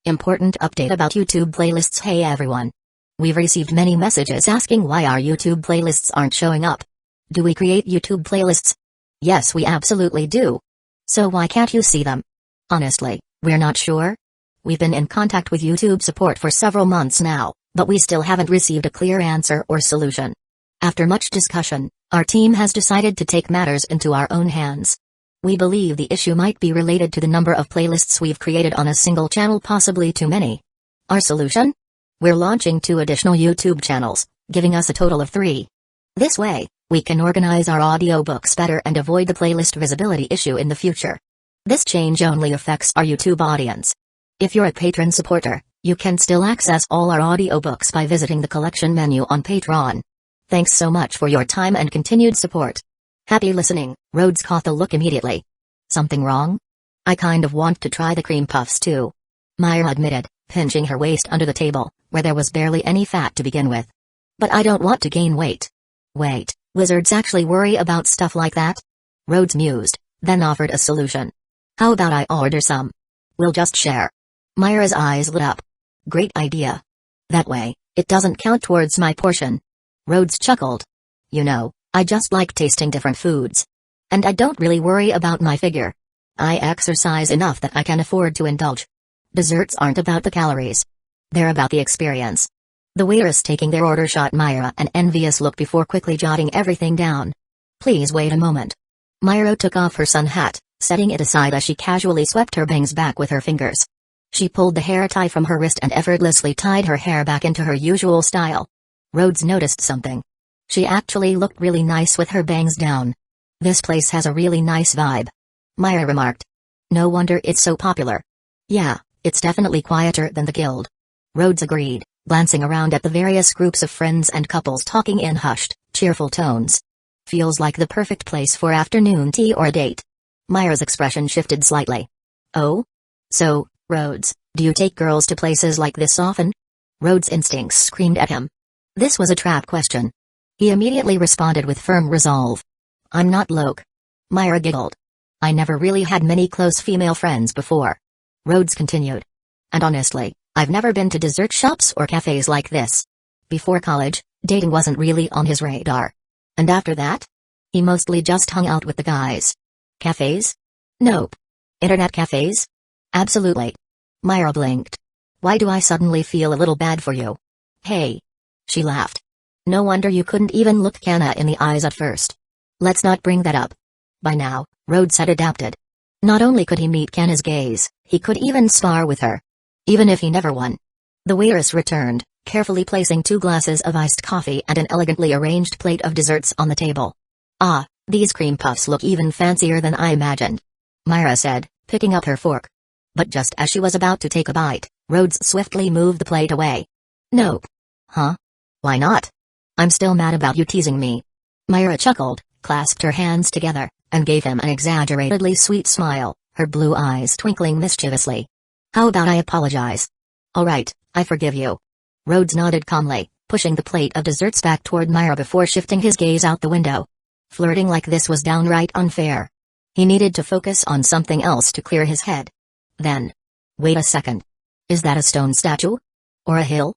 Important update about YouTube playlists. Hey everyone. We've received many messages asking why our YouTube playlists aren't showing up. Do we create YouTube playlists? Yes, we absolutely do. So why can't you see them? Honestly, we're not sure. We've been in contact with YouTube support for several months now, but we still haven't received a clear answer or solution. After much discussion, our team has decided to take matters into our own hands. We believe the issue might be related to the number of playlists we've created on a single channel, possibly too many. Our solution? We're launching 2 additional YouTube channels, giving us a total of 3. This way, we can organize our audiobooks better and avoid the playlist visibility issue in the future. This change only affects our YouTube audience. If you're a patron supporter, you can still access all our audiobooks by visiting the collection menu on Patreon. Thanks so much for your time and continued support. Happy listening. Rhodes caught the look immediately. Something wrong? I kind of want to try the cream puffs too, Myra admitted, pinching her waist under the table, where there was barely any fat to begin with. But I don't want to gain weight. Wait, wizards actually worry about stuff like that? Rhodes mused, then offered a solution. How about I order some? We'll just share. Myra's eyes lit up. Great idea. That way, it doesn't count towards my portion. Rhodes chuckled. You know, I just like tasting different foods. And I don't really worry about my figure. I exercise enough that I can afford to indulge. Desserts aren't about the calories. They're about the experience. The waitress taking their order shot Myra an envious look before quickly jotting everything down. Please wait a moment. Myra took off her sun hat, setting it aside as she casually swept her bangs back with her fingers. She pulled the hair tie from her wrist and effortlessly tied her hair back into her usual style. Rhodes noticed something. She actually looked really nice with her bangs down. This place has a really nice vibe, Myra remarked. No wonder it's so popular. Yeah, it's definitely quieter than the guild. Rhodes agreed, glancing around at the various groups of friends and couples talking in hushed, cheerful tones. Feels like the perfect place for afternoon tea or a date. Myra's expression shifted slightly. Oh? So, Rhodes, do you take girls to places like this often? Rhodes' instincts screamed at him. This was a trap question. He immediately responded with firm resolve. I'm not Loke. Myra giggled. I never really had many close female friends before. Rhodes continued. And honestly, I've never been to dessert shops or cafes like this. Before college, dating wasn't really on his radar. And after that? He mostly just hung out with the guys. Cafes? Nope. Internet cafes? Absolutely. Myra blinked. Why do I suddenly feel a little bad for you? Hey. She laughed. No wonder you couldn't even look Kanna in the eyes at first. Let's not bring that up. By now, Rhodes had adapted. Not only could he meet Kanna's gaze, he could even spar with her. Even if he never won. The waitress returned, carefully placing 2 glasses of iced coffee and an elegantly arranged plate of desserts on the table. Ah, these cream puffs look even fancier than I imagined, Myra said, picking up her fork. But just as she was about to take a bite, Rhodes swiftly moved the plate away. Nope. Huh? Why not? I'm still mad about you teasing me. Myra chuckled, clasped her hands together, and gave him an exaggeratedly sweet smile, her blue eyes twinkling mischievously. How about I apologize? All right, I forgive you. Rhodes nodded calmly, pushing the plate of desserts back toward Myra before shifting his gaze out the window. Flirting like this was downright unfair. He needed to focus on something else to clear his head. Then. Wait a second. Is that a stone statue? Or a hill?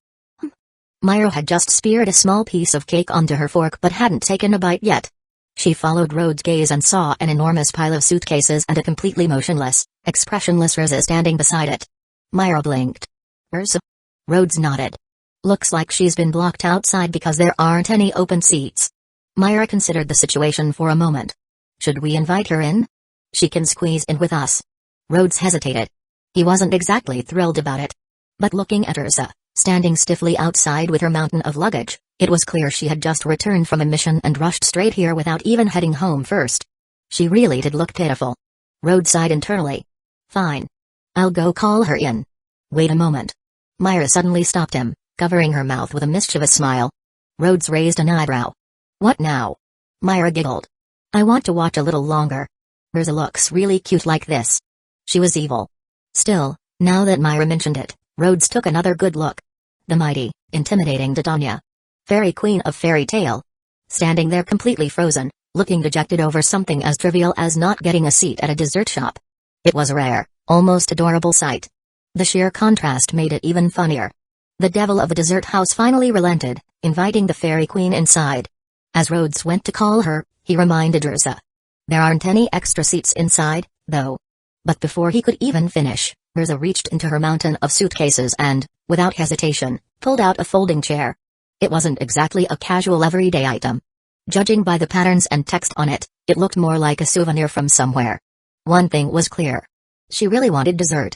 Myra had just speared a small piece of cake onto her fork but hadn't taken a bite yet. She followed Rhodes' gaze and saw an enormous pile of suitcases and a completely motionless, expressionless Rosa standing beside it. Myra blinked. Rosa? Rhodes nodded. Looks like she's been blocked outside because there aren't any open seats. Myra considered the situation for a moment. Should we invite her in? She can squeeze in with us. Rhodes hesitated. He wasn't exactly thrilled about it. But looking at Rosa, standing stiffly outside with her mountain of luggage, it was clear she had just returned from a mission and rushed straight here without even heading home first. She really did look pitiful. Rhodes sighed internally. Fine. I'll go call her in. Wait a moment. Myra suddenly stopped him, covering her mouth with a mischievous smile. Rhodes raised an eyebrow. What now? Myra giggled. I want to watch a little longer. Rosa looks really cute like this. She was evil. Still, now that Myra mentioned it, Rhodes took another good look. The mighty, intimidating Titania. Fairy queen of fairy tale. Standing there completely frozen, looking dejected over something as trivial as not getting a seat at a dessert shop. It was a rare, almost adorable sight. The sheer contrast made it even funnier. The devil of the dessert house finally relented, inviting the fairy queen inside. As Rhodes went to call her, he reminded Urza. There aren't any extra seats inside, though. But before he could even finish, Urza reached into her mountain of suitcases and, without hesitation, pulled out a folding chair. It wasn't exactly a casual everyday item. Judging by the patterns and text on it, it looked more like a souvenir from somewhere. One thing was clear. She really wanted dessert.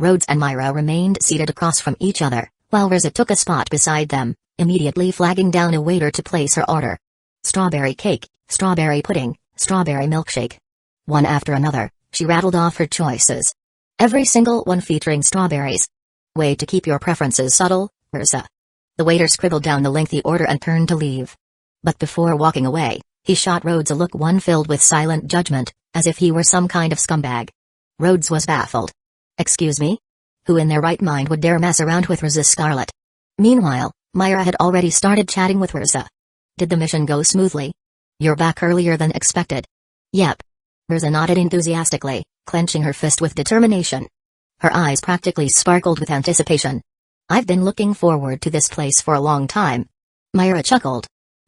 Rhodes and Myra remained seated across from each other, while Urza took a spot beside them, immediately flagging down a waiter to place her order. Strawberry cake, strawberry pudding, strawberry milkshake. One after another, she rattled off her choices. Every single one featuring strawberries. Way to keep your preferences subtle, Urza. The waiter scribbled down the lengthy order and turned to leave. But before walking away, he shot Rhodes a look, one filled with silent judgment, as if he were some kind of scumbag. Rhodes was baffled. Excuse me? Who in their right mind would dare mess around with Urza Scarlet? Meanwhile, Myra had already started chatting with Urza. Did the mission go smoothly? You're back earlier than expected. Yep. Urza nodded enthusiastically, clenching her fist with determination. Her eyes practically sparkled with anticipation. I've been looking forward to this place for a long time. Myra chuckled.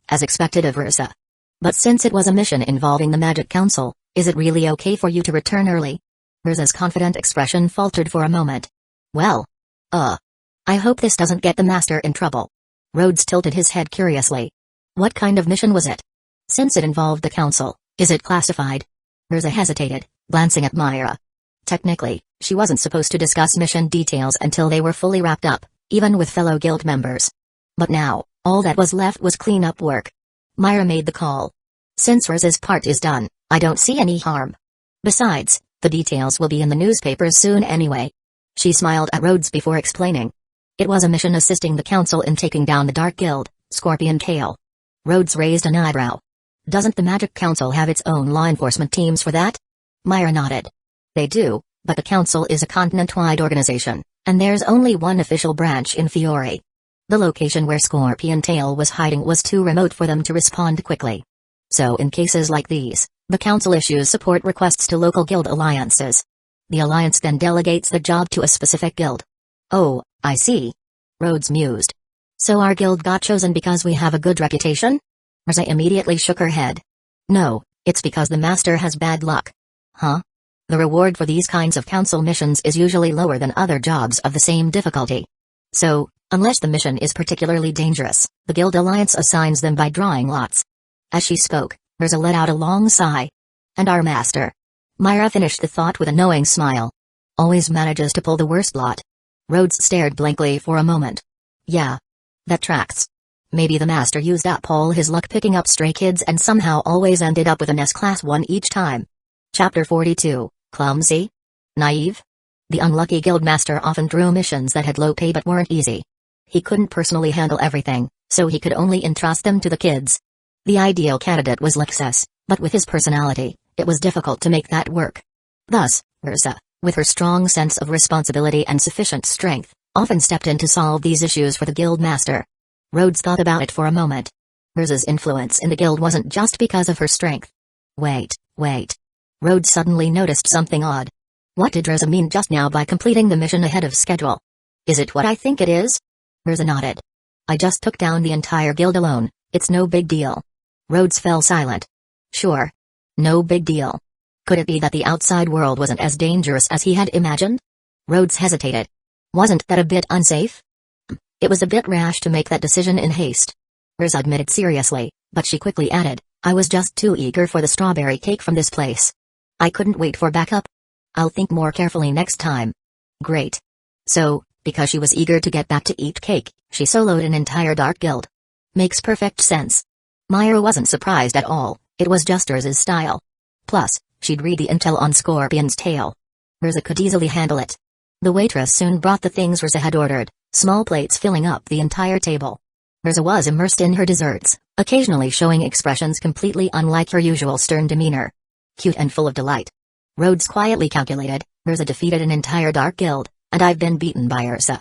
As expected of Urza. But since it was a mission involving the Magic Council, is it really okay for you to return early? Urza's confident expression faltered for a moment. Well. I hope this doesn't get the master in trouble. Rhodes tilted his head curiously. What kind of mission was it? Since it involved the council, is it classified? Urza hesitated, glancing at Myra. Technically, she wasn't supposed to discuss mission details until they were fully wrapped up, even with fellow guild members. But now, all that was left was cleanup work. Myra made the call. Since Urza's part is done, I don't see any harm. Besides, the details will be in the newspapers soon anyway. She smiled at Rhodes before explaining. It was a mission assisting the council in taking down the Dark Guild, Scorpion Tail. Rhodes raised an eyebrow. Doesn't the Magic Council have its own law enforcement teams for that? Myra nodded. They do, but the council is a continent-wide organization, and there's only one official branch in Fiore. The location where Scorpion Tail was hiding was too remote for them to respond quickly. So in cases like these, the council issues support requests to local guild alliances. The alliance then delegates the job to a specific guild. Oh, I see. Rhodes mused. So our guild got chosen because we have a good reputation? Urza immediately shook her head. No, it's because the master has bad luck. Huh? The reward for these kinds of council missions is usually lower than other jobs of the same difficulty. So, unless the mission is particularly dangerous, the guild alliance assigns them by drawing lots. As she spoke, Urza let out a long sigh. And our master. Myra finished the thought with a knowing smile. Always manages to pull the worst lot. Rhodes stared blankly for a moment. Yeah. That tracks. Maybe the master used up all his luck picking up stray kids and somehow always ended up with an S-class 1 each time. Chapter 42, Clumsy? Naive? The unlucky guildmaster often drew missions that had low pay but weren't easy. He couldn't personally handle everything, so he could only entrust them to the kids. The ideal candidate was Lexus, but with his personality, it was difficult to make that work. Thus, Urza, with her strong sense of responsibility and sufficient strength, often stepped in to solve these issues for the guildmaster. Rhodes thought about it for a moment. Urza's influence in the guild wasn't just because of her strength. Wait. Rhodes suddenly noticed something odd. What did Urza mean just now by completing the mission ahead of schedule? Is it what I think it is? Urza nodded. I just took down the entire guild alone, it's no big deal. Rhodes fell silent. Sure. No big deal. Could it be that the outside world wasn't as dangerous as he had imagined? Rhodes hesitated. Wasn't that a bit unsafe? It was a bit rash to make that decision in haste. Urza admitted seriously, but she quickly added, I was just too eager for the strawberry cake from this place. I couldn't wait for backup. I'll think more carefully next time. Great. So, because she was eager to get back to eat cake, she soloed an entire Dark Guild. Makes perfect sense. Myra wasn't surprised at all, it was just Urza's style. Plus, she'd read the intel on Scorpion's tail. Urza could easily handle it. The waitress soon brought the things Urza had ordered, small plates filling up the entire table. Urza was immersed in her desserts, occasionally showing expressions completely unlike her usual stern demeanor. Cute and full of delight. Rhodes quietly calculated, Urza defeated an entire Dark Guild, and I've been beaten by Urza.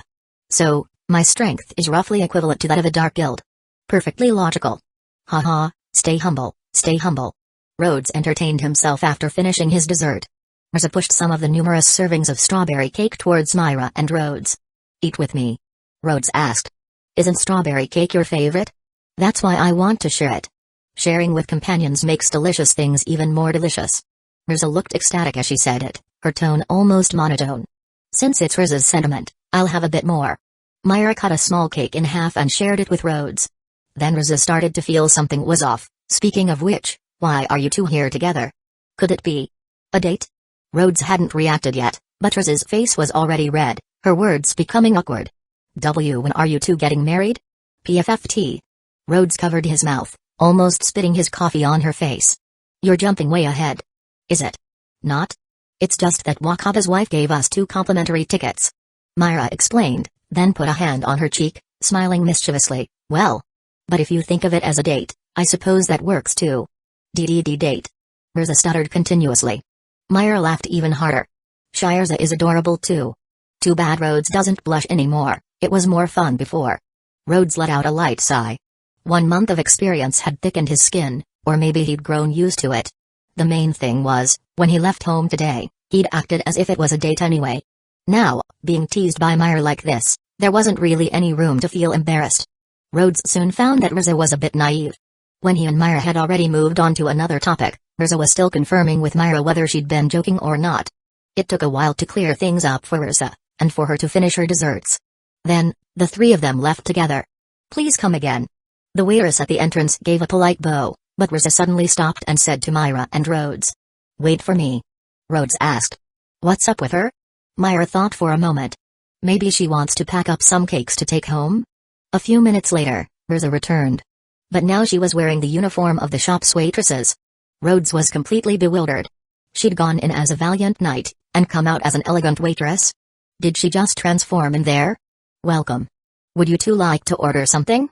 So, my strength is roughly equivalent to that of a Dark Guild. Perfectly logical. Haha, stay humble, stay humble. Rhodes entertained himself after finishing his dessert. Mirza pushed some of the numerous servings of strawberry cake towards Myra and Rhodes. Eat with me? Rhodes asked. Isn't strawberry cake your favorite? That's why I want to share it. Sharing with companions makes delicious things even more delicious. Mirza looked ecstatic as she said it, her tone almost monotone. Since it's Rizza's sentiment, I'll have a bit more. Myra cut a small cake in half and shared it with Rhodes. Then Rizza started to feel something was off. Speaking of which, why are you two here together? Could it be a date? Rhodes hadn't reacted yet, but Rizza's face was already red, her words becoming awkward. When are you two getting married? PFFT. Rhodes covered his mouth, almost spitting his coffee on her face. You're jumping way ahead. Is it? Not? It's just that Wakaba's wife gave us 2 complimentary tickets. Myra explained, then put a hand on her cheek, smiling mischievously. Well. But if you think of it as a date, I suppose that works too. DDD date. Mirza stuttered continuously. Myra laughed even harder. Shirza is adorable too. Too bad Rhodes doesn't blush anymore, it was more fun before. Rhodes let out a light sigh. 1 month of experience had thickened his skin, or maybe he'd grown used to it. The main thing was, when he left home today, he'd acted as if it was a date anyway. Now, being teased by Myra like this, there wasn't really any room to feel embarrassed. Rhodes soon found that Rizza was a bit naive. When he and Myra had already moved on to another topic, Rizza was still confirming with Myra whether she'd been joking or not. It took a while to clear things up for Rizza, and for her to finish her desserts. Then, the 3 of them left together. Please come again. The waitress at the entrance gave a polite bow, but Rizza suddenly stopped and said to Myra and Rhodes. Wait for me. Rhodes asked. What's up with her? Myra thought for a moment. Maybe she wants to pack up some cakes to take home? A few minutes later, Rizza returned. But now she was wearing the uniform of the shop's waitresses. Rhodes was completely bewildered. She'd gone in as a valiant knight, and come out as an elegant waitress? Did she just transform in there? Welcome. Would you two like to order something?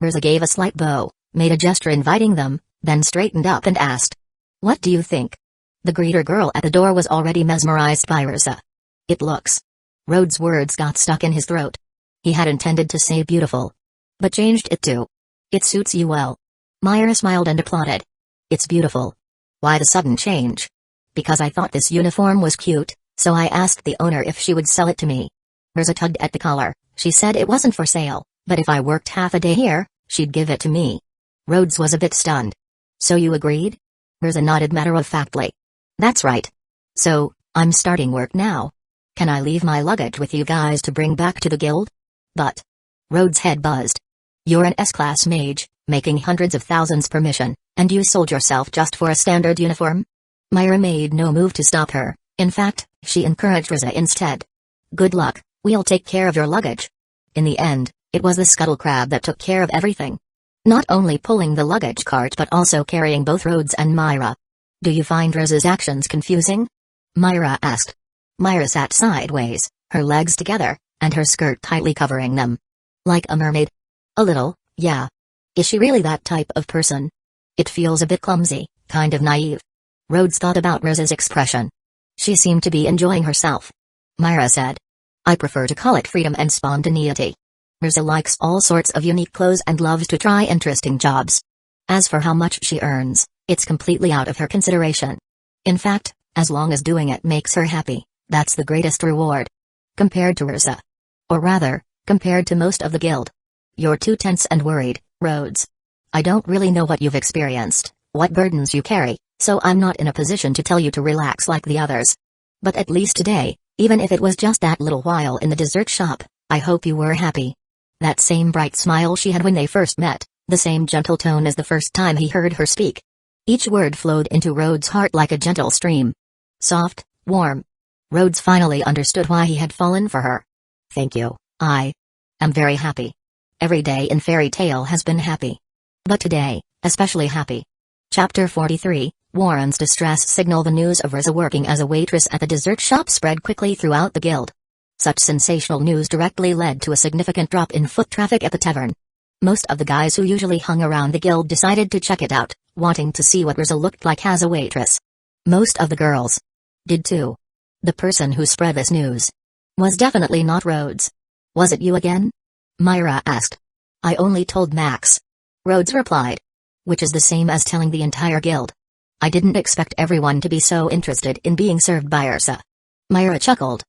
Rizza gave a slight bow, made a gesture inviting them, then straightened up and asked. What do you think? The greeter girl at the door was already mesmerized by Rizza. It looks. Rhodes' words got stuck in his throat. He had intended to say beautiful, but changed it to. It suits you well. Myra smiled and applauded. It's beautiful. Why the sudden change? Because I thought this uniform was cute, so I asked the owner if she would sell it to me. Rizza tugged at the collar. She said it wasn't for sale, but if I worked half a day here, she'd give it to me. Rhodes was a bit stunned. So you agreed? Rizza nodded matter-of-factly. That's right. So, I'm starting work now. Can I leave my luggage with you guys to bring back to the guild? But. Rhodes' head buzzed. You're an S-class mage, making hundreds of thousands per mission, and you sold yourself just for a standard uniform? Myra made no move to stop her. In fact, she encouraged Rizza instead. Good luck, we'll take care of your luggage. In the end, it was the scuttle crab that took care of everything. Not only pulling the luggage cart but also carrying both Rhodes and Myra. Do you find Rizza's actions confusing? Myra asked. Myra sat sideways, her legs together, and her skirt tightly covering them. Like a mermaid? A little, yeah. Is she really that type of person? It feels a bit clumsy, kind of naive. Rhodes thought about Rizza's expression. She seemed to be enjoying herself. Myra said. I prefer to call it freedom and spontaneity. Rizza likes all sorts of unique clothes and loves to try interesting jobs. As for how much she earns, it's completely out of her consideration. In fact, as long as doing it makes her happy, that's the greatest reward. Compared to Rizza. Or rather, compared to most of the guild. You're too tense and worried, Rhodes. I don't really know what you've experienced, what burdens you carry, so I'm not in a position to tell you to relax like the others. But at least today, even if it was just that little while in the dessert shop, I hope you were happy. That same bright smile she had when they first met, the same gentle tone as the first time he heard her speak. Each word flowed into Rhodes' heart like a gentle stream. Soft, warm. Rhodes finally understood why he had fallen for her. Thank you, I am very happy. Every day in Fairy Tale has been happy. But today, especially happy. Chapter 43, Warren's distress signal. The news of Rizza working as a waitress at the dessert shop spread quickly throughout the guild. Such sensational news directly led to a significant drop in foot traffic at the tavern. Most of the guys who usually hung around the guild decided to check it out, wanting to see what Rizza looked like as a waitress. Most of the girls did too. The person who spread this news was definitely not Rhodes. Was it you again? Myra asked. I only told Max. Rhodes replied. Which is the same as telling the entire guild. I didn't expect everyone to be so interested in being served by Ursa. Myra chuckled.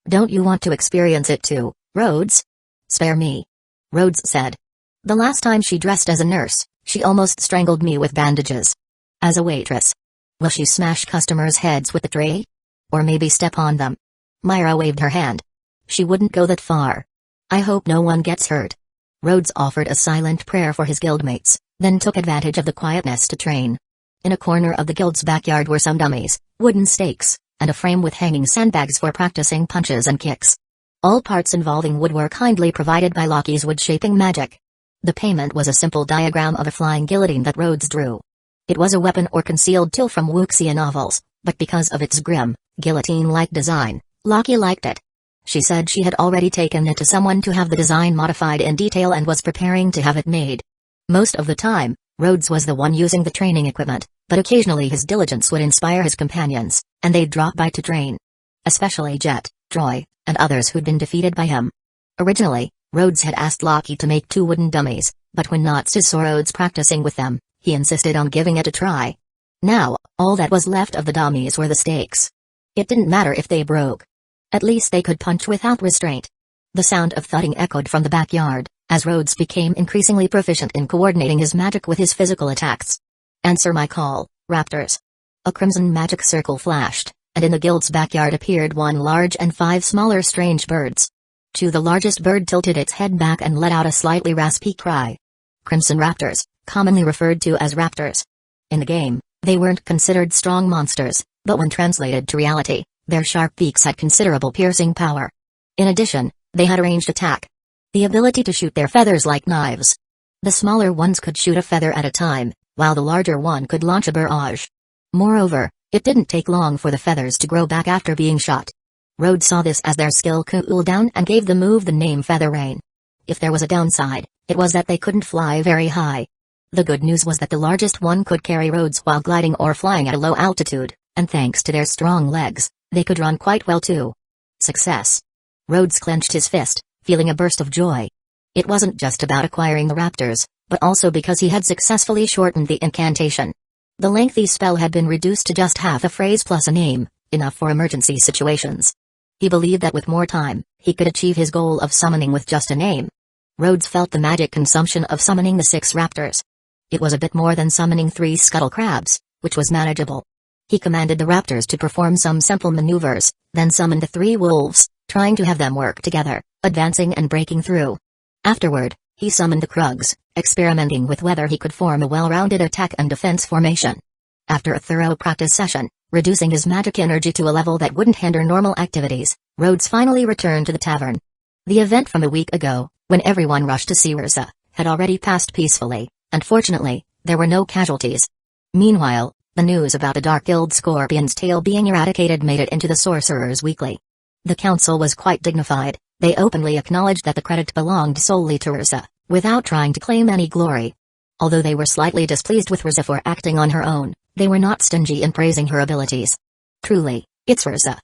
Don't you want to experience it too, Rhodes? Spare me. Rhodes said. The last time she dressed as a nurse, she almost strangled me with bandages. As a waitress. Will she smash customers' heads with the tray? Or maybe step on them? Myra waved her hand. She wouldn't go that far. I hope no one gets hurt. Rhodes offered a silent prayer for his guildmates, then took advantage of the quietness to train. In a corner of the guild's backyard were some dummies, wooden stakes, and a frame with hanging sandbags for practicing punches and kicks. All parts involving woodwork kindly provided by Loki's wood-shaping magic. The payment was a simple diagram of a flying guillotine that Rhodes drew. It was a weapon or concealed tool from wuxia novels, but because of its grim, guillotine-like design, Loki liked it. She said she had already taken it to someone to have the design modified in detail and was preparing to have it made. Most of the time, Rhodes was the one using the training equipment, but occasionally his diligence would inspire his companions, and they'd drop by to train. Especially Jet, Troy, and others who'd been defeated by him. Originally, Rhodes had asked Loki to make 2 wooden dummies, but when Natsu saw Rhodes practicing with them, he insisted on giving it a try. Now, all that was left of the dummies were the stakes. It didn't matter if they broke. At least they could punch without restraint. The sound of thudding echoed from the backyard, as Rhodes became increasingly proficient in coordinating his magic with his physical attacks. Answer my call, raptors. A crimson magic circle flashed, and in the guild's backyard appeared 1 large and 5 smaller strange birds. The largest bird tilted its head back and let out a slightly raspy cry. Crimson raptors, commonly referred to as raptors. In the game, they weren't considered strong monsters, but when translated to reality, their sharp beaks had considerable piercing power. In addition, they had a ranged attack. The ability to shoot their feathers like knives. The smaller ones could shoot a feather at a time, while the larger one could launch a barrage. Moreover, it didn't take long for the feathers to grow back after being shot. Rhodes saw this as their skill cooled down and gave the move the name Feather Rain. If there was a downside, it was that they couldn't fly very high. The good news was that the largest one could carry Rhodes while gliding or flying at a low altitude, and thanks to their strong legs, they could run quite well too. Success. Rhodes clenched his fist, feeling a burst of joy. It wasn't just about acquiring the raptors, but also because he had successfully shortened the incantation. The lengthy spell had been reduced to just half a phrase plus a name, enough for emergency situations. He believed that with more time, he could achieve his goal of summoning with just a name. Rhodes felt the magic consumption of summoning the 6 raptors. It was a bit more than summoning 3 scuttle crabs, which was manageable. He commanded the raptors to perform some simple maneuvers, then summoned the 3 wolves, trying to have them work together, advancing and breaking through. Afterward, he summoned the Krugs, experimenting with whether he could form a well-rounded attack and defense formation. After a thorough practice session, reducing his magic energy to a level that wouldn't hinder normal activities, Rhodes finally returned to the tavern. The event from a week ago, when everyone rushed to see Ursa, had already passed peacefully, and fortunately, there were no casualties. Meanwhile, the news about the Dark Guild Scorpion's tail being eradicated made it into the Sorcerer's Weekly. The council was quite dignified. They openly acknowledged that the credit belonged solely to Ursa, without trying to claim any glory. Although they were slightly displeased with Ursa for acting on her own, they were not stingy in praising her abilities. Truly, it's Ursa.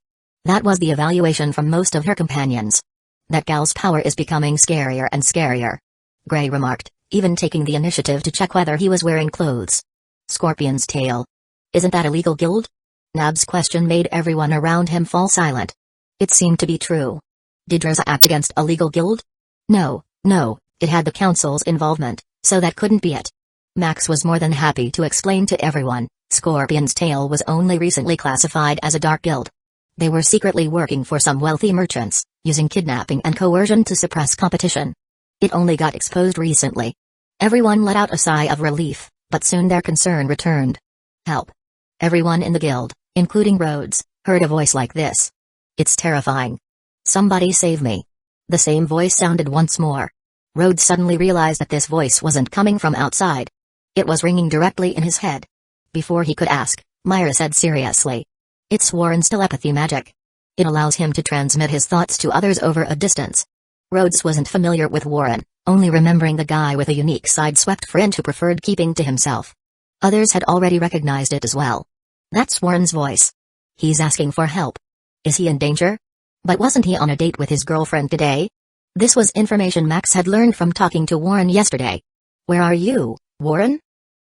That was the evaluation from most of her companions. That gal's power is becoming scarier and scarier. Gray remarked, even taking the initiative to check whether he was wearing clothes. Scorpion's tail. Isn't that a legal guild? Nab's question made everyone around him fall silent. It seemed to be true. Did Ursa act against a legal guild? No, it had the council's involvement, so that couldn't be it. Max was more than happy to explain to everyone, Scorpion's tail was only recently classified as a dark guild. They were secretly working for some wealthy merchants, using kidnapping and coercion to suppress competition. It only got exposed recently. Everyone let out a sigh of relief, but soon their concern returned. Help. Everyone in the guild, including Rhodes, heard a voice like this. It's terrifying. Somebody save me. The same voice sounded once more. Rhodes suddenly realized that this voice wasn't coming from outside. It was ringing directly in his head. Before he could ask, Myra said seriously. It's Warren's telepathy magic. It allows him to transmit his thoughts to others over a distance. Rhodes wasn't familiar with Warren, only remembering the guy with a unique side-swept fringe who preferred keeping to himself. Others had already recognized it as well. That's Warren's voice. He's asking for help. Is he in danger? But wasn't he on a date with his girlfriend today? This was information Max had learned from talking to Warren yesterday. Where are you, Warren?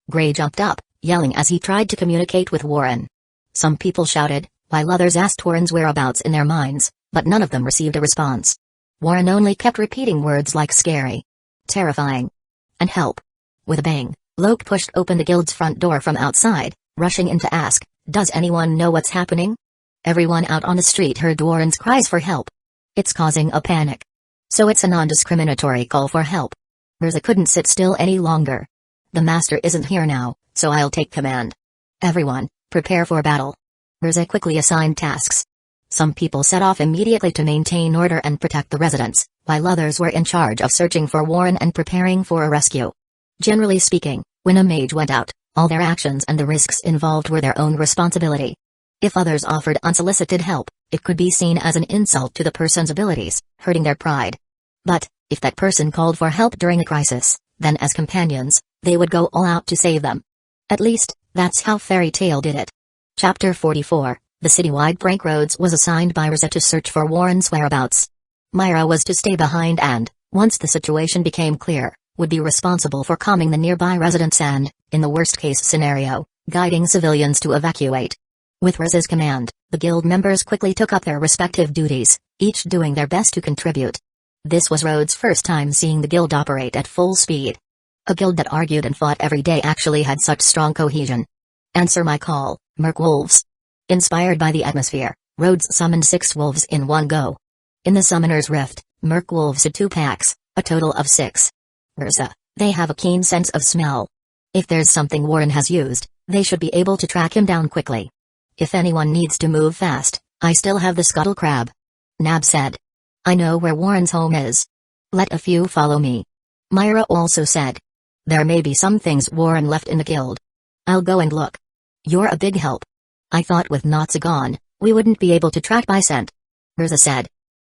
Gray jumped up, yelling as he tried to communicate with Warren. Some people shouted, while others asked Warren's whereabouts in their minds, but none of them received a response. Warren only kept repeating words like scary, terrifying, and help. With a bang, Loke pushed open the guild's front door from outside, rushing in to ask, "Does anyone know what's happening?" Everyone out on the street heard Warren's cries for help. It's causing a panic. So it's a non-discriminatory call for help. Mirza couldn't sit still any longer. The master isn't here now, so I'll take command. Everyone, prepare for battle. Mirza quickly assigned tasks. Some people set off immediately to maintain order and protect the residents, while others were in charge of searching for Warren and preparing for a rescue. Generally speaking, when a mage went out, all their actions and the risks involved were their own responsibility. If others offered unsolicited help, it could be seen as an insult to the person's abilities, hurting their pride. But, if that person called for help during a crisis, then as companions, they would go all out to save them. At least, that's how Fairy Tale did it. Chapter 44, the citywide prank roads was assigned by Mirza to search for Warren's whereabouts. Myra was to stay behind and, once the situation became clear, would be responsible for calming the nearby residents and, in the worst-case scenario, guiding civilians to evacuate. With Mirza's command, the guild members quickly took up their respective duties, each doing their best to contribute. This was Rhodes' first time seeing the guild operate at full speed. A guild that argued and fought every day actually had such strong cohesion. Answer my call, Merc Wolves. Inspired by the atmosphere, Rhodes summoned 6 wolves in one go. In the Summoner's Rift, Merc Wolves had 2 packs, a total of 6. Mirza, they have a keen sense of smell. If there's something Warren has used, they should be able to track him down quickly. If anyone needs to move fast, I still have the Scuttle Crab. Nab said. I know where Warren's home is. Let a few follow me. Myra also said. There may be some things Warren left in the guild. I'll go and look. You're a big help. I thought with Natsa gone, we wouldn't be able to track by scent. Mirza said.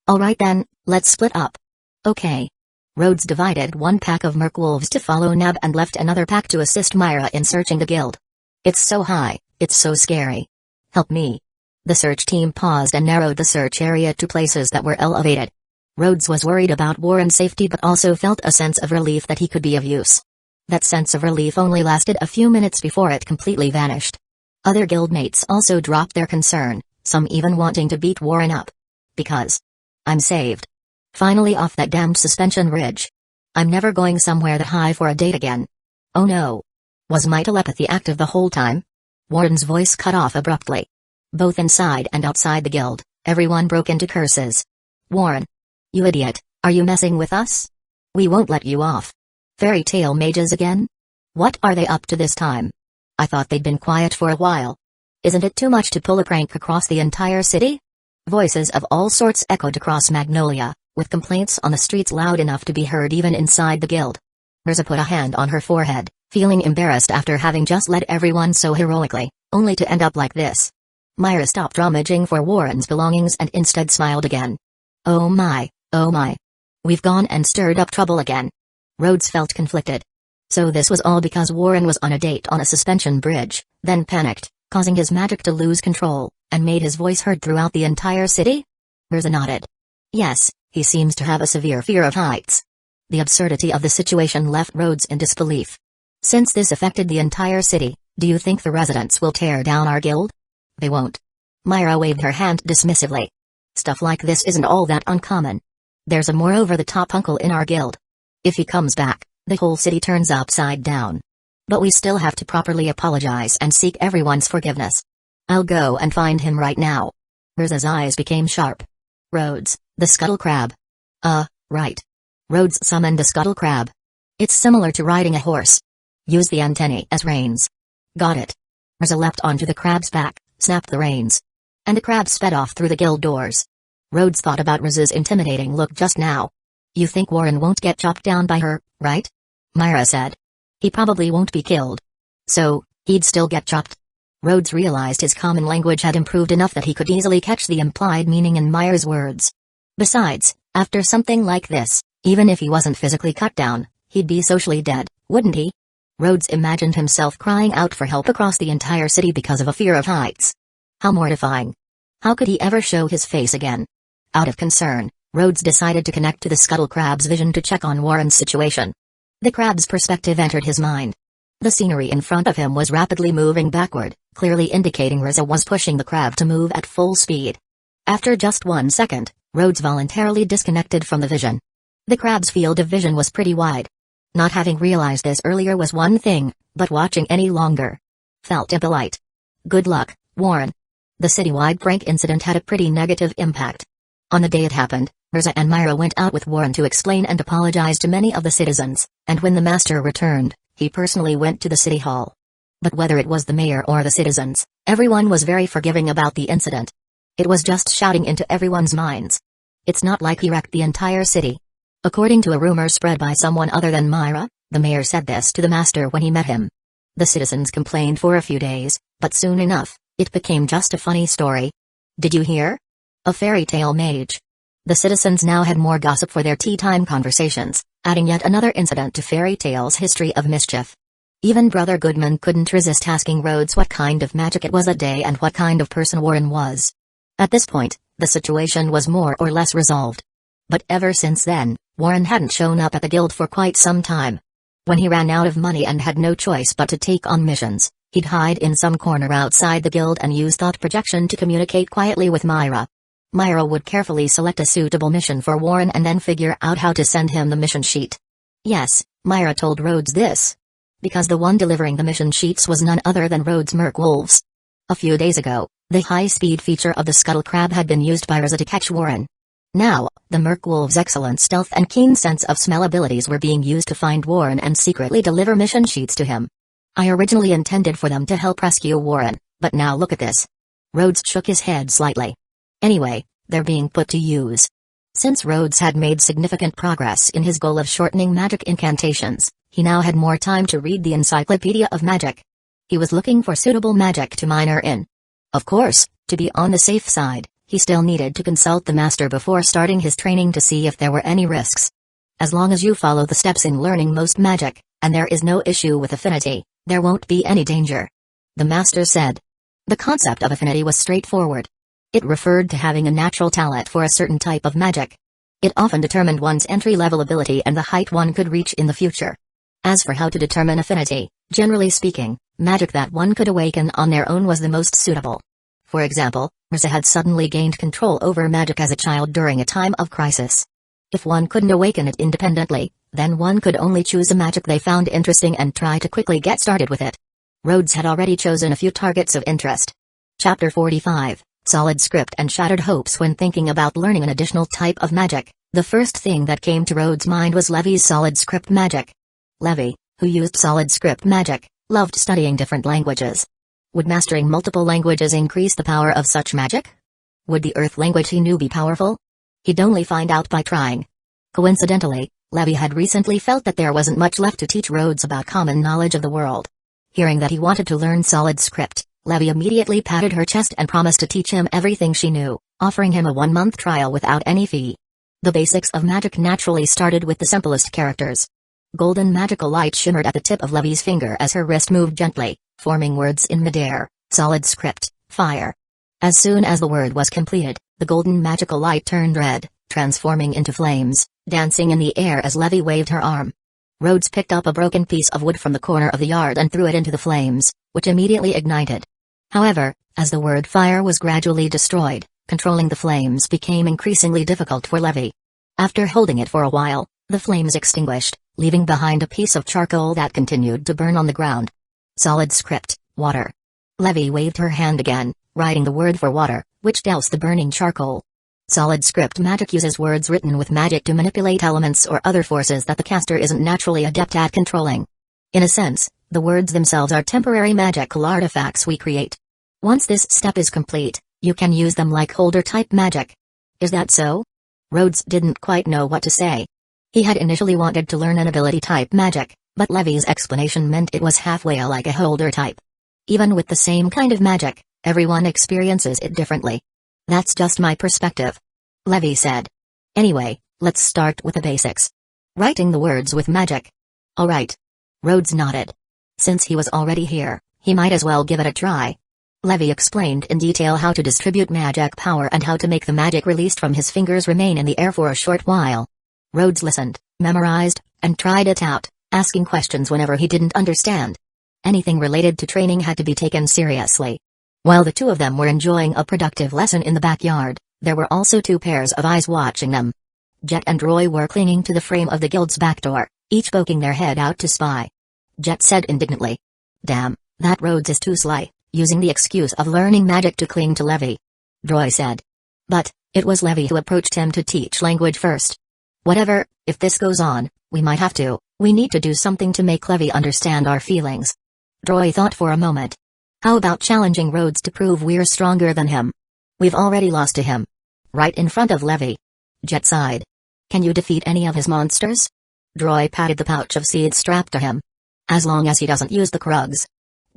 Alright then, let's split up. Okay. Rhodes divided 1 pack of Merc Wolves to follow Nab and left another pack to assist Myra in searching the guild. It's so high, it's so scary. Help me. The search team paused and narrowed the search area to places that were elevated. Rhodes was worried about Warren's safety but also felt a sense of relief that he could be of use. That sense of relief only lasted a few minutes before it completely vanished. Other guildmates also dropped their concern, some even wanting to beat Warren up. Because I'm saved. Finally off that damned suspension bridge. I'm never going somewhere that high for a date again. Oh no. Was my telepathy active the whole time? Warren's voice cut off abruptly. Both inside and outside the guild, everyone broke into curses. Warren. You idiot, are you messing with us? We won't let you off. Fairy Tale mages again? What are they up to this time? I thought they'd been quiet for a while. Isn't it too much to pull a prank across the entire city? Voices of all sorts echoed across Magnolia, with complaints on the streets loud enough to be heard even inside the guild. Mirza put a hand on her forehead, feeling embarrassed after having just led everyone so heroically, only to end up like this. Myra stopped rummaging for Warren's belongings and instead smiled again. Oh my, oh my. We've gone and stirred up trouble again. Rhodes felt conflicted. So this was all because Warren was on a date on a suspension bridge, then panicked, causing his magic to lose control, and made his voice heard throughout the entire city? Mirza nodded. Yes, he seems to have a severe fear of heights. The absurdity of the situation left Rhodes in disbelief. Since this affected the entire city, do you think the residents will tear down our guild? They won't. Myra waved her hand dismissively. Stuff like this isn't all that uncommon. There's a more over-the-top uncle in our guild. If he comes back, the whole city turns upside down. But we still have to properly apologize and seek everyone's forgiveness. I'll go and find him right now. Mirza's eyes became sharp. Rhodes, the Scuttle Crab. Right. Rhodes summoned the Scuttle Crab. It's similar to riding a horse. Use the antennae as reins. Got it. Mirza leapt onto the crab's back, snapped the reins. And the crab sped off through the guild doors. Rhodes thought about Mirza's intimidating look just now. You think Warren won't get chopped down by her, right? Myra said. He probably won't be killed. So, he'd still get chopped. Rhodes realized his common language had improved enough that he could easily catch the implied meaning in Myra's words. Besides, after something like this, even if he wasn't physically cut down, he'd be socially dead, wouldn't he? Rhodes imagined himself crying out for help across the entire city because of a fear of heights. How mortifying. How could he ever show his face again? Out of concern, Rhodes decided to connect to the Scuttle Crab's vision to check on Warren's situation. The crab's perspective entered his mind. The scenery in front of him was rapidly moving backward, clearly indicating Riza was pushing the crab to move at full speed. After just 1 second, Rhodes voluntarily disconnected from the vision. The crab's field of vision was pretty wide. Not having realized this earlier was one thing, but watching any longer felt impolite. Good luck, Warren. The citywide prank incident had a pretty negative impact. On the day it happened, Mirza and Myra went out with Warren to explain and apologize to many of the citizens, and when the master returned, he personally went to the city hall. But whether it was the mayor or the citizens, everyone was very forgiving about the incident. It was just shouting into everyone's minds. It's not like he wrecked the entire city. According to a rumor spread by someone other than Myra, the mayor said this to the master when he met him. The citizens complained for a few days, but soon enough, it became just a funny story. Did you hear? A fairy tale mage. The citizens now had more gossip for their tea-time conversations, adding yet another incident to fairy tale's history of mischief. Even Brother Goodman couldn't resist asking Rhodes what kind of magic it was that day and what kind of person Warren was. At this point, the situation was more or less resolved. But ever since then, Warren hadn't shown up at the guild for quite some time. When he ran out of money and had no choice but to take on missions, he'd hide in some corner outside the guild and use thought projection to communicate quietly with Myra. Myra would carefully select a suitable mission for Warren and then figure out how to send him the mission sheet. Yes, Myra told Rhodes this, because the one delivering the mission sheets was none other than Rhodes' Merc Wolves. A few days ago, the high-speed feature of the Scuttle Crab had been used by Riza to catch Warren. Now, the Merc Wolves' excellent stealth and keen sense of smell abilities were being used to find Warren and secretly deliver mission sheets to him. I originally intended for them to help rescue Warren, but now look at this. Rhodes shook his head slightly. Anyway, they're being put to use. Since Rhodes had made significant progress in his goal of shortening magic incantations, he now had more time to read the Encyclopedia of Magic. He was looking for suitable magic to minor in. Of course, to be on the safe side, he still needed to consult the master before starting his training to see if there were any risks. As long as you follow the steps in learning most magic, and there is no issue with affinity, there won't be any danger. The master said. The concept of affinity was straightforward. It referred to having a natural talent for a certain type of magic. It often determined one's entry-level ability and the height one could reach in the future. As for how to determine affinity, generally speaking, magic that one could awaken on their own was the most suitable. For example, Riza had suddenly gained control over magic as a child during a time of crisis. If one couldn't awaken it independently, then one could only choose a magic they found interesting and try to quickly get started with it. Rhodes had already chosen a few targets of interest. Chapter 45. Solid script and shattered hopes. When thinking about learning an additional type of magic, the first thing that came to Rhodes' mind was Levy's solid script magic. Levy, who used solid script magic, loved studying different languages. Would mastering multiple languages increase the power of such magic? Would the Earth language he knew be powerful? He'd only find out by trying. Coincidentally, Levy had recently felt that there wasn't much left to teach Rhodes about common knowledge of the world. Hearing that he wanted to learn solid script, Levy immediately patted her chest and promised to teach him everything she knew, offering him a 1-month trial without any fee. The basics of magic naturally started with the simplest characters. Golden magical light shimmered at the tip of Levy's finger as her wrist moved gently, forming words in midair. Solid script, fire. As soon as the word was completed, the golden magical light turned red, transforming into flames, dancing in the air as Levy waved her arm. Rhodes picked up a broken piece of wood from the corner of the yard and threw it into the flames, which immediately ignited. However, as the word fire was gradually destroyed, controlling the flames became increasingly difficult for Levy. After holding it for a while, the flames extinguished, leaving behind a piece of charcoal that continued to burn on the ground. Solid script, water. Levy waved her hand again, writing the word for water, which doused the burning charcoal. Solid script magic uses words written with magic to manipulate elements or other forces that the caster isn't naturally adept at controlling. In a sense, the words themselves are temporary magical artifacts we create. Once this step is complete, you can use them like holder-type magic. Is that so? Rhodes didn't quite know what to say. He had initially wanted to learn an ability-type magic, but Levy's explanation meant it was halfway like a holder-type. Even with the same kind of magic, everyone experiences it differently. That's just my perspective, Levy said. Anyway, let's start with the basics. Writing the words with magic. Alright. Rhodes nodded. Since he was already here, he might as well give it a try. Levy explained in detail how to distribute magic power and how to make the magic released from his fingers remain in the air for a short while. Rhodes listened, memorized, and tried it out, asking questions whenever he didn't understand. Anything related to training had to be taken seriously. While the two of them were enjoying a productive lesson in the backyard, there were also two pairs of eyes watching them. Jet and Roy were clinging to the frame of the guild's back door, each poking their head out to spy. Jet said indignantly, "Damn, that Rhodes is too sly, using the excuse of learning magic to cling to Levy." Roy said. But it was Levy who approached him to teach language first. "Whatever, if this goes on, we need to do something to make Levy understand our feelings." Roy thought for a moment. "How about challenging Rhodes to prove we're stronger than him? We've already lost to him. Right in front of Levy." Jet sighed. "Can you defeat any of his monsters?" Roy patted the pouch of seeds strapped to him. "As long as he doesn't use the Krugs."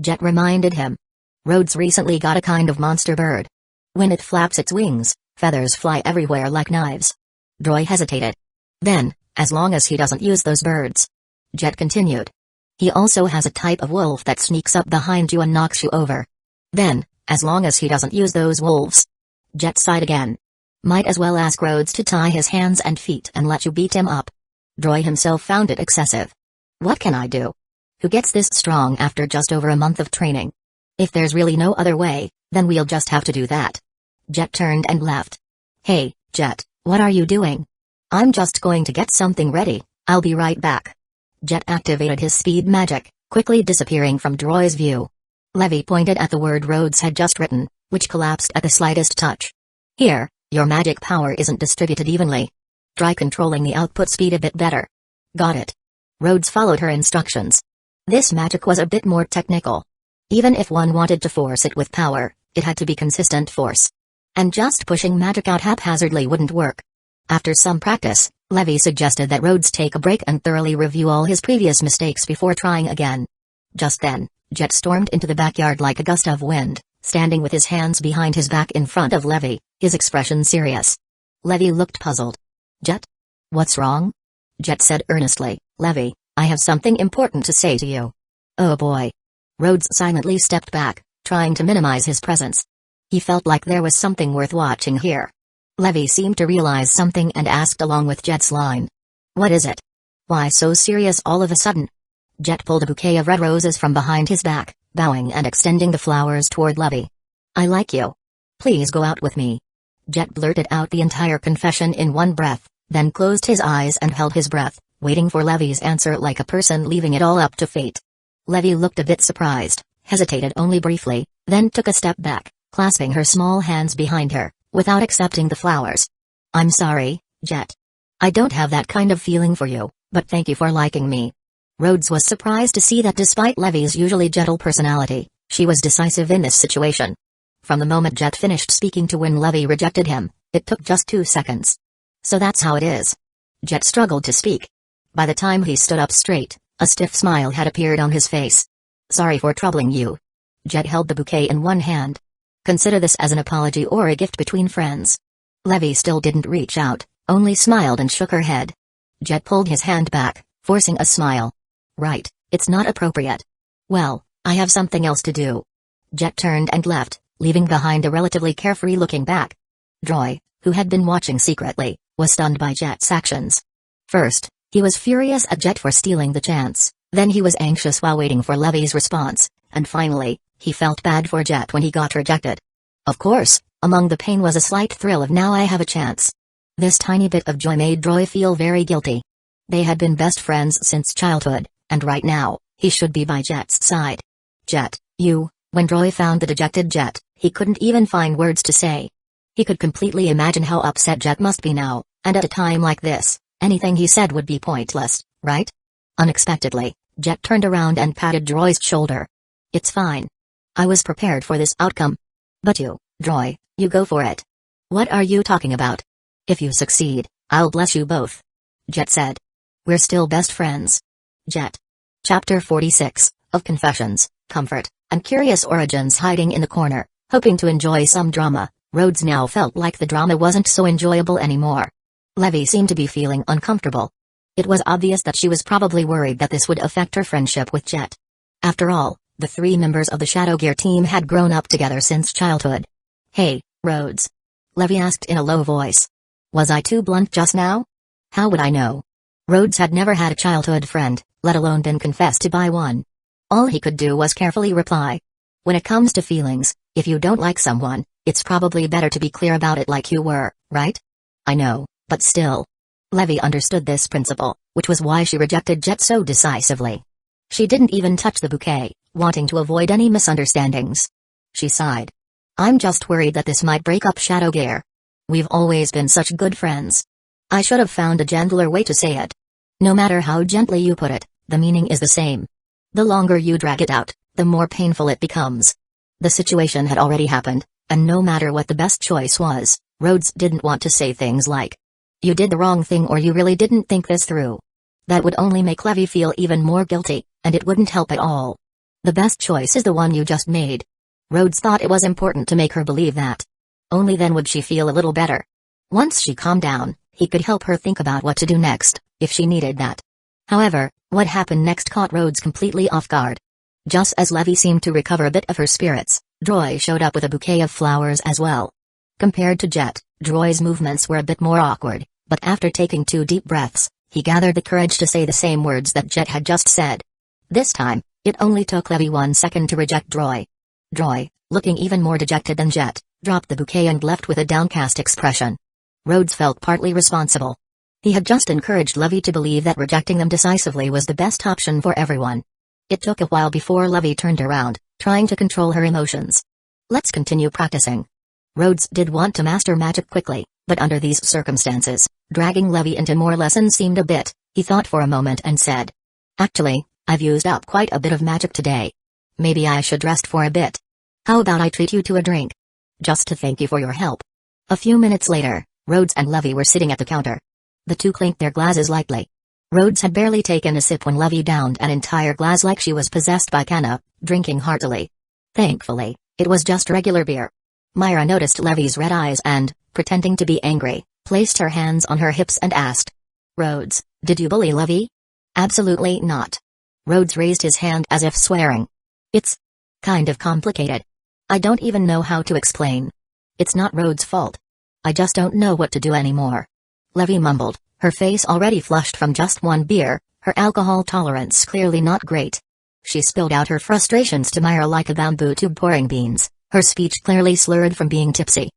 Jet reminded him. "Rhodes recently got a kind of monster bird. When it flaps its wings, feathers fly everywhere like knives." Roy hesitated. "Then, as long as he doesn't use those birds." Jet continued. "He also has a type of wolf that sneaks up behind you and knocks you over." "Then, as long as he doesn't use those wolves." Jet sighed again. "Might as well ask Rhodes to tie his hands and feet and let you beat him up." Roy himself found it excessive. "What can I do? Who gets this strong after just over a month of training? If there's really no other way, then we'll just have to do that." Jet turned and left. "Hey, Jet, what are you doing?" "I'm just going to get something ready, I'll be right back." Jet activated his speed magic, quickly disappearing from Roy's view. Levy pointed at the word Rhodes had just written, which collapsed at the slightest touch. "Here, your magic power isn't distributed evenly. Try controlling the output speed a bit better." "Got it." Rhodes followed her instructions. This magic was a bit more technical. Even if one wanted to force it with power, it had to be consistent force. And just pushing magic out haphazardly wouldn't work. After some practice, Levy suggested that Rhodes take a break and thoroughly review all his previous mistakes before trying again. Just then, Jet stormed into the backyard like a gust of wind, standing with his hands behind his back in front of Levy, his expression serious. Levy looked puzzled. "Jet? What's wrong?" Jet said earnestly, "Levy, I have something important to say to you." "Oh boy." Rhodes silently stepped back, trying to minimize his presence. He felt like there was something worth watching here. Levy seemed to realize something and asked along with Jet's line. "What is it? Why so serious all of a sudden?" Jet pulled a bouquet of red roses from behind his back, bowing and extending the flowers toward Levy. "I like you. Please go out with me." Jet blurted out the entire confession in one breath, then closed his eyes and held his breath, waiting for Levy's answer like a person leaving it all up to fate. Levy looked a bit surprised, hesitated only briefly, then took a step back, clasping her small hands behind her, without accepting the flowers. "I'm sorry, Jet. I don't have that kind of feeling for you, but thank you for liking me." Rhodes was surprised to see that despite Levy's usually gentle personality, she was decisive in this situation. From the moment Jet finished speaking to when Levy rejected him, it took just 2 seconds. "So that's how it is." Jet struggled to speak. By the time he stood up straight, a stiff smile had appeared on his face. "Sorry for troubling you." Jet held the bouquet in one hand. "Consider this as an apology or a gift between friends." Levy still didn't reach out, only smiled and shook her head. Jet pulled his hand back, forcing a smile. "Right, it's not appropriate. Well, I have something else to do." Jet turned and left, leaving behind a relatively carefree-looking back. Roy, who had been watching secretly, was stunned by Jet's actions. First, he was furious at Jet for stealing the chance, then he was anxious while waiting for Levy's response, and finally, he felt bad for Jet when he got rejected. Of course, among the pain was a slight thrill of now I have a chance. This tiny bit of joy made Roy feel very guilty. They had been best friends since childhood, and right now, he should be by Jet's side. "Jet, you..." When Roy found the dejected Jet, he couldn't even find words to say. He could completely imagine how upset Jet must be now, and at a time like this, anything he said would be pointless, right? Unexpectedly, Jet turned around and patted Roy's shoulder. "It's fine. I was prepared for this outcome. But you, Roy, you go for it." "What are you talking about?" "If you succeed, I'll bless you both," Jet said. "We're still best friends." Jet. Chapter 46, of Confessions, Comfort, and Curious Origins. Hiding in the corner, hoping to enjoy some drama, Rhodes now felt like the drama wasn't so enjoyable anymore. Levy seemed to be feeling uncomfortable. It was obvious that she was probably worried that this would affect her friendship with Jet. After all, the 3 members of the Shadow Gear team had grown up together since childhood. "Hey, Rhodes," Levy asked in a low voice. "Was I too blunt just now?" "How would I know?" Rhodes had never had a childhood friend, let alone been confessed to by one. All he could do was carefully reply. When it comes to feelings, if you don't like someone, it's probably better to be clear about it like you were, right? I know, but still. Levy understood this principle, which was why she rejected Jet so decisively. She didn't even touch the bouquet, wanting to avoid any misunderstandings. She sighed. I'm just worried that this might break up Shadowgear. We've always been such good friends. I should have found a gentler way to say it. No matter how gently you put it, the meaning is the same. The longer you drag it out, the more painful it becomes. The situation had already happened, and no matter what the best choice was, Rhodes didn't want to say things like, "You did the wrong thing," or "You really didn't think this through." That would only make Levy feel even more guilty, and it wouldn't help at all. The best choice is the one you just made. Rhodes thought it was important to make her believe that. Only then would she feel a little better. Once she calmed down, he could help her think about what to do next, if she needed that. However, what happened next caught Rhodes completely off guard. Just as Levy seemed to recover a bit of her spirits, Droy showed up with a bouquet of flowers as well. Compared to Jet, Droy's movements were a bit more awkward, but after taking 2 deep breaths, he gathered the courage to say the same words that Jet had just said. This time, it only took Levy 1 second to reject Droy. Droy, looking even more dejected than Jet, dropped the bouquet and left with a downcast expression. Rhodes felt partly responsible. He had just encouraged Levy to believe that rejecting them decisively was the best option for everyone. It took a while before Levy turned around, trying to control her emotions. Let's continue practicing. Rhodes did want to master magic quickly, but under these circumstances, dragging Levy into more lessons seemed a bit. He thought for a moment and said, "Actually, I've used up quite a bit of magic today. Maybe I should rest for a bit. How about I treat you to a drink? Just to thank you for your help." A few minutes later, Rhodes and Levy were sitting at the counter. The two clinked their glasses lightly. Rhodes had barely taken a sip when Levy downed an entire glass like she was possessed by Canna, drinking heartily. Thankfully, it was just regular beer. Myra noticed Levy's red eyes and, pretending to be angry, placed her hands on her hips and asked, "Rhodes, did you bully Levy?" "Absolutely not." Rhodes raised his hand as if swearing. "It's kind of complicated. I don't even know how to explain. It's not Rhodes' fault. I just don't know what to do anymore." Levy mumbled, her face already flushed from just 1 beer, her alcohol tolerance clearly not great. She spilled out her frustrations to Myra like a bamboo tube pouring beans, her speech clearly slurred from being tipsy.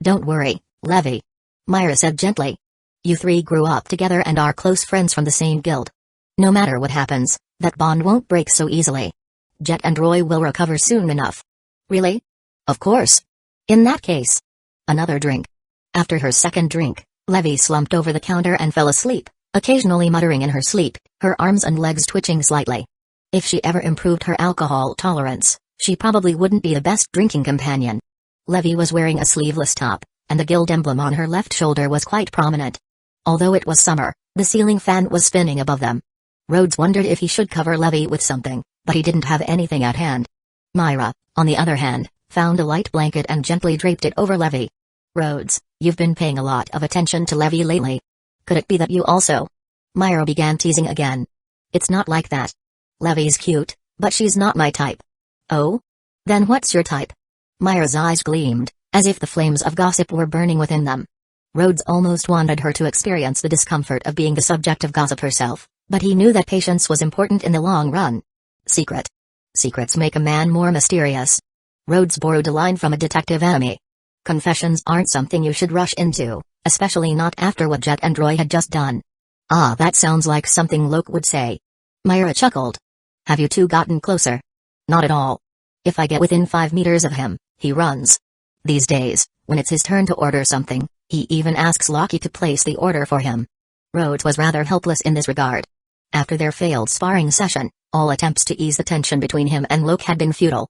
"Don't worry, Levy," Myra said gently. "You 3 grew up together and are close friends from the same guild. No matter what happens, that bond won't break so easily. Jet and Roy will recover soon enough." "Really?" "Of course." "In that case, another drink." After her second drink, Levy slumped over the counter and fell asleep, occasionally muttering in her sleep, her arms and legs twitching slightly. If she ever improved her alcohol tolerance, she probably wouldn't be the best drinking companion. Levy was wearing a sleeveless top, and the guild emblem on her left shoulder was quite prominent. Although it was summer, the ceiling fan was spinning above them. Rhodes wondered if he should cover Levy with something, but he didn't have anything at hand. Myra, on the other hand, found a light blanket and gently draped it over Levy. "Rhodes, you've been paying a lot of attention to Levy lately. Could it be that you also?" Myra began teasing again. "It's not like that. Levy's cute, but she's not my type." "Oh? Then what's your type?" Myra's eyes gleamed, as if the flames of gossip were burning within them. Rhodes almost wanted her to experience the discomfort of being the subject of gossip herself, but he knew that patience was important in the long run. "Secret. Secrets make a man more mysterious." Rhodes borrowed a line from a detective enemy. "Confessions aren't something you should rush into, especially not after what Jet and Roy had just done." "Ah, that sounds like something Locke would say." Myra chuckled. "Have you 2 gotten closer?" "Not at all. If I get within 5 meters of him, he runs. These days, when it's his turn to order something, he even asks Locke to place the order for him." Rhodes was rather helpless in this regard. After their failed sparring session, all attempts to ease the tension between him and Locke had been futile.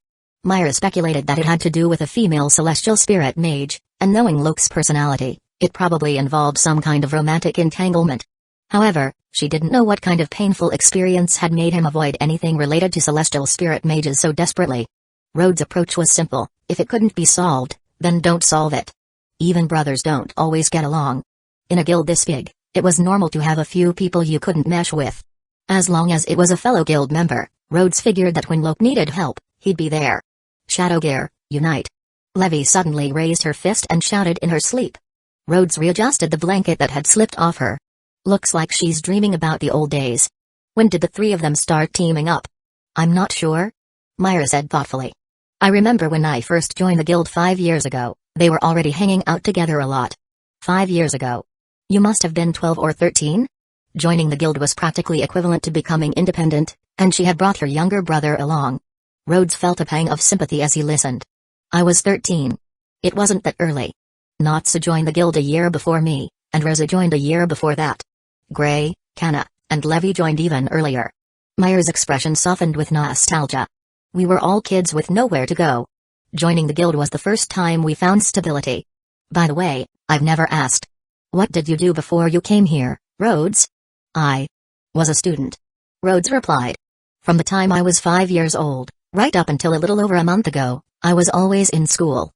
Myra speculated that it had to do with a female celestial spirit mage, and knowing Locke's personality, it probably involved some kind of romantic entanglement. However, she didn't know what kind of painful experience had made him avoid anything related to celestial spirit mages so desperately. Rhodes' approach was simple: if it couldn't be solved, then don't solve it. Even brothers don't always get along. In a guild this big, it was normal to have a few people you couldn't mesh with. As long as it was a fellow guild member, Rhodes figured that when Locke needed help, he'd be there. "Shadowgear, unite." Levy suddenly raised her fist and shouted in her sleep. Rhodes readjusted the blanket that had slipped off her. "Looks like she's dreaming about the old days. When did the 3 of them start teaming up?" I'm not sure, Myra said thoughtfully. I remember when I first joined the guild 5 years ago, they were already hanging out together a lot. 5 years ago. You must have been 12 or 13? Joining the guild was practically equivalent to becoming independent, and she had brought her younger brother along. Rhodes felt a pang of sympathy as he listened. I was 13. It wasn't that early. Natsu joined the guild a year before me, and Rosa joined a year before that. Gray, Kana, and Levy joined even earlier. Myra's expression softened with nostalgia. We were all kids with nowhere to go. Joining the guild was the first time we found stability. By the way, I've never asked. What did you do before you came here, Rhodes? I was a student. Rhodes replied. From the time I was 5 years old, right up until a little over a month ago, I was always in school.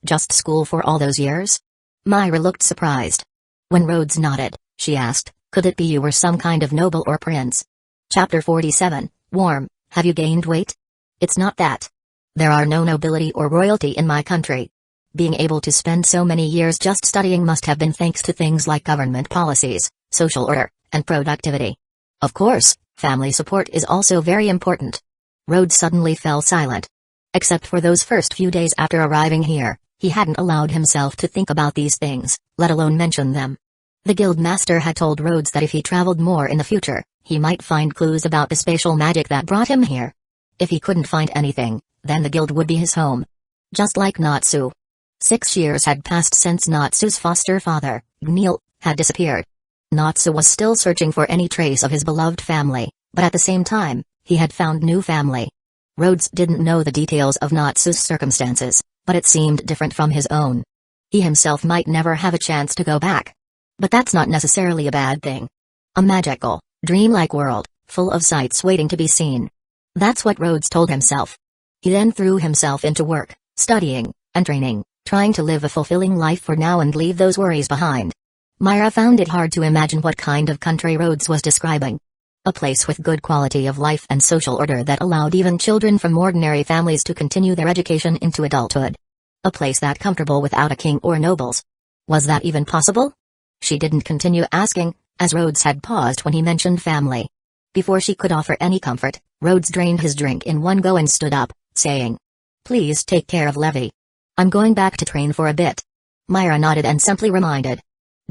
Just school for all those years? Myra looked surprised. When Rhodes nodded, she asked, could it be you were some kind of noble or prince? Chapter 47, Warm, have you gained weight? It's not that. There are no nobility or royalty in my country. Being able to spend so many years just studying must have been thanks to things like government policies, social order, and productivity. Of course, family support is also very important. Rhodes suddenly fell silent. Except for those first few days after arriving here, he hadn't allowed himself to think about these things, let alone mention them. The guild master had told Rhodes that if he traveled more in the future, he might find clues about the spatial magic that brought him here. If he couldn't find anything, then the guild would be his home. Just like Natsu. 6 years had passed since Natsu's foster father, Gnil, had disappeared. Natsu was still searching for any trace of his beloved family, but at the same time, he had found new family. Rhodes didn't know the details of Natsu's circumstances, but it seemed different from his own. He himself might never have a chance to go back. But that's not necessarily a bad thing. A magical, dreamlike world, full of sights waiting to be seen. That's what Rhodes told himself. He then threw himself into work, studying, and training, trying to live a fulfilling life for now and leave those worries behind. Myra found it hard to imagine what kind of country Rhodes was describing. A place with good quality of life and social order that allowed even children from ordinary families to continue their education into adulthood. A place that comfortable without a king or nobles. Was that even possible? She didn't continue asking, as Rhodes had paused when he mentioned family. Before she could offer any comfort, Rhodes drained his drink in one go and stood up, saying, "Please take care of Levy. I'm going back to train for a bit." Myra nodded and simply reminded,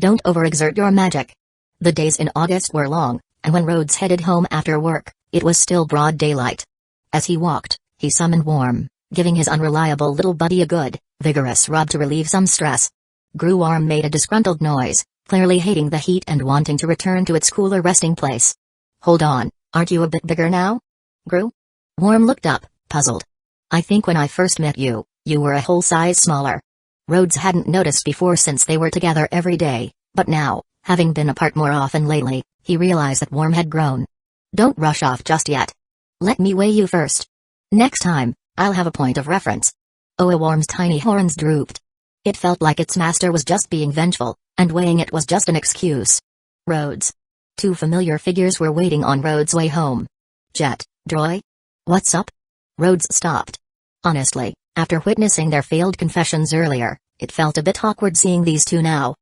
"Don't overexert your magic." The days in August were long, and when Rhodes headed home after work, it was still broad daylight. As he walked, he summoned Warm, giving his unreliable little buddy a good, vigorous rub to relieve some stress. Warm made a disgruntled noise, clearly hating the heat and wanting to return to its cooler resting place. "Hold on, aren't you a bit bigger now, Gru?" Warm looked up, puzzled. "I think when I first met you, you were a whole size smaller." Rhodes hadn't noticed before since they were together every day, but now, having been apart more often lately, he realized that Warm had grown. "Don't rush off just yet. Let me weigh you first. Next time, I'll have a point of reference." Warm's tiny horns drooped. It felt like its master was just being vengeful, and weighing it was just an excuse. Rhodes. Two familiar figures were waiting on Rhodes' way home. "Jet, Droy? What's up?" Rhodes stopped. Honestly, after witnessing their failed confessions earlier, it felt a bit awkward seeing these two now.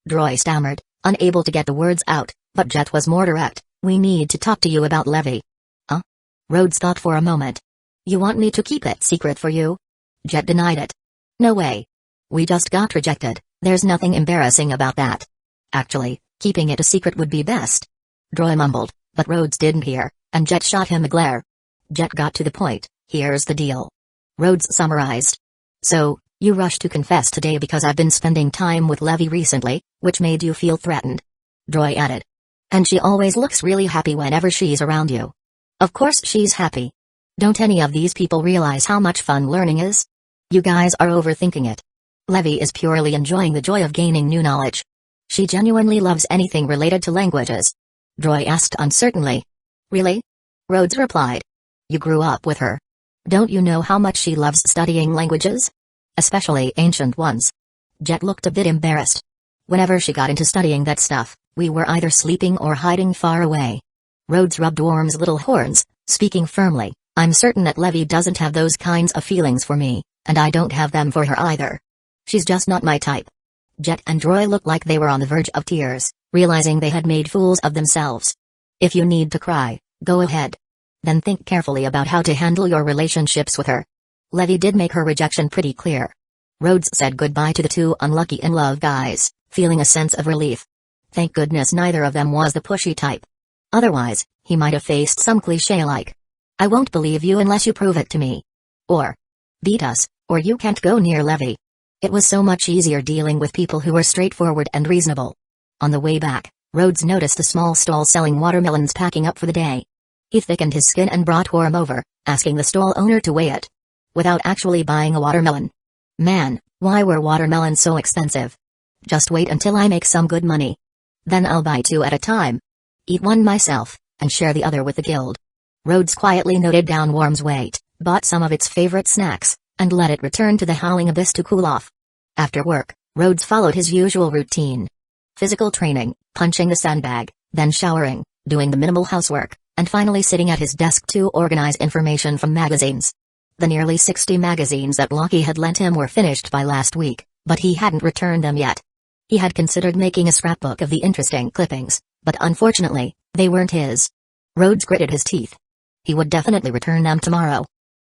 Droy stammered, unable to get the words out, but Jet was more direct. "We need to talk to you about Levy." Rhodes thought for a moment. "You want me to keep it secret for you?" Jet denied it. "No way. We just got rejected, there's nothing embarrassing about that. Actually, keeping it a secret would be best." Droy mumbled, but Rhodes didn't hear, and Jet shot him a glare. Jet got to the point. "Here's the deal." Rhodes summarized. "So, you rushed to confess today because I've been spending time with Levy recently, which made you feel threatened." Droy added. "And she always looks really happy whenever she's around you." "Of course she's happy. Don't any of these people realize how much fun learning is? You guys are overthinking it. Levy is purely enjoying the joy of gaining new knowledge. She genuinely loves anything related to languages." Droy asked uncertainly. "Really?" Rhodes replied. "You grew up with her. Don't you know how much she loves studying languages? Especially ancient ones." Jet looked a bit embarrassed. "Whenever she got into studying that stuff, we were either sleeping or hiding far away." Rhodes rubbed Worm's little horns, speaking firmly. "I'm certain that Levy doesn't have those kinds of feelings for me, and I don't have them for her either. She's just not my type." Jet and Droy looked like they were on the verge of tears, realizing they had made fools of themselves. "If you need to cry, go ahead. Then think carefully about how to handle your relationships with her. Levy did make her rejection pretty clear. Rhodes said goodbye to the two unlucky in-love guys, feeling a sense of relief. Thank goodness neither of them was the pushy type. Otherwise, he might have faced some cliché like, "I won't believe you unless you prove it to me," or "Beat us, or you can't go near Levy." It was so much easier dealing with people who were straightforward and reasonable. On the way back, Rhodes noticed a small stall selling watermelons packing up for the day. He thickened his skin and brought Worm over, asking the stall owner to weigh it. Without actually buying a watermelon. "Man, why were watermelons so expensive? Just wait until I make some good money. Then I'll buy 2 at a time. Eat one myself, and share the other with the guild." Rhodes quietly noted down Worm's weight, bought some of its favorite snacks, and let it return to the howling abyss to cool off. After work, Rhodes followed his usual routine. Physical training, punching the sandbag, then showering, doing the minimal housework, and finally sitting at his desk to organize information from magazines. The nearly 60 magazines that Lockie had lent him were finished by last week, but he hadn't returned them yet. He had considered making a scrapbook of the interesting clippings, but unfortunately, they weren't his. Rhodes gritted his teeth. He would definitely return them tomorrow.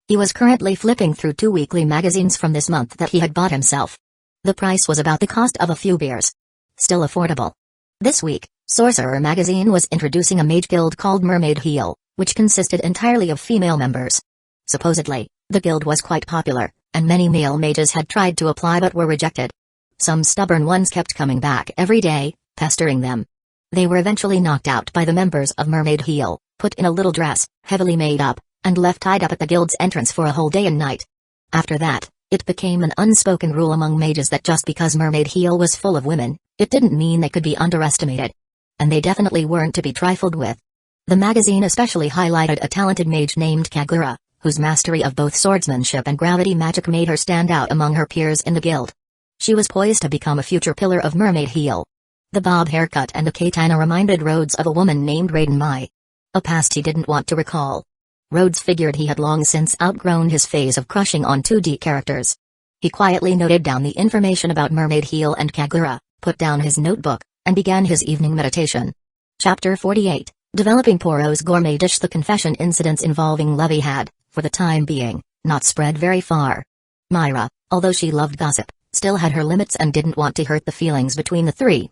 He was currently flipping through 2 weekly magazines from this month that he had bought himself. The price was about the cost of a few beers. Still affordable. This week, Sorcerer magazine was introducing a mage guild called Mermaid Heel, which consisted entirely of female members. Supposedly, the guild was quite popular, and many male mages had tried to apply but were rejected. Some stubborn ones kept coming back every day, pestering them. They were eventually knocked out by the members of Mermaid Heel, put in a little dress, heavily made up, and left tied up at the guild's entrance for a whole day and night. After that, it became an unspoken rule among mages that just because Mermaid Heel was full of women, it didn't mean they could be underestimated. And they definitely weren't to be trifled with. The magazine especially highlighted a talented mage named Kagura, whose mastery of both swordsmanship and gravity magic made her stand out among her peers in the guild. She was poised to become a future pillar of Mermaid Heel. The bob haircut and the katana reminded Rhodes of a woman named Raiden Mai. A past he didn't want to recall. Rhodes figured he had long since outgrown his phase of crushing on 2D characters. He quietly noted down the information about Mermaid Heel and Kagura, put down his notebook, and began his evening meditation. Chapter 48, Developing Poro's Gourmet Dish. The confession incidents involving Levy had, for the time being, not spread very far. Myra, although she loved gossip, still had her limits and didn't want to hurt the feelings between the three.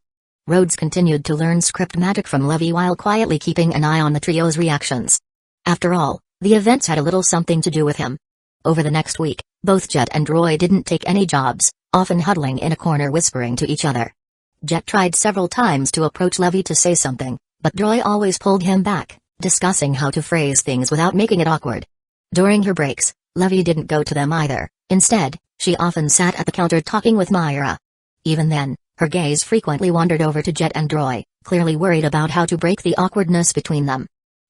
Rhodes continued to learn script magic from Levy while quietly keeping an eye on the trio's reactions. After all, the events had a little something to do with him. Over the next week, both Jet and Roy didn't take any jobs, often huddling in a corner whispering to each other. Jet tried several times to approach Levy to say something, but Roy always pulled him back, discussing how to phrase things without making it awkward. During her breaks, Levy didn't go to them either. Instead, she often sat at the counter talking with Myra. Even then, her gaze frequently wandered over to Jet and Roy, clearly worried about how to break the awkwardness between them.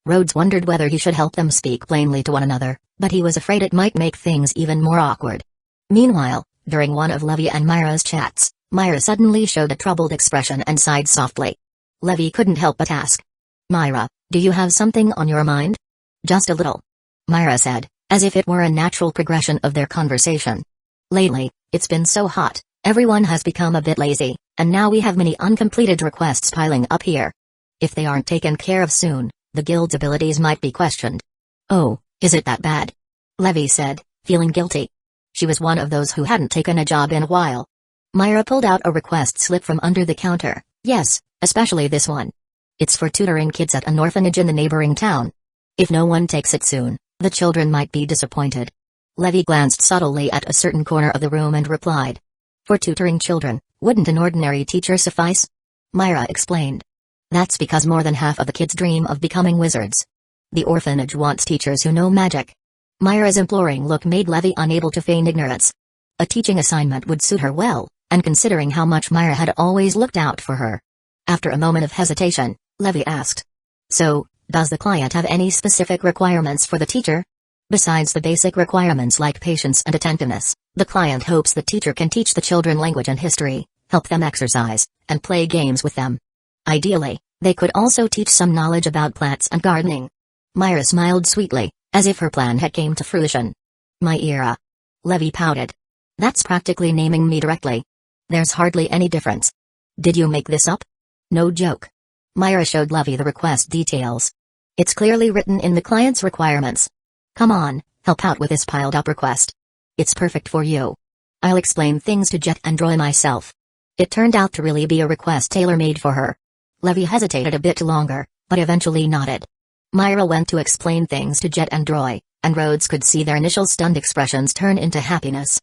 Rhodes wondered whether he should help them speak plainly to one another, but he was afraid it might make things even more awkward. Meanwhile, during one of Levy and Myra's chats, Myra suddenly showed a troubled expression and sighed softly. Levy couldn't help but ask, "Myra, do you have something on your mind?" "Just a little," Myra said, as if it were a natural progression of their conversation. "Lately, it's been so hot, everyone has become a bit lazy, and now we have many uncompleted requests piling up here. If they aren't taken care of soon, the guild's abilities might be questioned." "Oh, is it that bad?" Levy said, feeling guilty. She was one of those who hadn't taken a job in a while. Myra pulled out a request slip from under the counter. "Yes, especially this one. It's for tutoring kids at an orphanage in the neighboring town. If no one takes it soon, the children might be disappointed." Levy glanced subtly at a certain corner of the room and replied, "For tutoring children, wouldn't an ordinary teacher suffice?" Myra explained. "That's because more than half of the kids dream of becoming wizards. The orphanage wants teachers who know magic." Myra's imploring look made Levy unable to feign ignorance. A teaching assignment would suit her well, and considering how much Myra had always looked out for her. After a moment of hesitation, Levy asked, "So, does the client have any specific requirements for the teacher?" "Besides the basic requirements like patience and attentiveness, the client hopes the teacher can teach the children language and history, help them exercise, and play games with them. Ideally, they could also teach some knowledge about plants and gardening." Myra smiled sweetly, as if her plan had come to fruition. "Myra." Levy pouted. "That's practically naming me directly. There's hardly any difference. Did you make this up?" "No joke." Myra showed Levy the request details. It's clearly written in the client's requirements. Come on, help out with this piled-up request. It's perfect for you. I'll explain things to Jet and Roy myself. It turned out to really be a request tailor-made for her. Levy hesitated a bit longer, but eventually nodded. Myra went to explain things to Jet and Roy, and Rhodes could see their initial stunned expressions turn into happiness.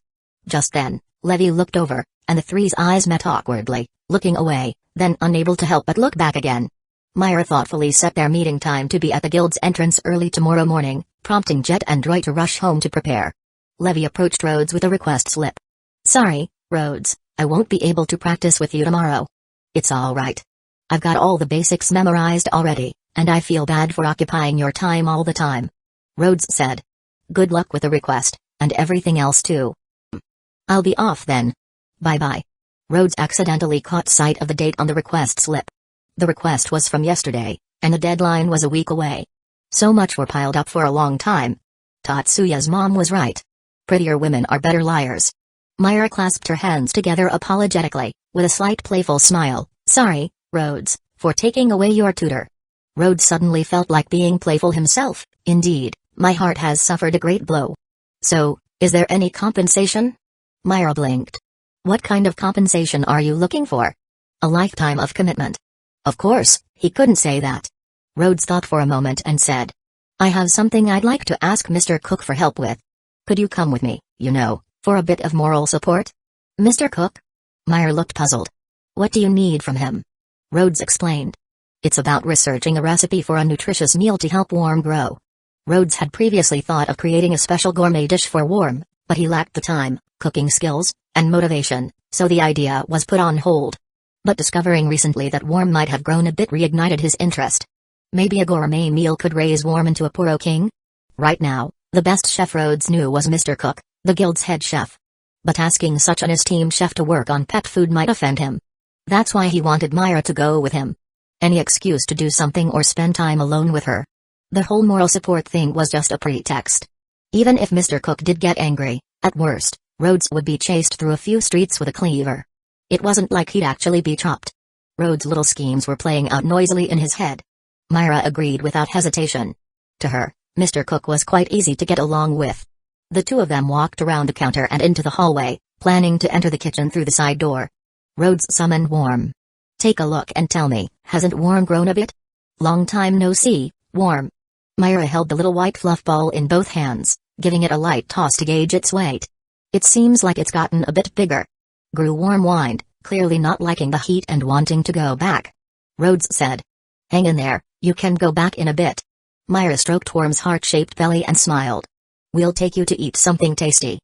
Just then, Levy looked over, and the three's eyes met awkwardly, looking away, then unable to help but look back again. Myra thoughtfully set their meeting time to be at the guild's entrance early tomorrow morning, prompting Jet and Roy to rush home to prepare. Levy approached Rhodes with a request slip. Sorry, Rhodes, I won't be able to practice with you tomorrow. It's all right. I've got all the basics memorized already, and I feel bad for occupying your time all the time. Rhodes said. Good luck with the request, and everything else too. I'll be off then. Bye-bye. Rhodes accidentally caught sight of the date on the request slip. The request was from yesterday, and the deadline was a week away. So much were piled up for a long time. Tatsuya's mom was right. Prettier women are better liars. Myra clasped her hands together apologetically, with a slight playful smile. Sorry, Rhodes, for taking away your tutor. Rhodes suddenly felt like being playful himself. Indeed, my heart has suffered a great blow. So, is there any compensation? Myra blinked. What kind of compensation are you looking for? A lifetime of commitment. Of course, he couldn't say that. Rhodes thought for a moment and said. I have something I'd like to ask Mr. Cook for help with. Could you come with me, for a bit of moral support? Mr. Cook? Myra looked puzzled. What do you need from him? Rhodes explained. It's about researching a recipe for a nutritious meal to help Worm grow. Rhodes had previously thought of creating a special gourmet dish for Worm, but he lacked the time, cooking skills, and motivation, so the idea was put on hold. But discovering recently that Worm might have grown a bit reignited his interest. Maybe a gourmet meal could raise Worm into a Poro king? Right now, the best chef Rhodes knew was Mr. Cook, the guild's head chef. But asking such an esteemed chef to work on pet food might offend him. That's why he wanted Myra to go with him. Any excuse to do something or spend time alone with her. The whole moral support thing was just a pretext. Even if Mr. Cook did get angry, at worst, Rhodes would be chased through a few streets with a cleaver. It wasn't like he'd actually be chopped. Rhodes' little schemes were playing out noisily in his head. Myra agreed without hesitation. To her, Mr. Cook was quite easy to get along with. The two of them walked around the counter and into the hallway, planning to enter the kitchen through the side door. Rhodes summoned Worm. Take a look and tell me, hasn't Worm grown a bit? Long time no see, Worm. Myra held the little white fluff ball in both hands, giving it a light toss to gauge its weight. It seems like it's gotten a bit bigger. Worm whined, clearly not liking the heat and wanting to go back. Rhodes said. Hang in there, you can go back in a bit. Myra stroked Worm's heart-shaped belly and smiled. We'll take you to eat something tasty.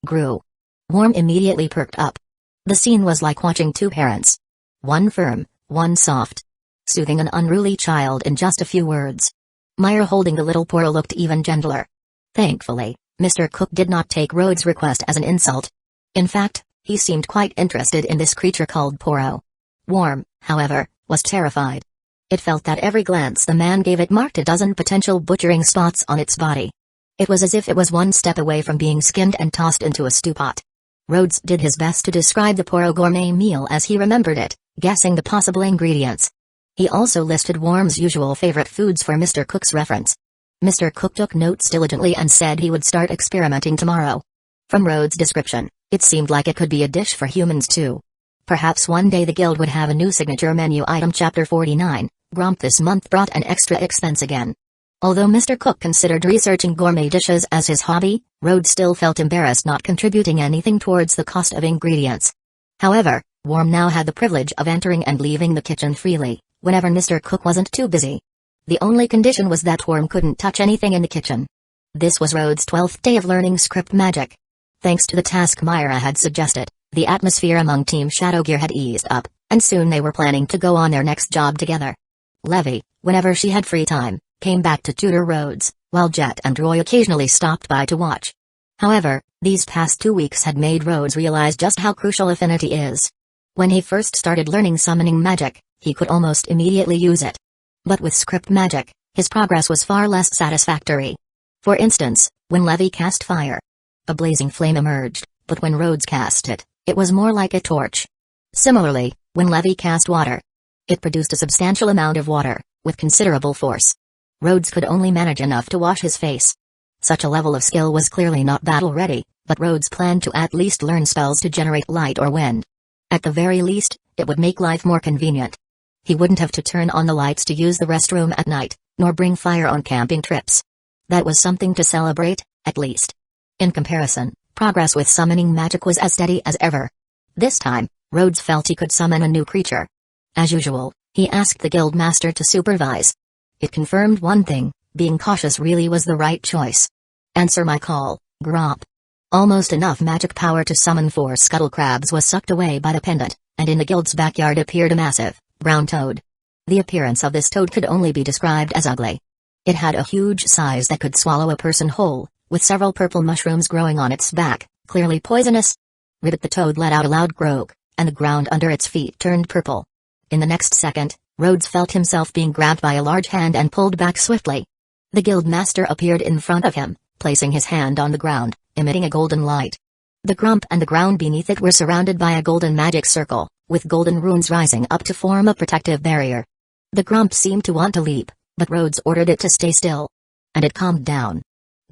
Worm immediately perked up. The scene was like watching two parents. One firm, one soft. Soothing an unruly child in just a few words. Myra holding the little Poro looked even gentler. Thankfully, Mr. Cook did not take Rhodes' request as an insult. In fact, he seemed quite interested in this creature called Poro. Worm, however, was terrified. It felt that every glance the man gave it marked a dozen potential butchering spots on its body. It was as if it was one step away from being skinned and tossed into a stew pot. Rhodes did his best to describe the Poro gourmet meal as he remembered it, guessing the possible ingredients. He also listed Worm's usual favorite foods for Mr. Cook's reference. Mr. Cook took notes diligently and said he would start experimenting tomorrow. From Rhodes' description, it seemed like it could be a dish for humans too. Perhaps one day the guild would have a new signature menu item. Chapter 49, Gromp this month brought an extra expense again. Although Mr. Cook considered researching gourmet dishes as his hobby, Rhodes still felt embarrassed not contributing anything towards the cost of ingredients. However, Worm now had the privilege of entering and leaving the kitchen freely, whenever Mr. Cook wasn't too busy. The only condition was that Worm couldn't touch anything in the kitchen. This was Rhodes' 12th day of learning script magic. Thanks to the task Myra had suggested, the atmosphere among Team Shadowgear had eased up, and soon they were planning to go on their next job together. Levy, whenever she had free time, came back to tutor Rhodes, while Jet and Roy occasionally stopped by to watch. However, these past 2 weeks had made Rhodes realize just how crucial affinity is. When he first started learning summoning magic, he could almost immediately use it. But with script magic, his progress was far less satisfactory. For instance, when Levy cast fire, a blazing flame emerged, but when Rhodes cast it, it was more like a torch. Similarly, when Levy cast water, it produced a substantial amount of water, with considerable force. Rhodes could only manage enough to wash his face. Such a level of skill was clearly not battle-ready, but Rhodes planned to at least learn spells to generate light or wind. At the very least, it would make life more convenient. He wouldn't have to turn on the lights to use the restroom at night, nor bring fire on camping trips. That was something to celebrate, at least. In comparison, progress with summoning magic was as steady as ever. This time, Rhodes felt he could summon a new creature. As usual, he asked the guild master to supervise. It confirmed one thing: being cautious really was the right choice. Answer my call, Gromp. Almost enough magic power to summon 4 scuttle crabs was sucked away by the pendant, and in the guild's backyard appeared a massive, brown toad. The appearance of this toad could only be described as ugly. It had a huge size that could swallow a person whole, with several purple mushrooms growing on its back, clearly poisonous. Ribbit the toad let out a loud croak, and the ground under its feet turned purple. In the next second, Rhodes felt himself being grabbed by a large hand and pulled back swiftly. The guild master appeared in front of him, placing his hand on the ground, emitting a golden light. The grump and the ground beneath it were surrounded by a golden magic circle, with golden runes rising up to form a protective barrier. The grump seemed to want to leap, but Rhodes ordered it to stay still. And it calmed down.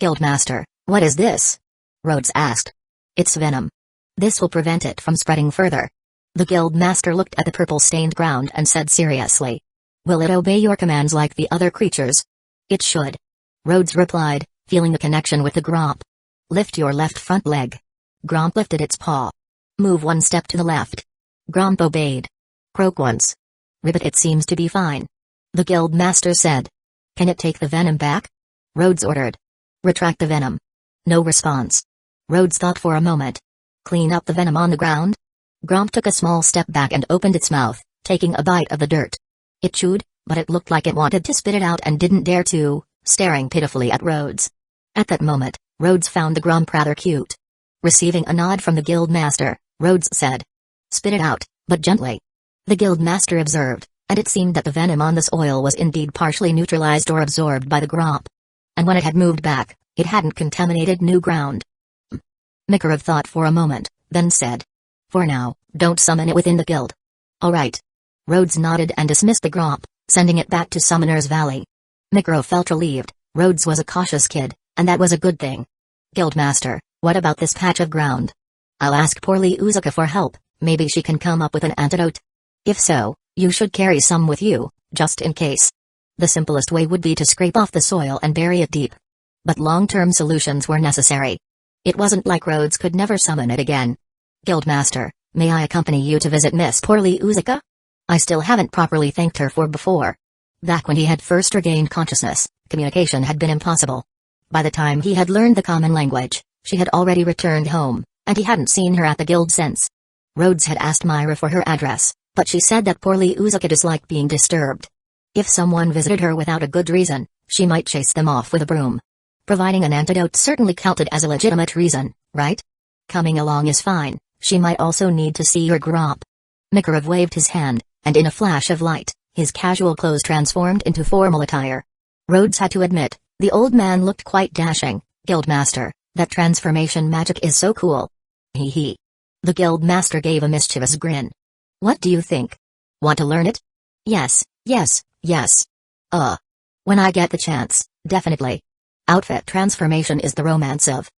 Guildmaster, what is this? Rhodes asked. It's venom. This will prevent it from spreading further. The guildmaster looked at the purple-stained ground and said seriously. Will it obey your commands like the other creatures? It should. Rhodes replied, feeling the connection with the gromp. Lift your left front leg. Gromp lifted its paw. Move 1 step to the left. Gromp obeyed. Croak once. Ribbit, it seems to be fine. The guild master said. Can it take the venom back? Rhodes ordered. Retract the venom. No response. Rhodes thought for a moment. Clean up the venom on the ground? Gromp took a small step back and opened its mouth, taking a bite of the dirt. It chewed, but it looked like it wanted to spit it out and didn't dare to, staring pitifully at Rhodes. At that moment, Rhodes found the gromp rather cute. Receiving a nod from the guild master, Rhodes said. Spit it out, but gently. The guild master observed, and it seemed that the venom on the soil was indeed partially neutralized or absorbed by the gromp. And when it had moved back, it hadn't contaminated new ground. Mikarov thought for a moment, then said. For now, don't summon it within the guild. All right. Rhodes nodded and dismissed the gromp, sending it back to Summoner's Valley. Mikarov felt relieved. Rhodes was a cautious kid, and that was a good thing. Guildmaster, what about this patch of ground? I'll ask Poorly Uzuka for help, maybe she can come up with an antidote. If so, you should carry some with you, just in case. The simplest way would be to scrape off the soil and bury it deep. But long-term solutions were necessary. It wasn't like Rhodes could never summon it again. Guildmaster, may I accompany you to visit Miss Poorly Uzuka? I still haven't properly thanked her for before. Back when he had first regained consciousness, communication had been impossible. By the time he had learned the common language, she had already returned home, and he hadn't seen her at the guild since. Rhodes had asked Myra for her address, but she said that Poorly Uzuka disliked being disturbed. If someone visited her without a good reason, she might chase them off with a broom. Providing an antidote certainly counted as a legitimate reason, right? Coming along is fine, she might also need to see your gromp. Mikarov waved his hand, and in a flash of light, his casual clothes transformed into formal attire. Rhodes had to admit, the old man looked quite dashing. Guildmaster, that transformation magic is so cool. Hee hee. The guildmaster gave a mischievous grin. What do you think? Want to learn it? Yes, yes, yes. When I get the chance, definitely. Outfit transformation is the romance of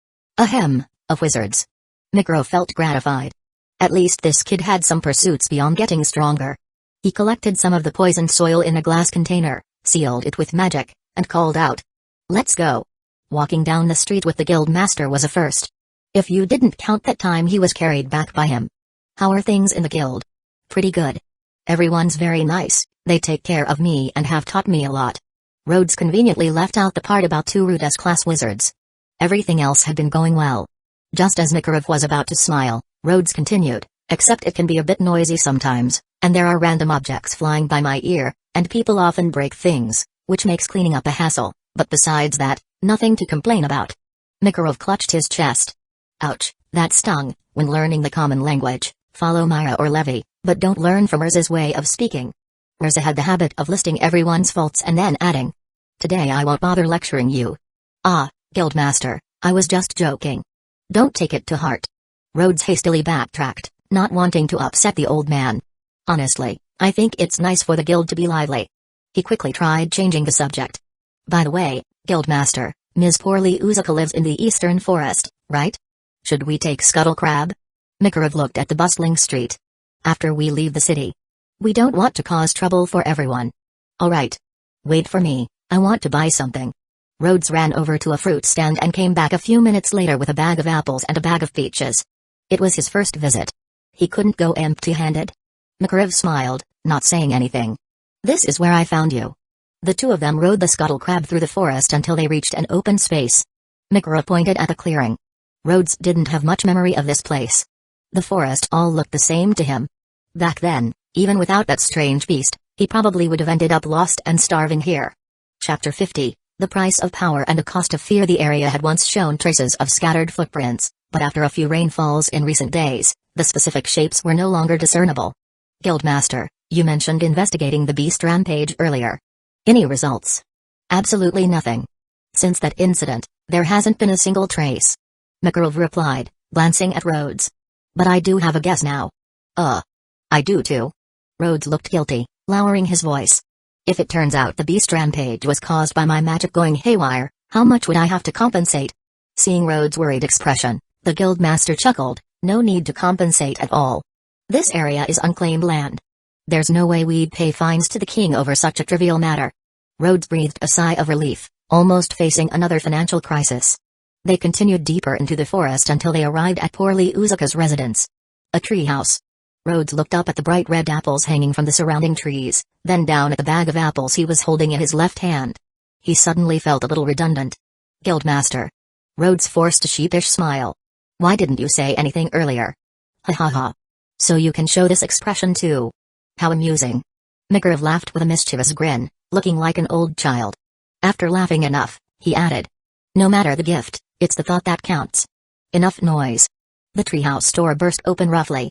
wizards. Mikro felt gratified. At least this kid had some pursuits beyond getting stronger. He collected some of the poisoned soil in a glass container, sealed it with magic, and called out. Let's go. Walking down the street with the guild master was a first. If you didn't count that time he was carried back by him. How are things in the guild? Pretty good. Everyone's very nice, they take care of me and have taught me a lot. Rhodes conveniently left out the part about 2 rude S-class wizards. Everything else had been going well. Just as Mikarov was about to smile, Rhodes continued, except it can be a bit noisy sometimes, and there are random objects flying by my ear, and people often break things, which makes cleaning up a hassle, but besides that, nothing to complain about. Mikarov clutched his chest. Ouch, that stung. When learning the common language, follow Myra or Levi, but don't learn from Urza's way of speaking. Urza had the habit of listing everyone's faults and then adding. Today I won't bother lecturing you. Ah, Guildmaster, I was just joking. Don't take it to heart. Rhodes hastily backtracked, not wanting to upset the old man. Honestly, I think it's nice for the guild to be lively. He quickly tried changing the subject. By the way, Guildmaster, Ms. Poorly Uzuka lives in the eastern forest, right? Should we take Scuttle Crab? Makarov looked at the bustling street. After we leave the city. We don't want to cause trouble for everyone. Alright. Wait for me, I want to buy something. Rhodes ran over to a fruit stand and came back a few minutes later with a bag of apples and a bag of peaches. It was his first visit. He couldn't go empty-handed. Makarov smiled, not saying anything. This is where I found you. The two of them rode the Scuttle Crab through the forest until they reached an open space. Makarov pointed at the clearing. Rhodes didn't have much memory of this place. The forest all looked the same to him. Back then, even without that strange beast, he probably would have ended up lost and starving here. Chapter 50, The Price of Power and the Cost of Fear. The area had once shown traces of scattered footprints, but after a few rainfalls in recent days, the specific shapes were no longer discernible. Guildmaster, you mentioned investigating the beast rampage earlier. Any results? Absolutely nothing. Since that incident, there hasn't been a single trace. Makarov replied, glancing at Rhodes. But I do have a guess now. I do too. Rhodes looked guilty, lowering his voice. If it turns out the beast rampage was caused by my magic going haywire, how much would I have to compensate? Seeing Rhodes' worried expression, the Guildmaster chuckled, no need to compensate at all. This area is unclaimed land. There's no way we'd pay fines to the king over such a trivial matter. Rhodes breathed a sigh of relief, almost facing another financial crisis. They continued deeper into the forest until they arrived at Poorly Uzuka's residence. A treehouse. Rhodes looked up at the bright red apples hanging from the surrounding trees, then down at the bag of apples he was holding in his left hand. He suddenly felt a little redundant. Guildmaster. Rhodes forced a sheepish smile. Why didn't you say anything earlier? Ha ha ha. So you can show this expression too. How amusing. Makarov laughed with a mischievous grin, looking like an old child. After laughing enough, he added. No matter the gift, it's the thought that counts. Enough noise. The treehouse door burst open roughly.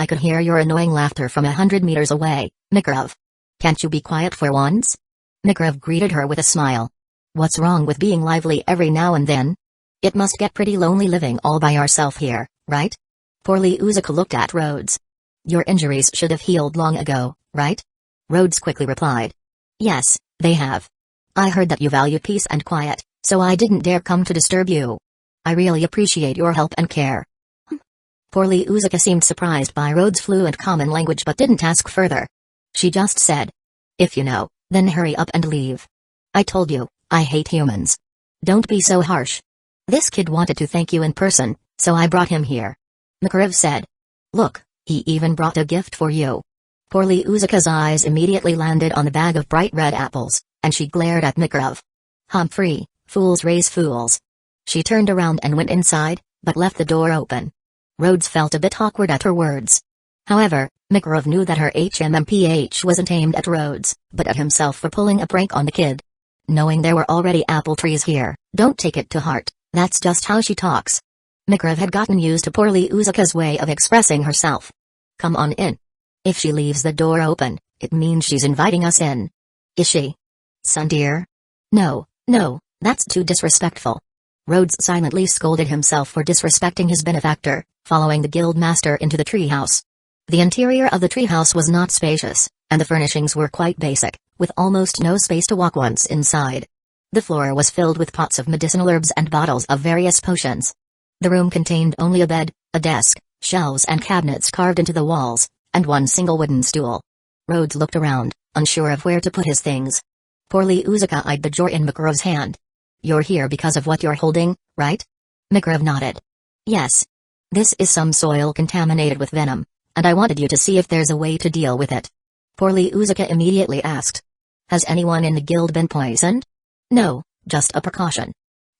I could hear your annoying laughter from 100 meters away, Makarov. Can't you be quiet for once? Makarov greeted her with a smile. What's wrong with being lively every now and then? It must get pretty lonely living all by yourself here, right? Poorly Uzuka looked at Rhodes. Your injuries should have healed long ago, right? Rhodes quickly replied. Yes, they have. I heard that you value peace and quiet, so I didn't dare come to disturb you. I really appreciate your help and care. Poorly Uzuka seemed surprised by Rhodes' fluent common language but didn't ask further. She just said. If you know, then hurry up and leave. I told you, I hate humans. Don't be so harsh. This kid wanted to thank you in person, so I brought him here. Makarov said. Look, he even brought a gift for you. Poorly Uzuka's eyes immediately landed on the bag of bright red apples, and she glared at Makarov. Humphrey, fools raise fools. She turned around and went inside, but left the door open. Rhodes felt a bit awkward at her words. However, Makarov knew that her HMMPH wasn't aimed at Rhodes, but at himself for pulling a prank on the kid. Knowing there were already apple trees here, don't take it to heart, that's just how she talks. Makarov had gotten used to Poorly Uzuka's way of expressing herself. Come on in. If she leaves the door open, it means she's inviting us in. Is she? Son dear? No, that's too disrespectful. Rhodes silently scolded himself for disrespecting his benefactor, following the guildmaster into the treehouse. The interior of the treehouse was not spacious, and the furnishings were quite basic, with almost no space to walk once inside. The floor was filled with pots of medicinal herbs and bottles of various potions. The room contained only a bed, a desk, shelves and cabinets carved into the walls, and one single wooden stool. Rhodes looked around, unsure of where to put his things. Poorly Uzuka eyed the jar in Makarov's hand. You're here because of what you're holding, right? Makarov nodded. Yes. This is some soil contaminated with venom, and I wanted you to see if there's a way to deal with it. Poorly Uzuka immediately asked. Has anyone in the guild been poisoned? No, just a precaution.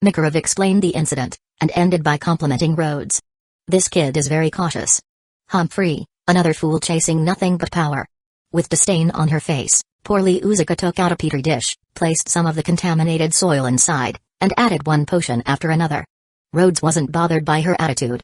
Makarov explained the incident, and ended by complimenting Rhodes. This kid is very cautious. Humphrey, another fool chasing nothing but power. With disdain on her face, Poorly Uzuka took out a petri dish, placed some of the contaminated soil inside, and added one potion after another. Rhodes wasn't bothered by her attitude.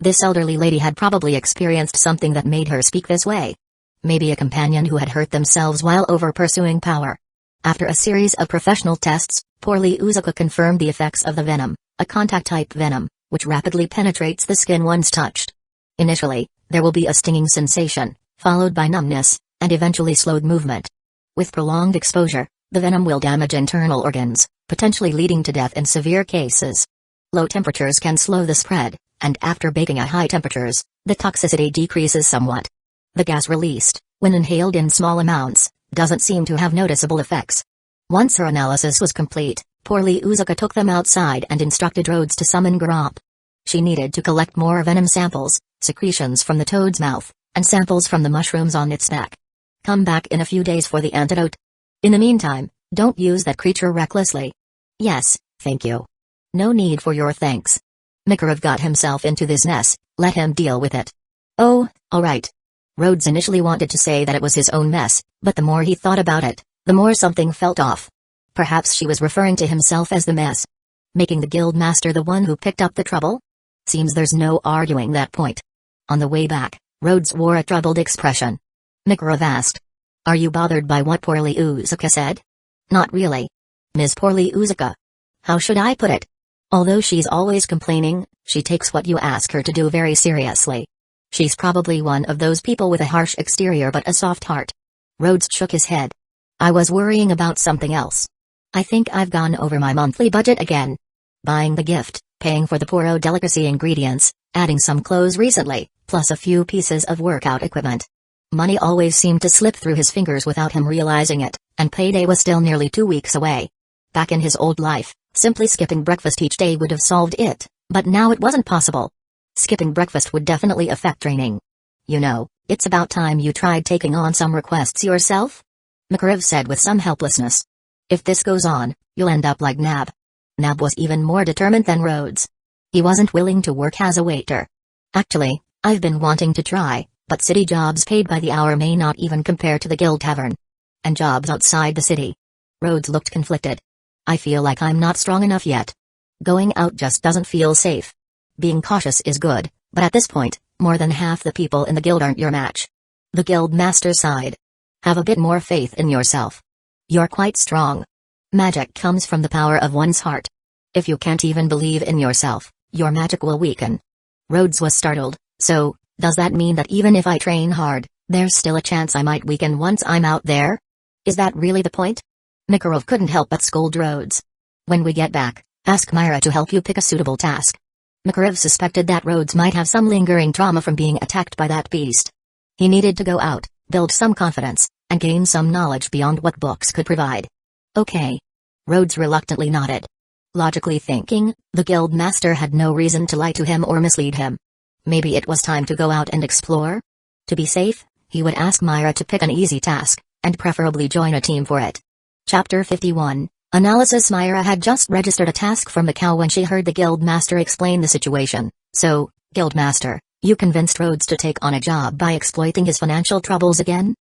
This elderly lady had probably experienced something that made her speak this way. Maybe a companion who had hurt themselves while over-pursuing power. After a series of professional tests, Poorly Uzuka confirmed the effects of the venom, a contact-type venom, which rapidly penetrates the skin once touched. Initially, there will be a stinging sensation, followed by numbness, and eventually slowed movement. With prolonged exposure, The venom will damage internal organs, potentially leading to death in severe cases. Low temperatures can slow the spread, and after baking at high temperatures, the toxicity decreases somewhat. The gas released, when inhaled in small amounts, doesn't seem to have noticeable effects. Once her analysis was complete, poorly Uzuka took them outside and instructed Rhodes to summon Gromp. She needed to collect more venom samples, secretions from the toad's mouth, and samples from the mushrooms on its back. Come back in a few days for the antidote. In the meantime, don't use that creature recklessly. Yes, thank you. No need for your thanks. Makarov got himself into this mess, let him deal with it. Oh, alright. Rhodes initially wanted to say that it was his own mess, but the more he thought about it, the more something felt off. Perhaps she was referring to himself as the mess. Making the guild master the one who picked up the trouble? Seems there's no arguing that point. On the way back, Rhodes wore a troubled expression. Makarov asked. Are you bothered by what poorly Uzuka said? Not really. Ms. Poorly Uzuka. How should I put it? Although she's always complaining, she takes what you ask her to do very seriously. She's probably one of those people with a harsh exterior but a soft heart. Rhodes shook his head. I was worrying about something else. I think I've gone over my monthly budget again. Buying the gift, paying for the Poro delicacy ingredients, adding some clothes recently, plus a few pieces of workout equipment. Money always seemed to slip through his fingers without him realizing it, and payday was still nearly 2 weeks away. Back in his old life, simply skipping breakfast each day would have solved it, but now it wasn't possible. Skipping breakfast would definitely affect training. You know, it's about time you tried taking on some requests yourself? Makarov said with some helplessness. If this goes on, you'll end up like Nab. Nab was even more determined than Rhodes. He wasn't willing to work as a waiter. Actually, I've been wanting to try, but city jobs paid by the hour may not even compare to the guild tavern. And jobs outside the city. Rhodes looked conflicted. I feel like I'm not strong enough yet. Going out just doesn't feel safe. Being cautious is good, but at this point, more than half the people in the guild aren't your match. The guild master sighed. Have a bit more faith in yourself. You're quite strong. Magic comes from the power of one's heart. If you can't even believe in yourself, your magic will weaken. Rhodes was startled. So, does that mean that even if I train hard, there's still a chance I might weaken once I'm out there? Is that really the point? Makarov couldn't help but scold Rhodes. When we get back, ask Myra to help you pick a suitable task. Makarov suspected that Rhodes might have some lingering trauma from being attacked by that beast. He needed to go out, build some confidence, and gain some knowledge beyond what books could provide. Okay. Rhodes reluctantly nodded. Logically thinking, the guild master had no reason to lie to him or mislead him. Maybe it was time to go out and explore? To be safe, he would ask Myra to pick an easy task, and preferably join a team for it. Chapter 51, Analysis. Myra had just registered a task from the cow when she heard the guild master explain the situation. So, guild master, you convinced Rhodes to take on a job by exploiting his financial troubles again?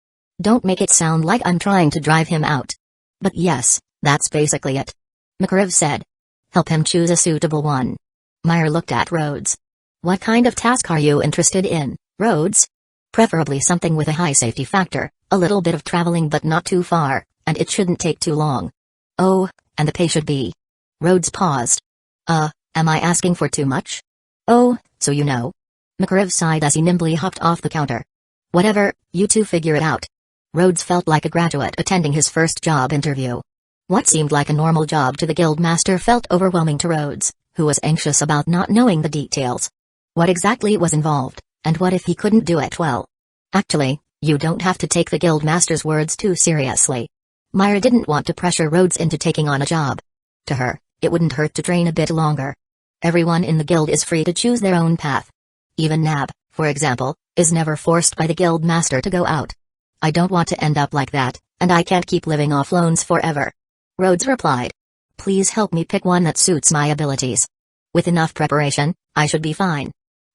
Don't make it sound like I'm trying to drive him out. But yes, that's basically it. Makarov said. Help him choose a suitable one. Myra looked at Rhodes. What kind of task are you interested in, Rhodes? Preferably something with a high safety factor, a little bit of traveling but not too far, and it shouldn't take too long. Oh, and the pay should be. Rhodes paused. Am I asking for too much? Oh, so you know. Makarov sighed as he nimbly hopped off the counter. Whatever, you two figure it out. Rhodes felt like a graduate attending his first job interview. What seemed like a normal job to the guild master felt overwhelming to Rhodes, who was anxious about not knowing the details. What exactly was involved, and what if he couldn't do it well? Actually, you don't have to take the guild master's words too seriously. Myra didn't want to pressure Rhodes into taking on a job. To her, it wouldn't hurt to train a bit longer. Everyone in the guild is free to choose their own path. Even Nab, for example, is never forced by the guild master to go out. I don't want to end up like that, and I can't keep living off loans forever. Rhodes replied. Please help me pick one that suits my abilities. With enough preparation, I should be fine.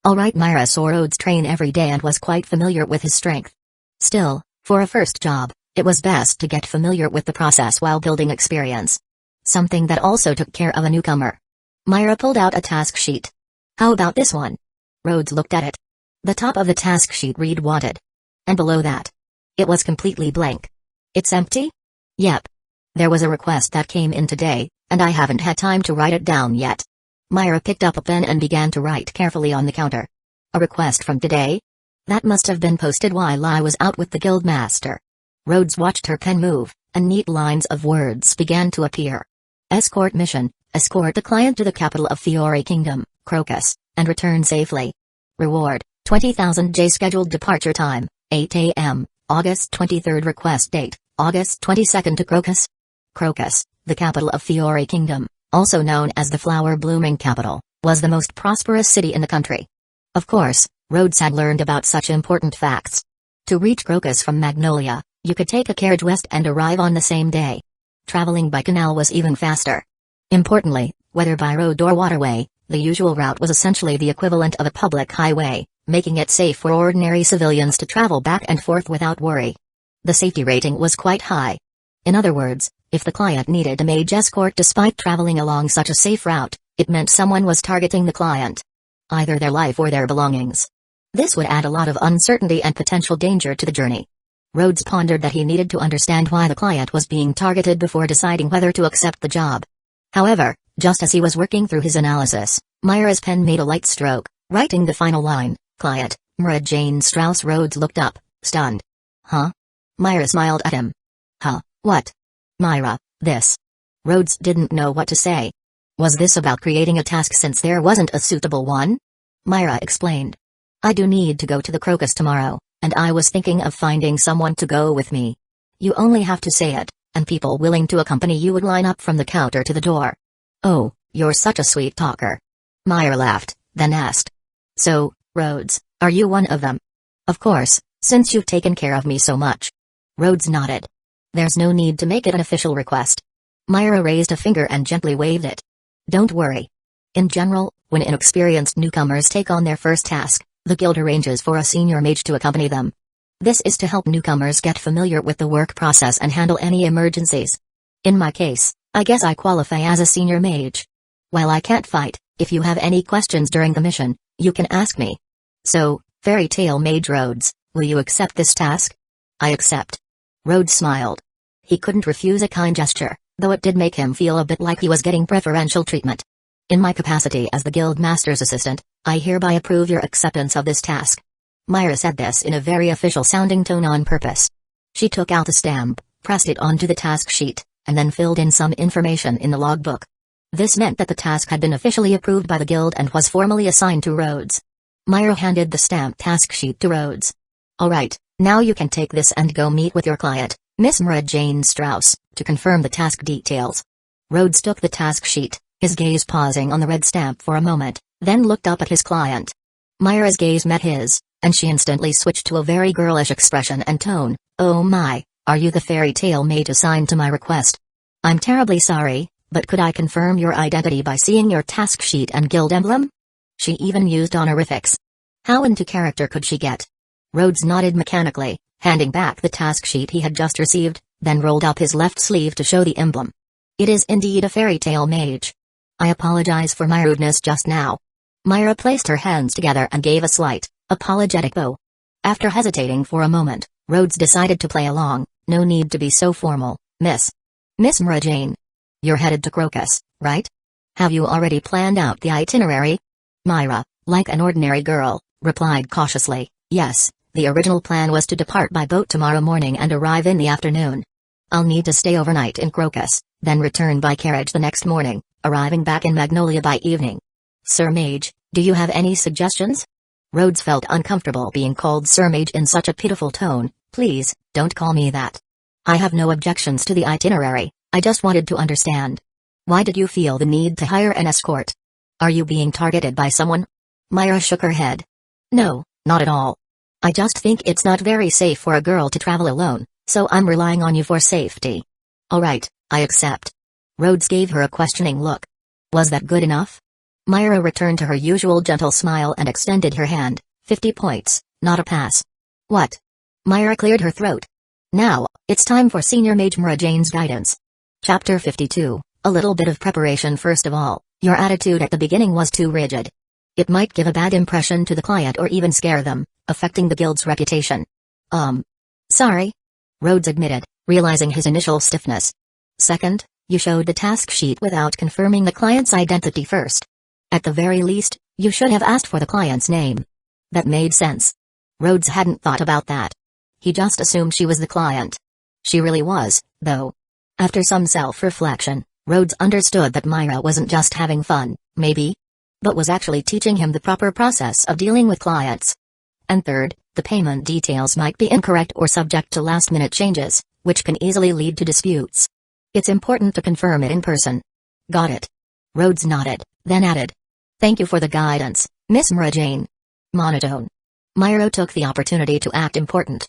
Alright. Myra saw Rhodes train every day and was quite familiar with his strength. Still, for a first job, it was best to get familiar with the process while building experience. Something that also took care of a newcomer. Myra pulled out a task sheet. How about this one? Rhodes looked at it. The top of the task sheet read wanted. And below that, it was completely blank. It's empty? Yep. There was a request that came in today, and I haven't had time to write it down yet. Myra picked up a pen and began to write carefully on the counter. A request from today? That must have been posted while I was out with the guild master. Rhodes watched her pen move, and neat lines of words began to appear. Escort mission: escort the client to the capital of Fiore Kingdom, Crocus, and return safely. Reward: 20,000 J. Scheduled departure time: 8 a.m., August 23. Request date: August 22 to Crocus. Crocus, the capital of Fiore Kingdom, also known as the flower-blooming capital, was the most prosperous city in the country. Of course, Rhodes had learned about such important facts. To reach Crocus from Magnolia, you could take a carriage west and arrive on the same day. Traveling by canal was even faster. Importantly, whether by road or waterway, the usual route was essentially the equivalent of a public highway, making it safe for ordinary civilians to travel back and forth without worry. The safety rating was quite high. In other words, if the client needed a mage escort despite traveling along such a safe route, it meant someone was targeting the client. Either their life or their belongings. This would add a lot of uncertainty and potential danger to the journey. Rhodes pondered that he needed to understand why the client was being targeted before deciding whether to accept the job. However, just as he was working through his analysis, Myra's pen made a light stroke, writing the final line, "Client, Myra Jane Strauss." Rhodes looked up, stunned. "Huh?" Myra smiled at him. "Huh, what?" "Myra, this." Rhodes didn't know what to say. Was this about creating a task since there wasn't a suitable one? Myra explained. "I do need to go to the Crocus tomorrow, and I was thinking of finding someone to go with me. You only have to say it, and people willing to accompany you would line up from the counter to the door." "Oh, you're such a sweet talker." Myra laughed, then asked. "So, Rhodes, are you one of them?" "Of course, since you've taken care of me so much." Rhodes nodded. "There's no need to make it an official request." Myra raised a finger and gently waved it. "Don't worry. In general, when inexperienced newcomers take on their first task, the guild arranges for a senior mage to accompany them. This is to help newcomers get familiar with the work process and handle any emergencies. In my case, I guess I qualify as a senior mage. While I can't fight, if you have any questions during the mission, you can ask me. So, Fairy Tale Mage Rhodes, will you accept this task?" "I accept." Rhodes smiled. He couldn't refuse a kind gesture, though it did make him feel a bit like he was getting preferential treatment. "In my capacity as the guild master's assistant, I hereby approve your acceptance of this task." Myra said this in a very official-sounding tone on purpose. She took out a stamp, pressed it onto the task sheet, and then filled in some information in the logbook. This meant that the task had been officially approved by the guild and was formally assigned to Rhodes. Myra handed the stamped task sheet to Rhodes. "All right, now you can take this and go meet with your client, Miss Myra Jane Strauss, to confirm the task details." Rhodes took the task sheet, his gaze pausing on the red stamp for a moment, then looked up at his client. Myra's gaze met his, and she instantly switched to a very girlish expression and tone. "Oh my, are you the fairy tale mage assigned to my request? I'm terribly sorry, but could I confirm your identity by seeing your task sheet and guild emblem?" She even used honorifics. How into character could she get? Rhodes nodded mechanically, handing back the task sheet he had just received, then rolled up his left sleeve to show the emblem. "It is indeed a fairy tale mage. I apologize for my rudeness just now." Myra placed her hands together and gave a slight, apologetic bow. After hesitating for a moment, Rhodes decided to play along. "No need to be so formal, Miss Myra Jane. You're headed to Crocus, right? Have you already planned out the itinerary?" Myra, like an ordinary girl, replied cautiously, "Yes, the original plan was to depart by boat tomorrow morning and arrive in the afternoon. I'll need to stay overnight in Crocus, then return by carriage the next morning, arriving back in Magnolia by evening. Sir Mage, do you have any suggestions?" Rhodes felt uncomfortable being called Sir Mage in such a pitiful tone. "Please, don't call me that. I have no objections to the itinerary, I just wanted to understand. Why did you feel the need to hire an escort? Are you being targeted by someone?" Myra shook her head. "No, not at all. I just think it's not very safe for a girl to travel alone, so I'm relying on you for safety." "All right, I accept." Rhodes gave her a questioning look. Was that good enough? Myra returned to her usual gentle smile and extended her hand. 50 points, not a pass. "What?" Myra cleared her throat. "Now, it's time for Senior Mage Myra Jane's guidance." Chapter 52, a little bit of preparation. First of all, your attitude at the beginning was too rigid. It might give a bad impression to the client or even scare them, affecting the guild's reputation. Sorry," Rhodes admitted, realizing his initial stiffness. "Second, you showed the task sheet without confirming the client's identity first. At the very least, you should have asked for the client's name." That made sense. Rhodes hadn't thought about that. He just assumed she was the client. She really was, though. After some self-reflection, Rhodes understood that Myra wasn't just having fun, maybe, but was actually teaching him the proper process of dealing with clients. And third, the payment details might be incorrect or subject to last-minute changes, which can easily lead to disputes. It's important to confirm it in person. Got it. Rhodes nodded, then added. Thank you for the guidance, Miss Mara Jane. Monotone. Myra took the opportunity to act important.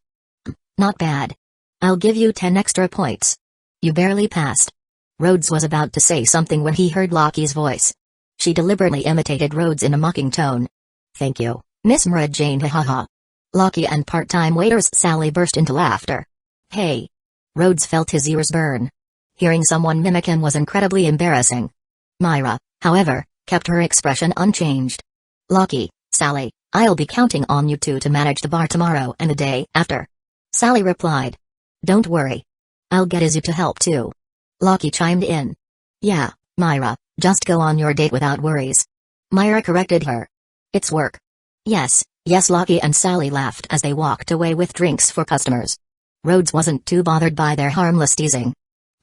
Not bad. I'll give you 10 extra points. You barely passed. Rhodes was about to say something when he heard Lockie's voice. She deliberately imitated Rhodes in a mocking tone. Thank you, Miss Mara Jane, ha ha ha. Lockie and part-time waiters Sally burst into laughter. Hey. Rhodes felt his ears burn. Hearing someone mimic him was incredibly embarrassing. Myra, however, kept her expression unchanged. Lockie, Sally, I'll be counting on you two to manage the bar tomorrow and the day after. Sally replied. Don't worry. I'll get Izzy to help too. Lockie chimed in. Yeah, Myra, just go on your date without worries. Myra corrected her. It's work. Yes, Lockie and Sally laughed as they walked away with drinks for customers. Rhodes wasn't too bothered by their harmless teasing.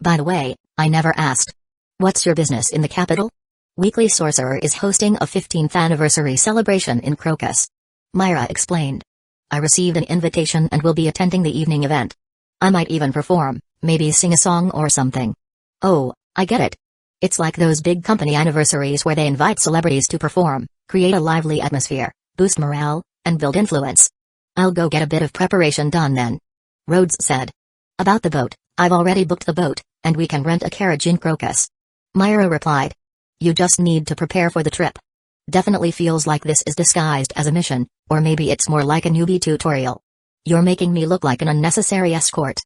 By the way, I never asked. What's your business in the capital? Weekly Sorcerer is hosting a 15th anniversary celebration in Crocus. Myra explained. I received an invitation and will be attending the evening event. I might even perform, maybe sing a song or something. Oh, I get it. It's like those big company anniversaries where they invite celebrities to perform, create a lively atmosphere, boost morale, and build influence. I'll go get a bit of preparation done then. Rhodes said. About the boat, I've already booked the boat, and we can rent a carriage in Crocus. Myra replied. You just need to prepare for the trip. Definitely feels like this is disguised as a mission, or maybe it's more like a newbie tutorial. You're making me look like an unnecessary escort.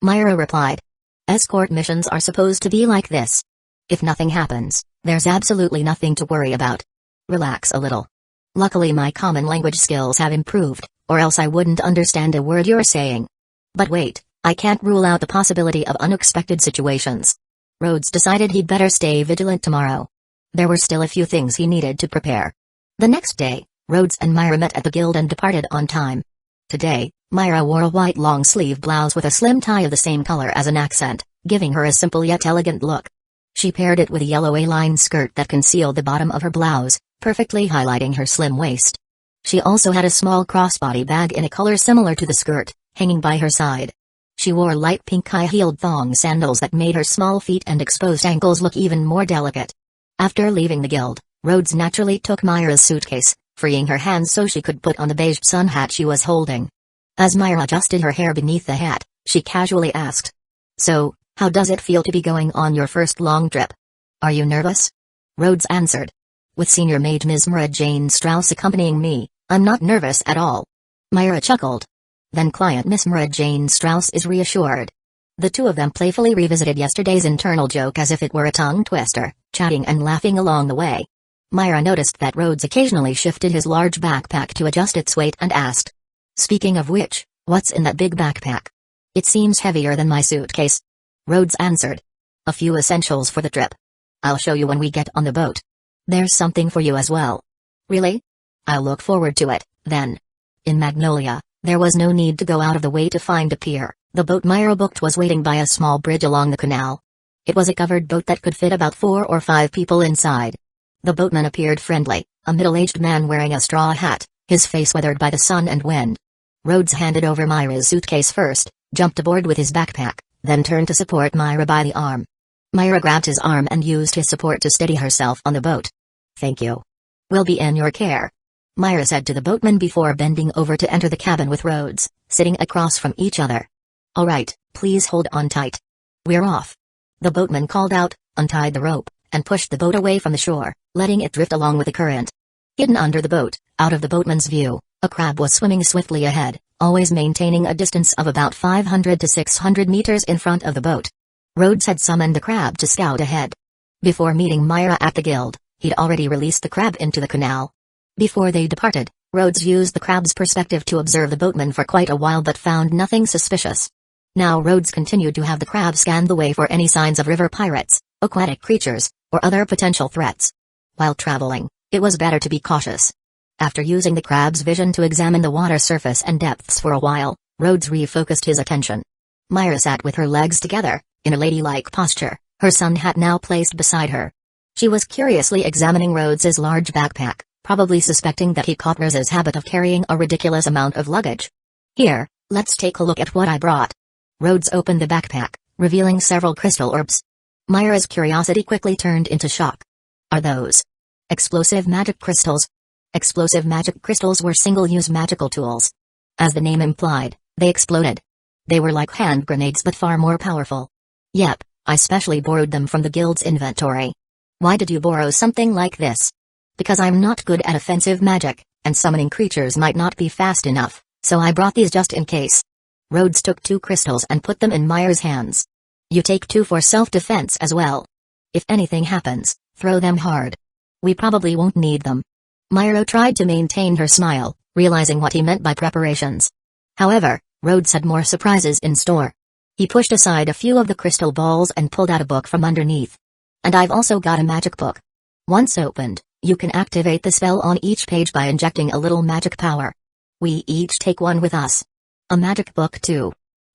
Myra replied. Escort missions are supposed to be like this. If nothing happens, there's absolutely nothing to worry about. Relax a little. Luckily my common language skills have improved, or else I wouldn't understand a word you're saying. But wait, I can't rule out the possibility of unexpected situations. Rhodes decided he'd better stay vigilant tomorrow. There were still a few things he needed to prepare. The next day, Rhodes and Myra met at the guild and departed on time. Today, Myra wore a white long-sleeve blouse with a slim tie of the same color as an accent, giving her a simple yet elegant look. She paired it with a yellow A-line skirt that concealed the bottom of her blouse, perfectly highlighting her slim waist. She also had a small crossbody bag in a color similar to the skirt, hanging by her side. She wore light pink high-heeled thong sandals that made her small feet and exposed ankles look even more delicate. After leaving the guild, Rhodes naturally took Myra's suitcase, freeing her hands so she could put on the beige sun hat she was holding. As Myra adjusted her hair beneath the hat, she casually asked. So, how does it feel to be going on your first long trip? Are you nervous? Rhodes answered. With senior mage Ms. Mara Jane Strauss accompanying me, I'm not nervous at all. Myra chuckled. Then client Miss Mara Jane Strauss is reassured. The two of them playfully revisited yesterday's internal joke as if it were a tongue twister, chatting and laughing along the way. Myra noticed that Rhodes occasionally shifted his large backpack to adjust its weight and asked. Speaking of which, what's in that big backpack? It seems heavier than my suitcase. Rhodes answered. A few essentials for the trip. I'll show you when we get on the boat. There's something for you as well. Really? I'll look forward to it, then. In Magnolia, there was no need to go out of the way to find a pier. The boat Myra booked was waiting by a small bridge along the canal. It was a covered boat that could fit about 4 or 5 people inside. The boatman appeared friendly, a middle-aged man wearing a straw hat, his face weathered by the sun and wind. Rhodes handed over Myra's suitcase first, jumped aboard with his backpack, then turned to support Myra by the arm. Myra grabbed his arm and used his support to steady herself on the boat. Thank you. We'll be in your care, Myra said to the boatman before bending over to enter the cabin with Rhodes, sitting across from each other. All right, please hold on tight. We're off. The boatman called out, untied the rope, and pushed the boat away from the shore, letting it drift along with the current. Hidden under the boat, out of the boatman's view, a crab was swimming swiftly ahead, always maintaining a distance of about 500 to 600 meters in front of the boat. Rhodes had summoned the crab to scout ahead. Before meeting Myra at the guild, he'd already released the crab into the canal. Before they departed, Rhodes used the crab's perspective to observe the boatman for quite a while but found nothing suspicious. Now Rhodes continued to have the crab scan the way for any signs of river pirates, aquatic creatures, or other potential threats. While traveling, it was better to be cautious. After using the crab's vision to examine the water surface and depths for a while, Rhodes refocused his attention. Myra sat with her legs together, in a ladylike posture, her sun hat now placed beside her. She was curiously examining Rhodes's large backpack, probably suspecting that he caught Rose's habit of carrying a ridiculous amount of luggage. Here, let's take a look at what I brought. Rhodes opened the backpack, revealing several crystal orbs. Myra's curiosity quickly turned into shock. Are those explosive magic crystals? Explosive magic crystals were single-use magical tools. As the name implied, they exploded. They were like hand grenades but far more powerful. Yep, I specially borrowed them from the guild's inventory. Why did you borrow something like this? Because I'm not good at offensive magic, and summoning creatures might not be fast enough, so I brought these just in case. Rhodes took 2 crystals and put them in Myra's hands. You take 2 for self-defense as well. If anything happens, throw them hard. We probably won't need them. Myra tried to maintain her smile, realizing what he meant by preparations. However, Rhodes had more surprises in store. He pushed aside a few of the crystal balls and pulled out a book from underneath. And I've also got a magic book. Once opened, you can activate the spell on each page by injecting a little magic power. We each take one with us. A magic book too.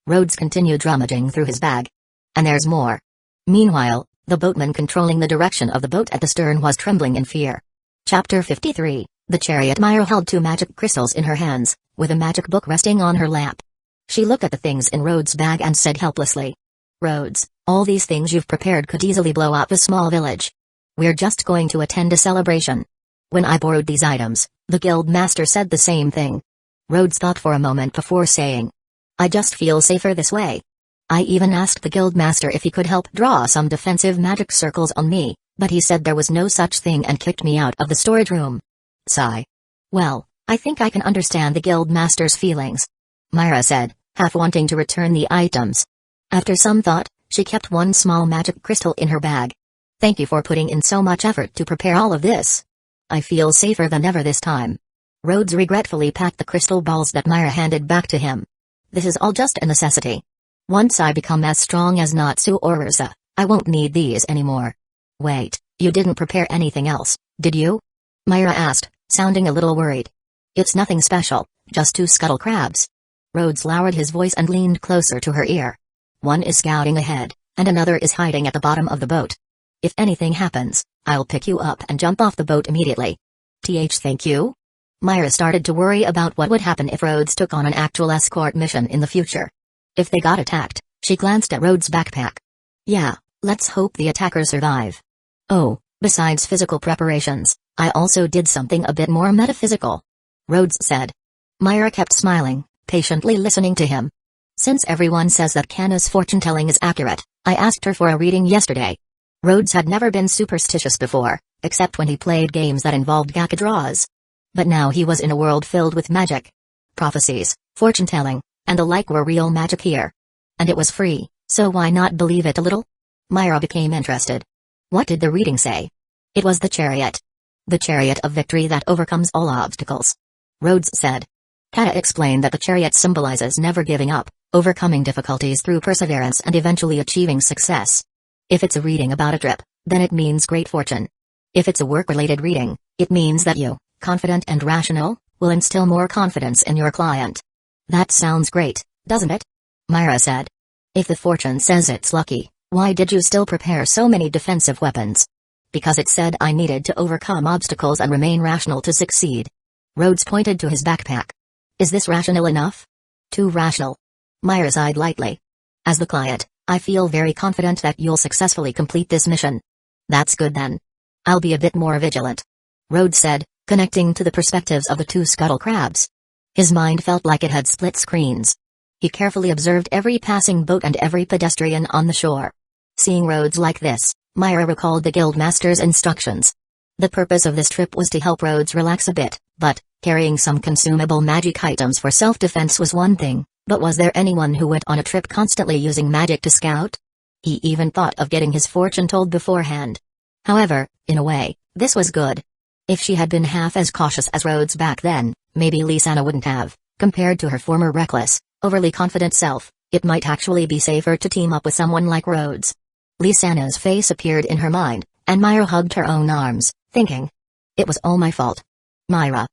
Rhodes continued rummaging through his bag. And there's more. Meanwhile, the boatman controlling the direction of the boat at the stern was trembling in fear. Chapter 53, The Chariot. Myra held 2 magic crystals in her hands, with a magic book resting on her lap. She looked at the things in Rhodes' bag and said helplessly, Rhodes, all these things you've prepared could easily blow up a small village. We're just going to attend a celebration. When I borrowed these items, the guild master said the same thing. Rhodes thought for a moment before saying, I just feel safer this way. I even asked the guild master if he could help draw some defensive magic circles on me, but he said there was no such thing and kicked me out of the storage room. Sigh. Well, I think I can understand the guild master's feelings. Myra said, half wanting to return the items. After some thought, she kept 1 small magic crystal in her bag. Thank you for putting in so much effort to prepare all of this. I feel safer than ever this time. Rhodes regretfully packed the crystal balls that Myra handed back to him. This is all just a necessity. Once I become as strong as Natsu or Ursa, I won't need these anymore. Wait, you didn't prepare anything else, did you? Myra asked, sounding a little worried. It's nothing special, just 2 scuttle crabs. Rhodes lowered his voice and leaned closer to her ear. One is scouting ahead, and another is hiding at the bottom of the boat. If anything happens, I'll pick you up and jump off the boat immediately. Thank you? Myra started to worry about what would happen if Rhodes took on an actual escort mission in the future. If they got attacked, she glanced at Rhodes' backpack. Yeah, let's hope the attackers survive. Oh, besides physical preparations, I also did something a bit more metaphysical. Rhodes said. Myra kept smiling, patiently listening to him. Since everyone says that Kanna's fortune-telling is accurate, I asked her for a reading yesterday. Rhodes had never been superstitious before, except when he played games that involved Gaka draws. But now he was in a world filled with magic. Prophecies, fortune-telling, and the like were real magic here. And it was free, so why not believe it a little? Myra became interested. What did the reading say? It was the chariot. The chariot of victory that overcomes all obstacles. Rhodes said. Kata explained that the chariot symbolizes never giving up, overcoming difficulties through perseverance and eventually achieving success. If it's a reading about a trip, then it means great fortune. If it's a work-related reading, it means that you, confident and rational, will instill more confidence in your client. That sounds great, doesn't it? Myra said. If the fortune says it's lucky, why did you still prepare so many defensive weapons? Because it said I needed to overcome obstacles and remain rational to succeed. Rhodes pointed to his backpack. Is this rational enough? Too rational. Myra sighed lightly. As the client, I feel very confident that you'll successfully complete this mission. That's good then. I'll be a bit more vigilant. Rhodes said, connecting to the perspectives of the 2 scuttle crabs. His mind felt like it had split screens. He carefully observed every passing boat and every pedestrian on the shore. Seeing Rhodes like this, Myra recalled the guildmaster's instructions. The purpose of this trip was to help Rhodes relax a bit, but carrying some consumable magic items for self-defense was one thing, but was there anyone who went on a trip constantly using magic to scout? He even thought of getting his fortune told beforehand. However, in a way, this was good. If she had been half as cautious as Rhodes back then, maybe Lisanna wouldn't have. Compared to her former reckless, overly confident self, it might actually be safer to team up with someone like Rhodes. Lisanna's face appeared in her mind, and Myra hugged her own arms, thinking. It was all my fault. Myra?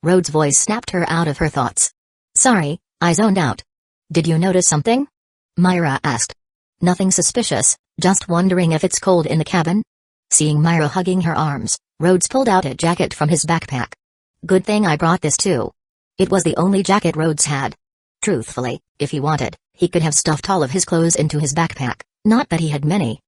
Rhodes' voice snapped her out of her thoughts. Sorry, I zoned out. Did you notice something? Myra asked. Nothing suspicious, just wondering if it's cold in the cabin. Seeing Myra hugging her arms, Rhodes pulled out a jacket from his backpack. Good thing I brought this too. It was the only jacket Rhodes had. Truthfully, if he wanted, he could have stuffed all of his clothes into his backpack, not that he had many.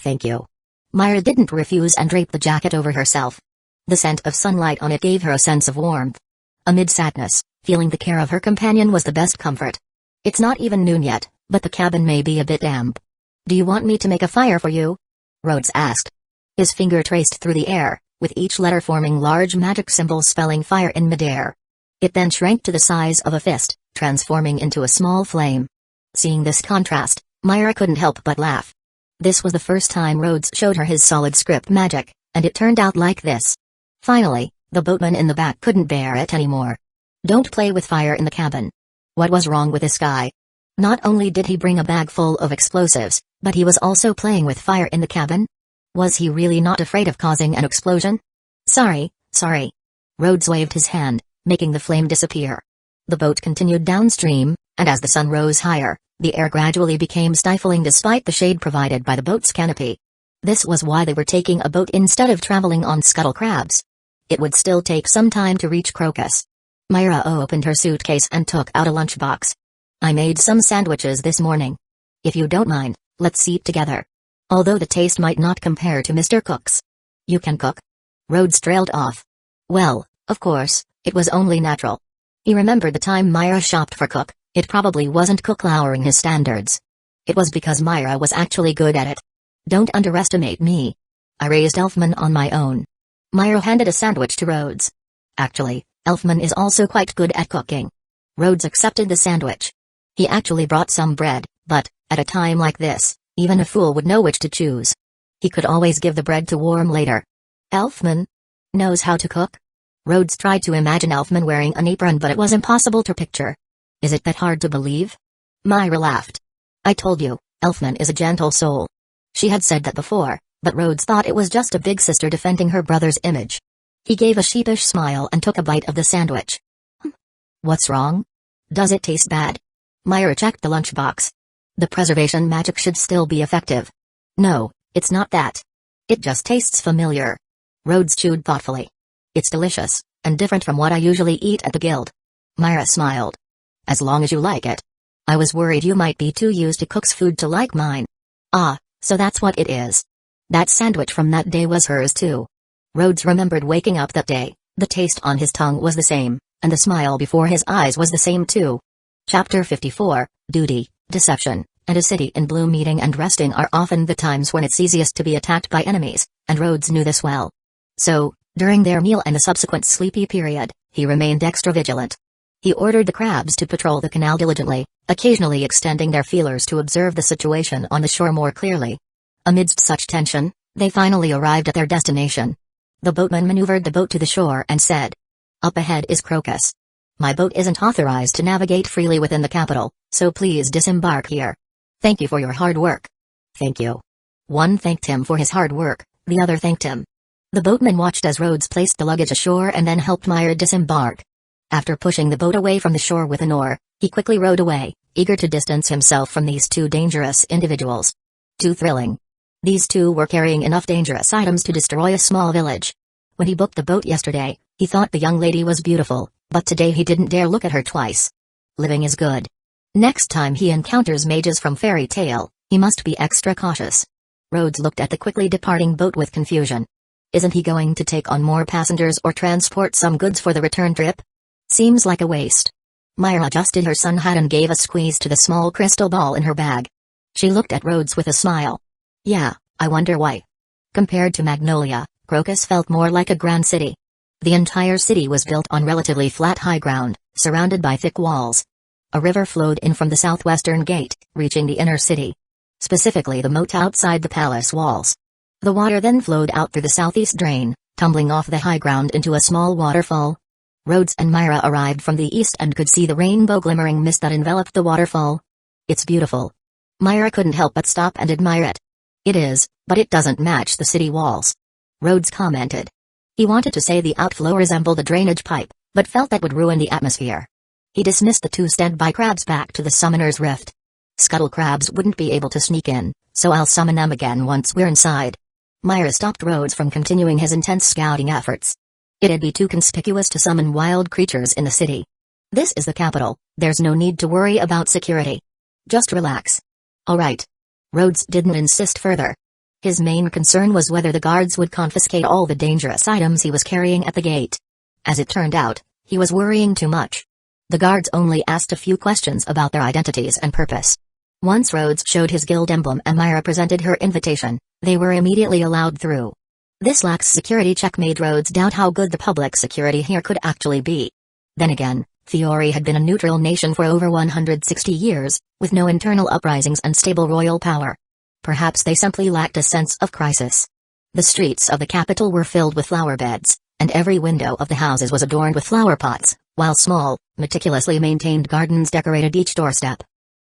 Thank you. Myra didn't refuse and draped the jacket over herself. The scent of sunlight on it gave her a sense of warmth. Amid sadness, feeling the care of her companion was the best comfort. It's not even noon yet, but the cabin may be a bit damp. Do you want me to make a fire for you? Rhodes asked. His finger traced through the air, with each letter forming large magic symbols spelling fire in midair. It then shrank to the size of a fist, transforming into a small flame. Seeing this contrast, Myra couldn't help but laugh. This was the first time Rhodes showed her his solid script magic, and it turned out like this. Finally, the boatman in the back couldn't bear it anymore. Don't play with fire in the cabin. What was wrong with this guy? Not only did he bring a bag full of explosives, but he was also playing with fire in the cabin? Was he really not afraid of causing an explosion? Sorry. Rhodes waved his hand, making the flame disappear. The boat continued downstream, and as the sun rose higher, the air gradually became stifling despite the shade provided by the boat's canopy. This was why they were taking a boat instead of traveling on scuttle crabs. It would still take some time to reach Crocus. Myra opened her suitcase and took out a lunchbox. I made some sandwiches this morning. If you don't mind, let's eat together. Although the taste might not compare to Mr. Cook's. You can cook? Rhodes trailed off. Well, of course, it was only natural. He remembered the time Myra shopped for Cook. It probably wasn't Cook lowering his standards. It was because Myra was actually good at it. Don't underestimate me. I raised Elfman on my own. Myra handed a sandwich to Rhodes. Actually, Elfman is also quite good at cooking. Rhodes accepted the sandwich. He actually brought some bread, but, at a time like this, even a fool would know which to choose. He could always give the bread to warm later. Elfman knows how to cook? Rhodes tried to imagine Elfman wearing an apron, but it was impossible to picture. Is it that hard to believe? Myra laughed. I told you, Elfman is a gentle soul. She had said that before, but Rhodes thought it was just a big sister defending her brother's image. He gave a sheepish smile and took a bite of the sandwich. What's wrong? Does it taste bad? Myra checked the lunchbox. The preservation magic should still be effective. No, it's not that. It just tastes familiar. Rhodes chewed thoughtfully. It's delicious, and different from what I usually eat at the guild. Myra smiled. As long as you like it. I was worried you might be too used to Cook's food to like mine. Ah, so that's what it is. That sandwich from that day was hers too. Rhodes remembered waking up that day, the taste on his tongue was the same, and the smile before his eyes was the same too. Chapter 54, Duty, Deception, and a city in bloom. Eating and resting are often the times when it's easiest to be attacked by enemies, and Rhodes knew this well. So, during their meal and the subsequent sleepy period, he remained extra vigilant. He ordered the crabs to patrol the canal diligently, occasionally extending their feelers to observe the situation on the shore more clearly. Amidst such tension, they finally arrived at their destination. The boatman maneuvered the boat to the shore and said, "Up ahead is Crocus. My boat isn't authorized to navigate freely within the capital, so please disembark here. Thank you for your hard work." Thank you. One thanked him for his hard work, the other thanked him. The boatman watched as Rhodes placed the luggage ashore and then helped Myra disembark. After pushing the boat away from the shore with an oar, he quickly rowed away, eager to distance himself from these two dangerous individuals. Too thrilling. These two were carrying enough dangerous items to destroy a small village. When he booked the boat yesterday, he thought the young lady was beautiful, but today he didn't dare look at her twice. Living is good. Next time he encounters mages from fairy tale, he must be extra cautious. Rhodes looked at the quickly departing boat with confusion. Isn't he going to take on more passengers or transport some goods for the return trip? Seems like a waste. Myra adjusted her sun hat and gave a squeeze to the small crystal ball in her bag. She looked at Rhodes with a smile. Yeah, I wonder why. Compared to Magnolia, Crocus felt more like a grand city. The entire city was built on relatively flat high ground, surrounded by thick walls. A river flowed in from the southwestern gate, reaching the inner city. Specifically the moat outside the palace walls. The water then flowed out through the southeast drain, tumbling off the high ground into a small waterfall. Rhodes and Myra arrived from the east and could see the rainbow glimmering mist that enveloped the waterfall. It's beautiful. Myra couldn't help but stop and admire it. It is, but it doesn't match the city walls. Rhodes commented. He wanted to say the outflow resembled a drainage pipe, but felt that would ruin the atmosphere. He dismissed the two standby crabs back to the summoner's rift. Scuttle crabs wouldn't be able to sneak in, so I'll summon them again once we're inside. Myra stopped Rhodes from continuing his intense scouting efforts. It'd be too conspicuous to summon wild creatures in the city. This is the capital, there's no need to worry about security. Just relax. All right. Rhodes didn't insist further. His main concern was whether the guards would confiscate all the dangerous items he was carrying at the gate. As it turned out, he was worrying too much. The guards only asked a few questions about their identities and purpose. Once Rhodes showed his guild emblem and Myra presented her invitation, they were immediately allowed through. This lax security check made Rhodes doubt how good the public security here could actually be. Then again, Fiore had been a neutral nation for over 160 years, with no internal uprisings and stable royal power. Perhaps they simply lacked a sense of crisis. The streets of the capital were filled with flower beds, and every window of the houses was adorned with flower pots, while small, meticulously maintained gardens decorated each doorstep.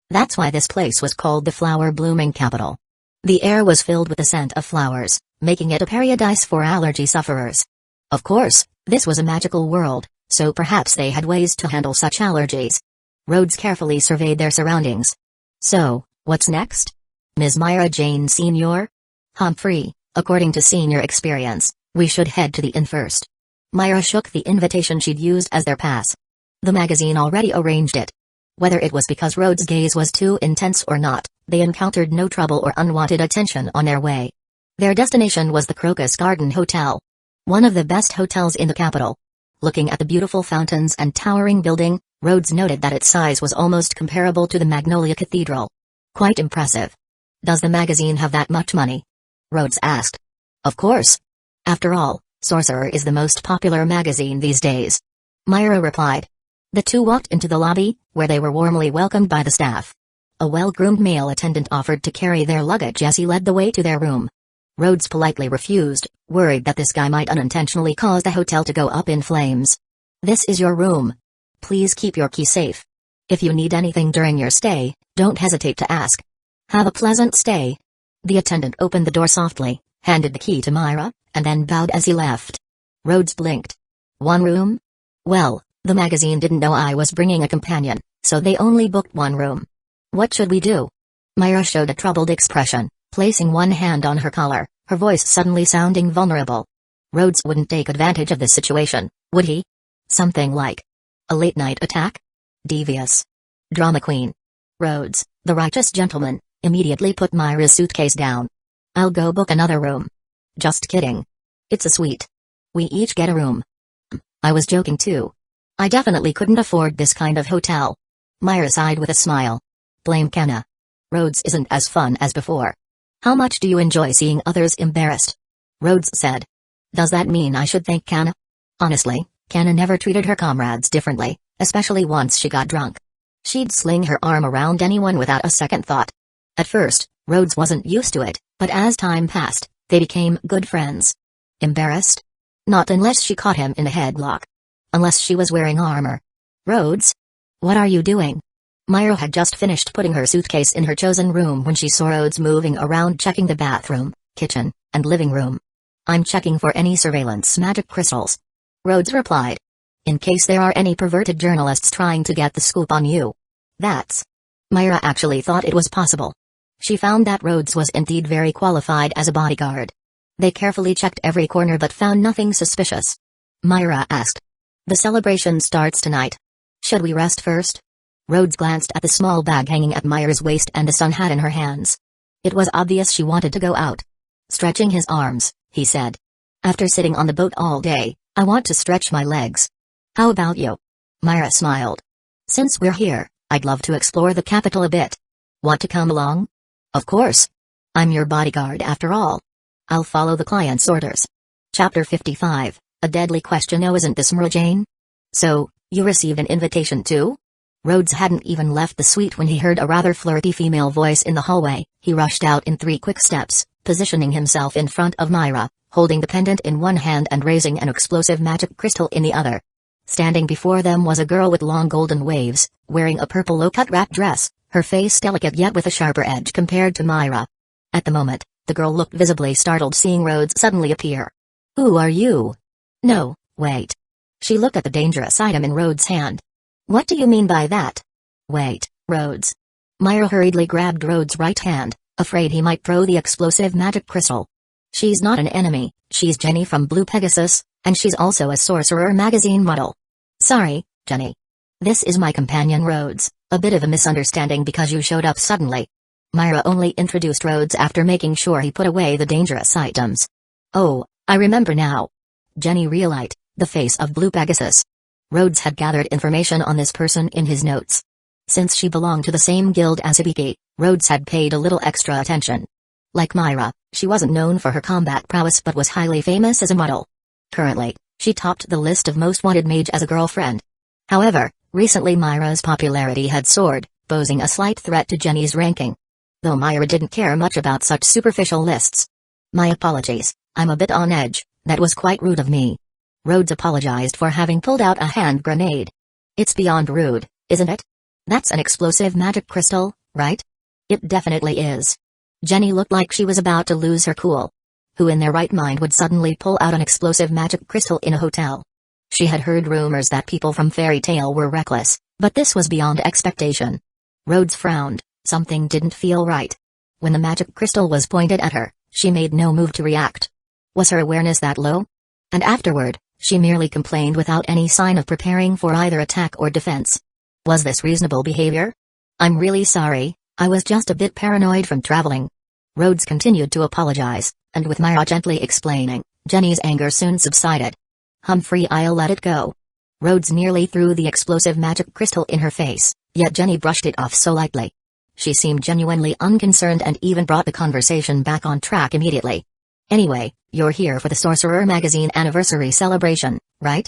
That's why this place was called the flower-blooming capital. The air was filled with the scent of flowers, making it a paradise for allergy sufferers. Of course, this was a magical world, so perhaps they had ways to handle such allergies. Rhodes carefully surveyed their surroundings. So, what's next? Ms. Myra Jane Sr.? Humphrey, according to senior experience, we should head to the inn first. Myra shook the invitation she'd used as their pass. The magazine already arranged it. Whether it was because Rhodes' gaze was too intense or not, they encountered no trouble or unwanted attention on their way. Their destination was the Crocus Garden Hotel. One of the best hotels in the capital. Looking at the beautiful fountains and towering building, Rhodes noted that its size was almost comparable to the Magnolia Cathedral. Quite impressive. Does the magazine have that much money? Rhodes asked. Of course. After all, Sorcerer is the most popular magazine these days. Myra replied. The two walked into the lobby, where they were warmly welcomed by the staff. A well-groomed male attendant offered to carry their luggage as he led the way to their room. Rhodes politely refused, worried that this guy might unintentionally cause the hotel to go up in flames. This is your room. Please keep your key safe. If you need anything during your stay, don't hesitate to ask. Have a pleasant stay. The attendant opened the door softly, handed the key to Myra, and then bowed as he left. Rhodes blinked. One room? Well, the magazine didn't know I was bringing a companion, so they only booked one room. What should we do? Myra showed a troubled expression, placing one hand on her collar, her voice suddenly sounding vulnerable. Rhodes wouldn't take advantage of this situation, would he? Something like a late-night attack? Devious. Drama queen. Rhodes, the righteous gentleman, immediately put Myra's suitcase down. I'll go book another room. Just kidding. It's a suite. We each get a room. I was joking too. I definitely couldn't afford this kind of hotel. Myra sighed with a smile. Blame Kenna. Rhodes isn't as fun as before. How much do you enjoy seeing others embarrassed? Rhodes said. Does that mean I should thank Kenna? Honestly, Kenna never treated her comrades differently, especially once she got drunk. She'd sling her arm around anyone without a second thought. At first, Rhodes wasn't used to it, but as time passed, they became good friends. Embarrassed? Not unless she caught him in a headlock. Unless she was wearing armor. Rhodes? What are you doing? Myra had just finished putting her suitcase in her chosen room when she saw Rhodes moving around checking the bathroom, kitchen, and living room. I'm checking for any surveillance magic crystals. Rhodes replied. In case there are any perverted journalists trying to get the scoop on you. That's. Myra actually thought it was possible. She found that Rhodes was indeed very qualified as a bodyguard. They carefully checked every corner but found nothing suspicious. Myra asked. The celebration starts tonight. Should we rest first? Rhodes glanced at the small bag hanging at Myra's waist and the sun hat in her hands. It was obvious she wanted to go out. Stretching his arms, he said. After sitting on the boat all day, I want to stretch my legs. How about you? Myra smiled. Since we're here, I'd love to explore the capital a bit. Want to come along? Of course. I'm your bodyguard after all. I'll follow the client's orders. Chapter 55, A Deadly Question. Oh, isn't this Myra Jane? So, you received an invitation too? Rhodes hadn't even left the suite when he heard a rather flirty female voice in the hallway. He rushed out in 3 quick steps, positioning himself in front of Myra, holding the pendant in one hand and raising an explosive magic crystal in the other. Standing before them was a girl with long golden waves, wearing a purple low-cut wrap dress, her face delicate yet with a sharper edge compared to Myra. At the moment, the girl looked visibly startled seeing Rhodes suddenly appear. Who are you? No, wait. She looked at the dangerous item in Rhodes' hand. What do you mean by that? Wait, Rhodes. Myra hurriedly grabbed Rhodes' right hand, afraid he might throw the explosive magic crystal. She's not an enemy, she's Jenny from Blue Pegasus, and she's also a Sorcerer magazine model. Sorry, Jenny. This is my companion Rhodes, a bit of a misunderstanding because you showed up suddenly. Myra only introduced Rhodes after making sure he put away the dangerous items. Oh, I remember now. Jenny realized, the face of Blue Pegasus. Rhodes had gathered information on this person in his notes. Since she belonged to the same guild as Hibiki, Rhodes had paid a little extra attention. Like Myra, she wasn't known for her combat prowess but was highly famous as a model. Currently, she topped the list of most wanted mage as a girlfriend. However, recently Myra's popularity had soared, posing a slight threat to Jenny's ranking. Though Myra didn't care much about such superficial lists. My apologies, I'm a bit on edge, that was quite rude of me. Rhodes apologized for having pulled out a hand grenade. It's beyond rude, isn't it? That's an explosive magic crystal, right? It definitely is. Jenny looked like she was about to lose her cool. Who in their right mind would suddenly pull out an explosive magic crystal in a hotel? She had heard rumors that people from Fairy Tale were reckless, but this was beyond expectation. Rhodes frowned, something didn't feel right. When the magic crystal was pointed at her, she made no move to react. Was her awareness that low? And afterward, she merely complained without any sign of preparing for either attack or defense. Was this reasonable behavior? I'm really sorry, I was just a bit paranoid from traveling. Rhodes continued to apologize, and with Myra gently explaining, Jenny's anger soon subsided. Humphrey, I'll let it go. Rhodes nearly threw the explosive magic crystal in her face, yet Jenny brushed it off so lightly. She seemed genuinely unconcerned and even brought the conversation back on track immediately. Anyway, you're here for the Sorcerer magazine anniversary celebration, right?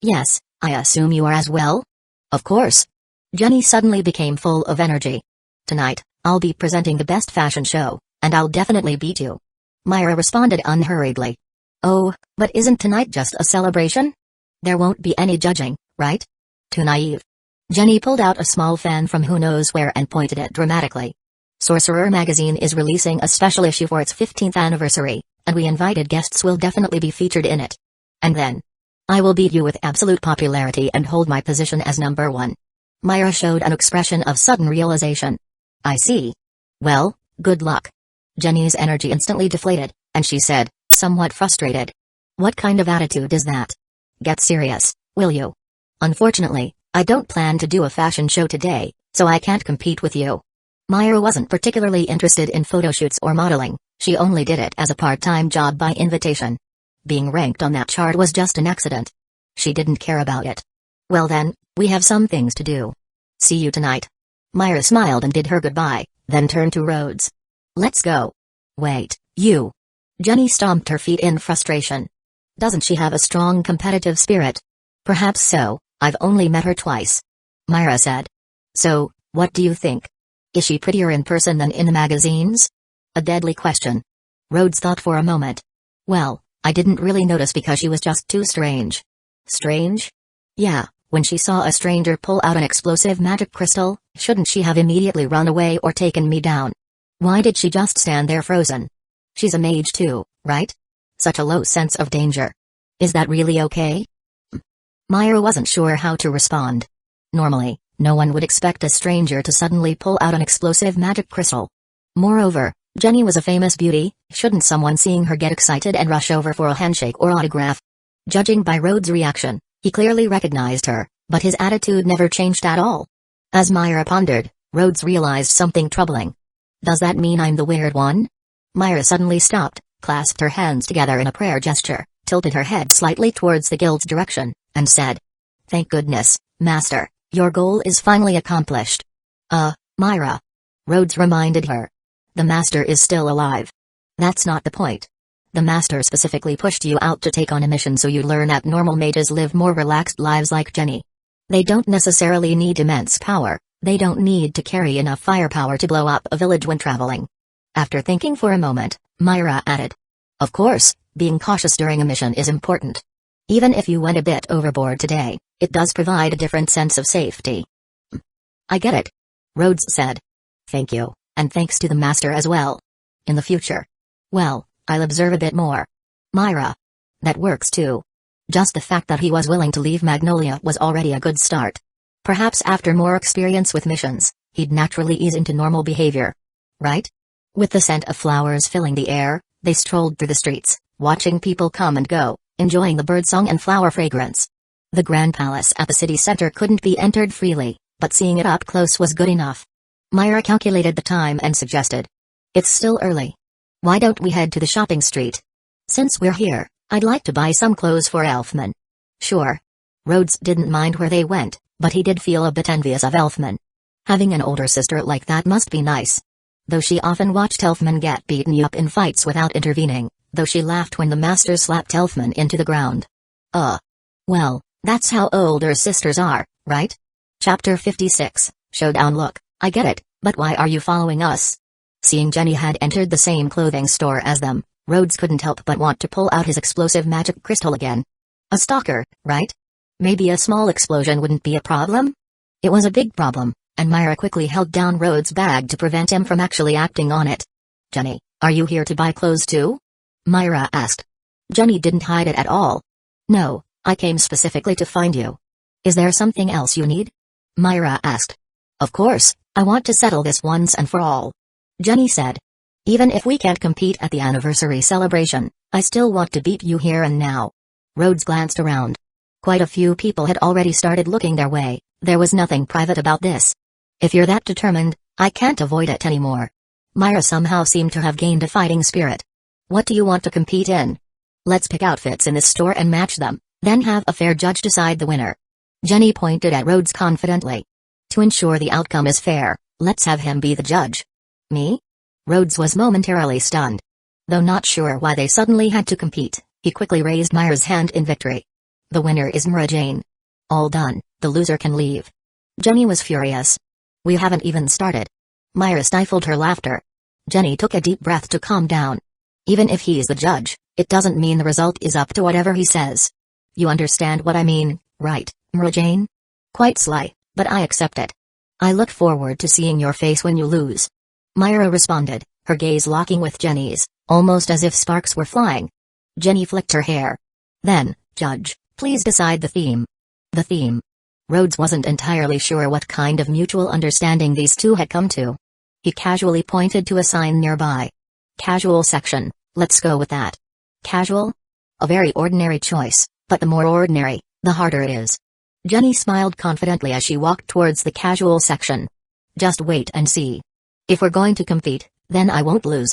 Yes, I assume you are as well? Of course. Jenny suddenly became full of energy. Tonight, I'll be presenting the best fashion show, and I'll definitely beat you. Myra responded unhurriedly. Oh, but isn't tonight just a celebration? There won't be any judging, right? Too naive. Jenny pulled out a small fan from who knows where and pointed it dramatically. Sorcerer magazine is releasing a special issue for its 15th anniversary, and we invited guests will definitely be featured in it. And then, I will beat you with absolute popularity and hold my position as number one. Myra showed an expression of sudden realization. I see. Well, good luck. Jenny's energy instantly deflated, and she said, somewhat frustrated. What kind of attitude is that? Get serious, will you? Unfortunately, I don't plan to do a fashion show today, so I can't compete with you. Myra wasn't particularly interested in photoshoots or modeling, she only did it as a part-time job by invitation. Being ranked on that chart was just an accident. She didn't care about it. Well then, we have some things to do. See you tonight. Myra smiled and did her goodbye, then turned to Rhodes. Let's go. Wait, you. Jenny stomped her feet in frustration. Doesn't she have a strong competitive spirit? Perhaps so, I've only met her twice. Myra said. So, what do you think? Is she prettier in person than in the magazines? A deadly question. Rhodes thought for a moment. Well, I didn't really notice because she was just too strange. Strange? Yeah, when she saw a stranger pull out an explosive magic crystal, shouldn't she have immediately run away or taken me down? Why did she just stand there frozen? She's a mage too, right? Such a low sense of danger. Is that really okay? Myra wasn't sure how to respond. Normally, no one would expect a stranger to suddenly pull out an explosive magic crystal. Moreover, Jenny was a famous beauty, shouldn't someone seeing her get excited and rush over for a handshake or autograph? Judging by Rhodes' reaction, he clearly recognized her, but his attitude never changed at all. As Myra pondered, Rhodes realized something troubling. Does that mean I'm the weird one? Myra suddenly stopped, clasped her hands together in a prayer gesture, tilted her head slightly towards the guild's direction, and said, Thank goodness, Master, your goal is finally accomplished. Myra. Rhodes reminded her. The Master is still alive. That's not the point. The Master specifically pushed you out to take on a mission so you learn that normal mages live more relaxed lives like Jenny. They don't necessarily need immense power, they don't need to carry enough firepower to blow up a village when traveling. After thinking for a moment, Myra added. Of course, being cautious during a mission is important. Even if you went a bit overboard today, it does provide a different sense of safety. I get it. Rhodes said. Thank you, and thanks to the Master as well. In the future. Well, I'll observe a bit more. Myra. That works too. Just the fact that he was willing to leave Magnolia was already a good start. Perhaps after more experience with missions, he'd naturally ease into normal behavior. Right? With the scent of flowers filling the air, they strolled through the streets, watching people come and go, enjoying the birdsong and flower fragrance. The Grand Palace at the city center couldn't be entered freely, but seeing it up close was good enough. Myra calculated the time and suggested, "It's still early. Why don't we head to the shopping street? Since we're here, I'd like to buy some clothes for Elfman." "Sure." Rhodes didn't mind where they went, but he did feel a bit envious of Elfman. Having an older sister like that must be nice. Though she often watched Elfman get beaten up in fights without intervening, though she laughed when the master slapped Elfman into the ground. Well, that's how older sisters are, right? Chapter 56, Showdown. "Look, I get it, but why are you following us?" Seeing Jenny had entered the same clothing store as them, Rhodes couldn't help but want to pull out his explosive magic crystal again. A stalker, right? Maybe a small explosion wouldn't be a problem? It was a big problem, and Myra quickly held down Rhodes' bag to prevent him from actually acting on it. "Jenny, are you here to buy clothes too?" Myra asked. Jenny didn't hide it at all. "No, I came specifically to find you." "Is there something else you need?" Myra asked. "Of course, I want to settle this once and for all," Jenny said. "Even if we can't compete at the anniversary celebration, I still want to beat you here and now." Rhodes glanced around. Quite a few people had already started looking their way. There was nothing private about this. "If you're that determined, I can't avoid it anymore." Myra somehow seemed to have gained a fighting spirit. "What do you want to compete in? Let's pick outfits in this store and match them, then have a fair judge decide the winner." Jenny pointed at Rhodes confidently. "To ensure the outcome is fair, let's have him be the judge." "Me?" Rhodes was momentarily stunned. Though not sure why they suddenly had to compete, he quickly raised Myra's hand in victory. "The winner is Mara Jane. All done, the loser can leave." Jenny was furious. "We haven't even started." Myra stifled her laughter. Jenny took a deep breath to calm down. "Even if he's the judge, it doesn't mean the result is up to whatever he says. You understand what I mean, right, Mara Jane?" "Quite sly, but I accept it." "I look forward to seeing your face when you lose." Myra responded, her gaze locking with Jenny's, almost as if sparks were flying. Jenny flicked her hair. "Then, Judge, please decide the theme." "The theme?" Rhodes wasn't entirely sure what kind of mutual understanding these two had come to. He casually pointed to a sign nearby. "Casual section, let's go with that." "Casual?" A very ordinary choice, but the more ordinary, the harder it is. Jenny smiled confidently as she walked towards the casual section. "Just wait and see. If we're going to compete, then I won't lose."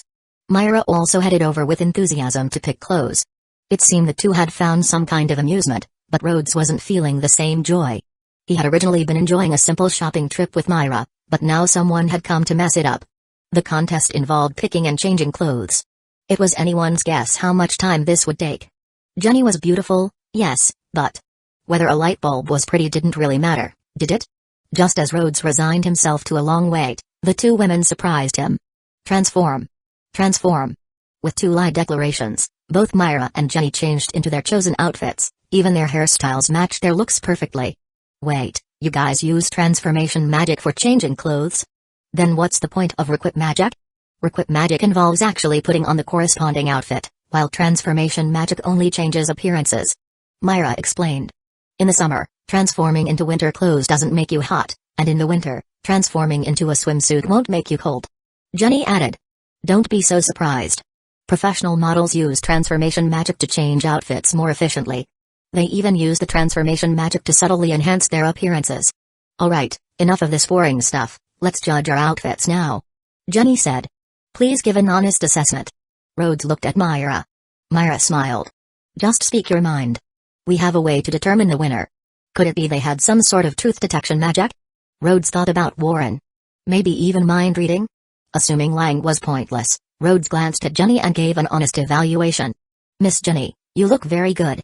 Myra also headed over with enthusiasm to pick clothes. It seemed the two had found some kind of amusement, but Rhodes wasn't feeling the same joy. He had originally been enjoying a simple shopping trip with Myra, but now someone had come to mess it up. The contest involved picking and changing clothes. It was anyone's guess how much time this would take. Jenny was beautiful, yes, but whether a light bulb was pretty didn't really matter, did it? Just as Rhodes resigned himself to a long wait, the two women surprised him. "Transform. Transform." With two loud declarations, both Myra and Jenny changed into their chosen outfits, even their hairstyles matched their looks perfectly. "Wait, you guys use transformation magic for changing clothes? Then what's the point of requip magic?" Requip magic involves actually putting on the corresponding outfit, while transformation magic only changes appearances. Myra explained. "In the summer, transforming into winter clothes doesn't make you hot, and in the winter, transforming into a swimsuit won't make you cold." Jenny added. "Don't be so surprised. Professional models use transformation magic to change outfits more efficiently. They even use the transformation magic to subtly enhance their appearances." "Alright, enough of this boring stuff, let's judge our outfits now," Jenny said. "Please give an honest assessment." Rhodes looked at Myra. Myra smiled. "Just speak your mind. We have a way to determine the winner." Could it be they had some sort of truth detection magic? Rhodes thought about Warren. Maybe even mind reading? Assuming lying was pointless, Rhodes glanced at Jenny and gave an honest evaluation. "Miss Jenny, you look very good."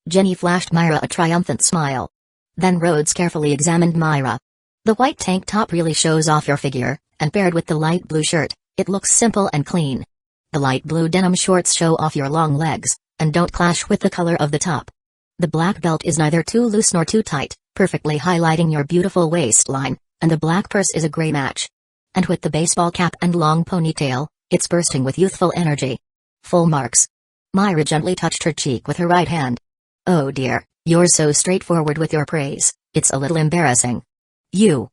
Jenny flashed Myra a triumphant smile. Then Rhodes carefully examined Myra. "The white tank top really shows off your figure, and paired with the light blue shirt, it looks simple and clean. The light blue denim shorts show off your long legs, and don't clash with the color of the top. The black belt is neither too loose nor too tight, perfectly highlighting your beautiful waistline, and the black purse is a gray match. And with the baseball cap and long ponytail, it's bursting with youthful energy. Full marks." Myra gently touched her cheek with her right hand. "Oh dear, you're so straightforward with your praise, it's a little embarrassing." You.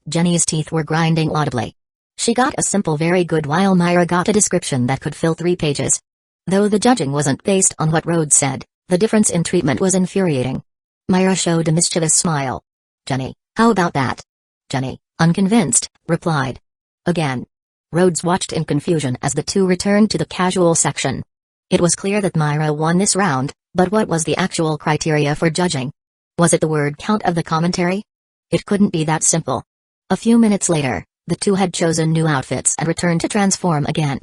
Jenny's teeth were grinding audibly. She got a simple very good while Myra got a description that could fill 3 pages. Though the judging wasn't based on what Rhodes said, the difference in treatment was infuriating. Myra showed a mischievous smile. Jenny, how about that? Jenny, unconvinced, replied. Again. Rhodes watched in confusion as the two returned to the casual section. It was clear that Myra won this round, but what was the actual criteria for judging? Was it the word count of the commentary? It couldn't be that simple. A few minutes later, the two had chosen new outfits and returned to transform again.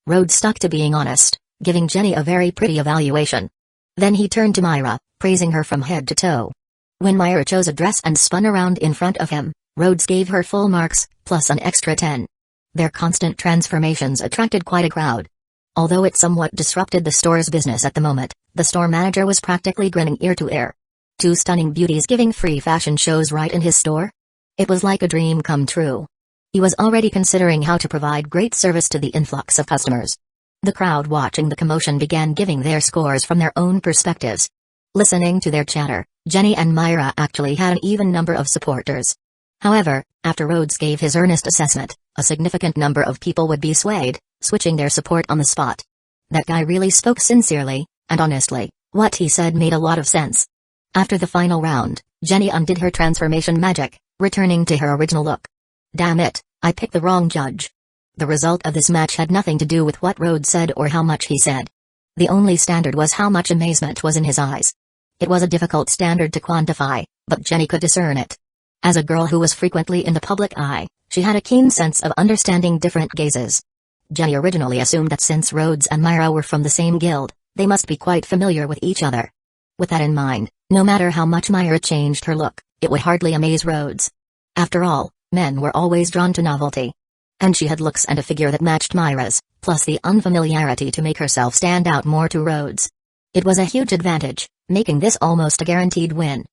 Rhodes stuck to being honest, giving Jenny a very pretty evaluation. Then he turned to Myra, praising her from head to toe. When Myra chose a dress and spun around in front of him, Rhodes gave her full marks, plus an extra 10. Their constant transformations attracted quite a crowd. Although it somewhat disrupted the store's business at the moment, the store manager was practically grinning ear to ear. 2 stunning beauties giving free fashion shows right in his store? It was like a dream come true. He was already considering how to provide great service to the influx of customers. The crowd watching the commotion began giving their scores from their own perspectives. Listening to their chatter, Jenny and Myra actually had an even number of supporters. However, after Rhodes gave his earnest assessment, a significant number of people would be swayed, switching their support on the spot. That guy really spoke sincerely, and honestly, what he said made a lot of sense. After the final round, Jenny undid her transformation magic, returning to her original look. Damn it, I picked the wrong judge. The result of this match had nothing to do with what Rhodes said or how much he said. The only standard was how much amazement was in his eyes. It was a difficult standard to quantify, but Jenny could discern it. As a girl who was frequently in the public eye, she had a keen sense of understanding different gazes. Jenny originally assumed that since Rhodes and Myra were from the same guild, they must be quite familiar with each other. With that in mind, no matter how much Myra changed her look, it would hardly amaze Rhodes. After all, men were always drawn to novelty. And she had looks and a figure that matched Myra's, plus the unfamiliarity to make herself stand out more to Rhodes. It was a huge advantage, making this almost a guaranteed win.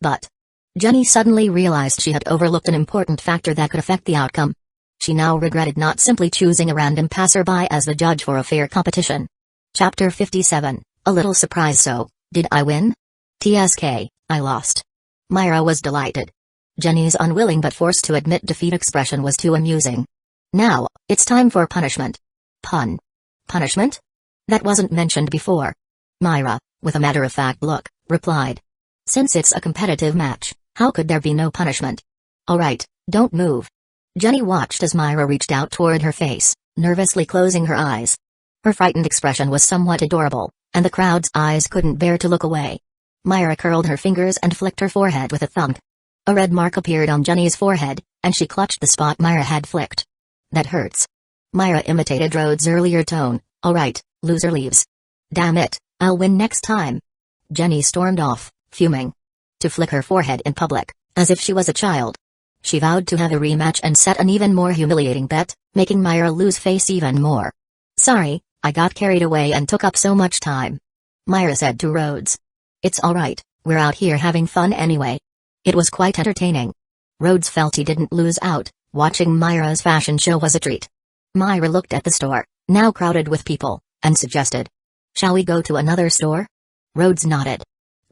But Jenny suddenly realized she had overlooked an important factor that could affect the outcome. She now regretted not simply choosing a random passerby as the judge for a fair competition. Chapter 57, a little surprise. So, did I win? TSK, I lost. Myra was delighted. Jenny's unwilling but forced to admit defeat expression was too amusing. Now, it's time for punishment. Pun. Punishment? That wasn't mentioned before. Myra, with a matter-of-fact look, replied. Since it's a competitive match, how could there be no punishment? Alright, don't move. Jenny watched as Myra reached out toward her face, nervously closing her eyes. Her frightened expression was somewhat adorable, and the crowd's eyes couldn't bear to look away. Myra curled her fingers and flicked her forehead with a thump. A red mark appeared on Jenny's forehead, and she clutched the spot Myra had flicked. That hurts. Myra imitated Rhodes' earlier tone. Alright, loser leaves. Damn it, I'll win next time. Jenny stormed off, fuming. To flick her forehead in public, as if she was a child. She vowed to have a rematch and set an even more humiliating bet, making Myra lose face even more. Sorry, I got carried away and took up so much time. Myra said to Rhodes. It's alright, we're out here having fun anyway. It was quite entertaining. Rhodes felt he didn't lose out. Watching Myra's fashion show was a treat. Myra looked at the store, now crowded with people, and suggested. Shall we go to another store? Rhodes nodded.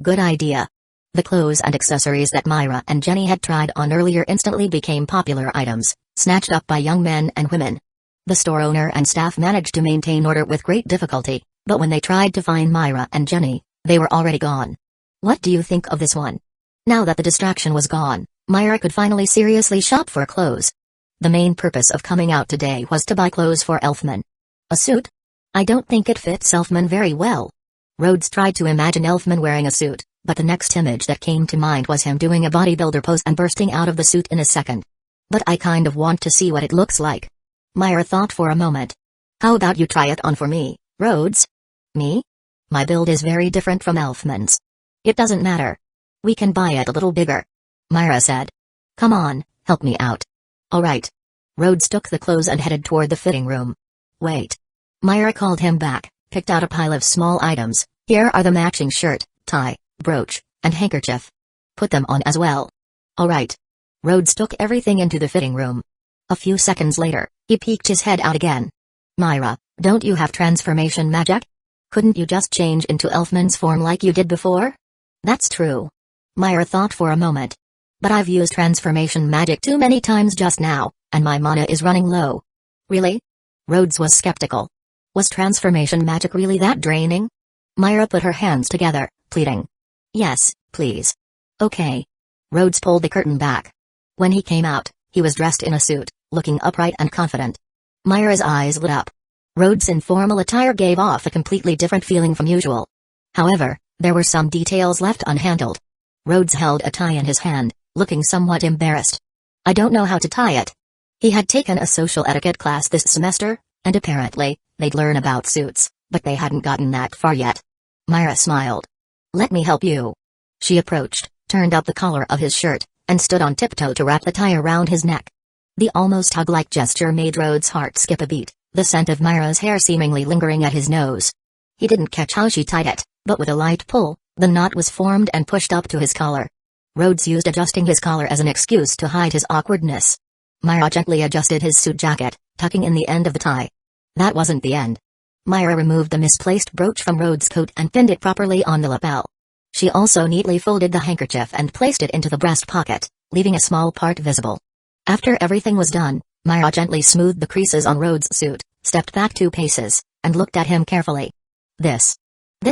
Good idea. The clothes and accessories that Myra and Jenny had tried on earlier instantly became popular items, snatched up by young men and women. The store owner and staff managed to maintain order with great difficulty, but when they tried to find Myra and Jenny, they were already gone. What do you think of this one? Now that the distraction was gone, Myra could finally seriously shop for clothes. The main purpose of coming out today was to buy clothes for Elfman. A suit? I don't think it fits Elfman very well. Rhodes tried to imagine Elfman wearing a suit, but the next image that came to mind was him doing a bodybuilder pose and bursting out of the suit in a second. But I kind of want to see what it looks like. Myra thought for a moment. How about you try it on for me, Rhodes? Me? My build is very different from Elfman's. It doesn't matter. We can buy it a little bigger. Myra said. Come on, help me out. Alright. Rhodes took the clothes and headed toward the fitting room. Wait. Myra called him back, picked out a pile of small items. Here are the matching shirt, tie, brooch, and handkerchief. Put them on as well. Alright. Rhodes took everything into the fitting room. A few seconds later, he peeked his head out again. Myra, don't you have transformation magic? Couldn't you just change into Elfman's form like you did before? That's true. Myra thought for a moment. But I've used transformation magic too many times just now, and my mana is running low. Really? Rhodes was skeptical. Was transformation magic really that draining? Myra put her hands together, pleading. Yes, please. Okay. Rhodes pulled the curtain back. When he came out, he was dressed in a suit, looking upright and confident. Myra's eyes lit up. Rhodes' informal attire gave off a completely different feeling from usual. However, there were some details left unhandled. Rhodes held a tie in his hand, looking somewhat embarrassed. I don't know how to tie it. He had taken a social etiquette class this semester, and apparently, they'd learn about suits, but they hadn't gotten that far yet. Myra smiled. Let me help you. She approached, turned up the collar of his shirt, and stood on tiptoe to wrap the tie around his neck. The almost hug-like gesture made Rhodes' heart skip a beat, the scent of Myra's hair seemingly lingering at his nose. He didn't catch how she tied it, but with a light pull, the knot was formed and pushed up to his collar. Rhodes used adjusting his collar as an excuse to hide his awkwardness. Myra gently adjusted his suit jacket, tucking in the end of the tie. That wasn't the end. Myra removed the misplaced brooch from Rhodes' coat and pinned it properly on the lapel. She also neatly folded the handkerchief and placed it into the breast pocket, leaving a small part visible. After everything was done, Myra gently smoothed the creases on Rhodes' suit, stepped back 2 paces, and looked at him carefully. This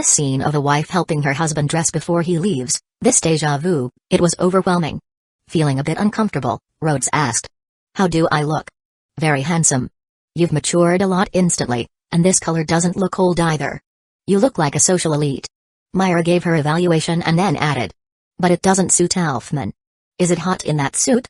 scene of a wife helping her husband dress before he leaves, this déjà vu, it was overwhelming. Feeling a bit uncomfortable, Rhodes asked. How do I look? Very handsome. You've matured a lot instantly, and this color doesn't look old either. You look like a social elite. Myra gave her evaluation and then added. But it doesn't suit Elfman. Is it hot in that suit?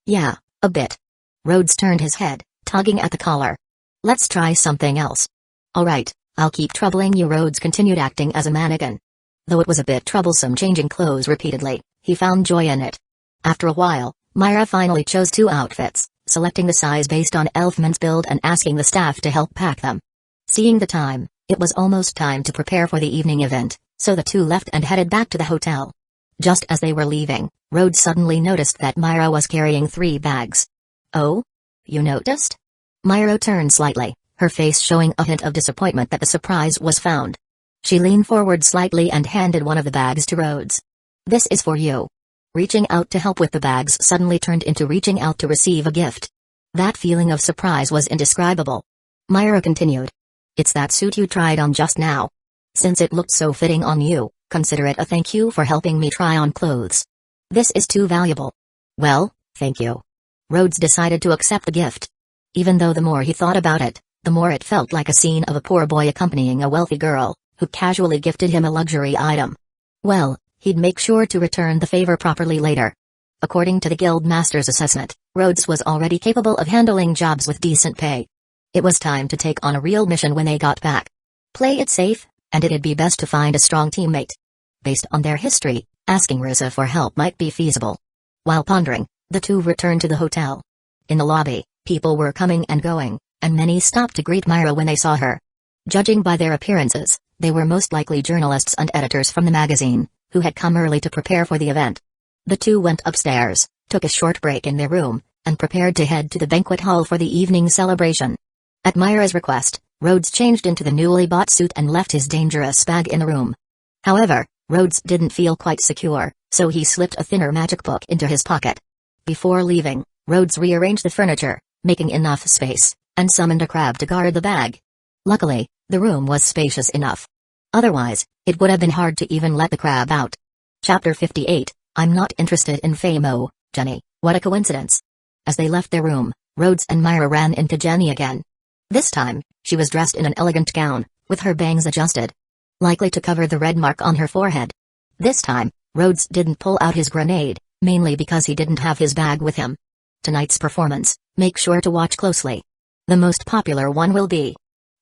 Yeah, a bit. Rhodes turned his head, tugging at the collar. Let's try something else. Alright, I'll keep troubling you. Rhodes continued acting as a mannequin. Though it was a bit troublesome changing clothes repeatedly, he found joy in it. After a while, Myra finally chose 2 outfits, selecting the size based on Elfman's build and asking the staff to help pack them. Seeing the time, it was almost time to prepare for the evening event, so the 2 left and headed back to the hotel. Just as they were leaving, Rhodes suddenly noticed that Myra was carrying 3 bags. Oh? You noticed? Myra turned slightly, her face showing a hint of disappointment that the surprise was found. She leaned forward slightly and handed one of the bags to Rhodes. This is for you. Reaching out to help with the bags suddenly turned into reaching out to receive a gift. That feeling of surprise was indescribable. Myra continued. It's that suit you tried on just now. Since it looked so fitting on you, consider it a thank you for helping me try on clothes. This is too valuable. Well, thank you. Rhodes decided to accept the gift. Even though the more he thought about it, the more it felt like a scene of a poor boy accompanying a wealthy girl, who casually gifted him a luxury item. Well, he'd make sure to return the favor properly later. According to the guild master's assessment, Rhodes was already capable of handling jobs with decent pay. It was time to take on a real mission when they got back. Play it safe, and it'd be best to find a strong teammate. Based on their history, asking Risa for help might be feasible. While pondering, the 2 returned to the hotel. In the lobby, people were coming and going, and many stopped to greet Myra when they saw her. Judging by their appearances, they were most likely journalists and editors from the magazine, who had come early to prepare for the event. The 2 went upstairs, took a short break in their room, and prepared to head to the banquet hall for the evening celebration. At Myra's request, Rhodes changed into the newly bought suit and left his dangerous bag in the room. However, Rhodes didn't feel quite secure, so he slipped a thinner magic book into his pocket. Before leaving, Rhodes rearranged the furniture, making enough space, and summoned a crab to guard the bag. Luckily, the room was spacious enough. Otherwise, it would have been hard to even let the crab out. Chapter 58, I'm not interested in fame. Oh, Jenny, what a coincidence. As they left their room, Rhodes and Myra ran into Jenny again. This time, she was dressed in an elegant gown, with her bangs adjusted. Likely to cover the red mark on her forehead. This time, Rhodes didn't pull out his grenade, mainly because he didn't have his bag with him. Tonight's performance, make sure to watch closely. The most popular one will be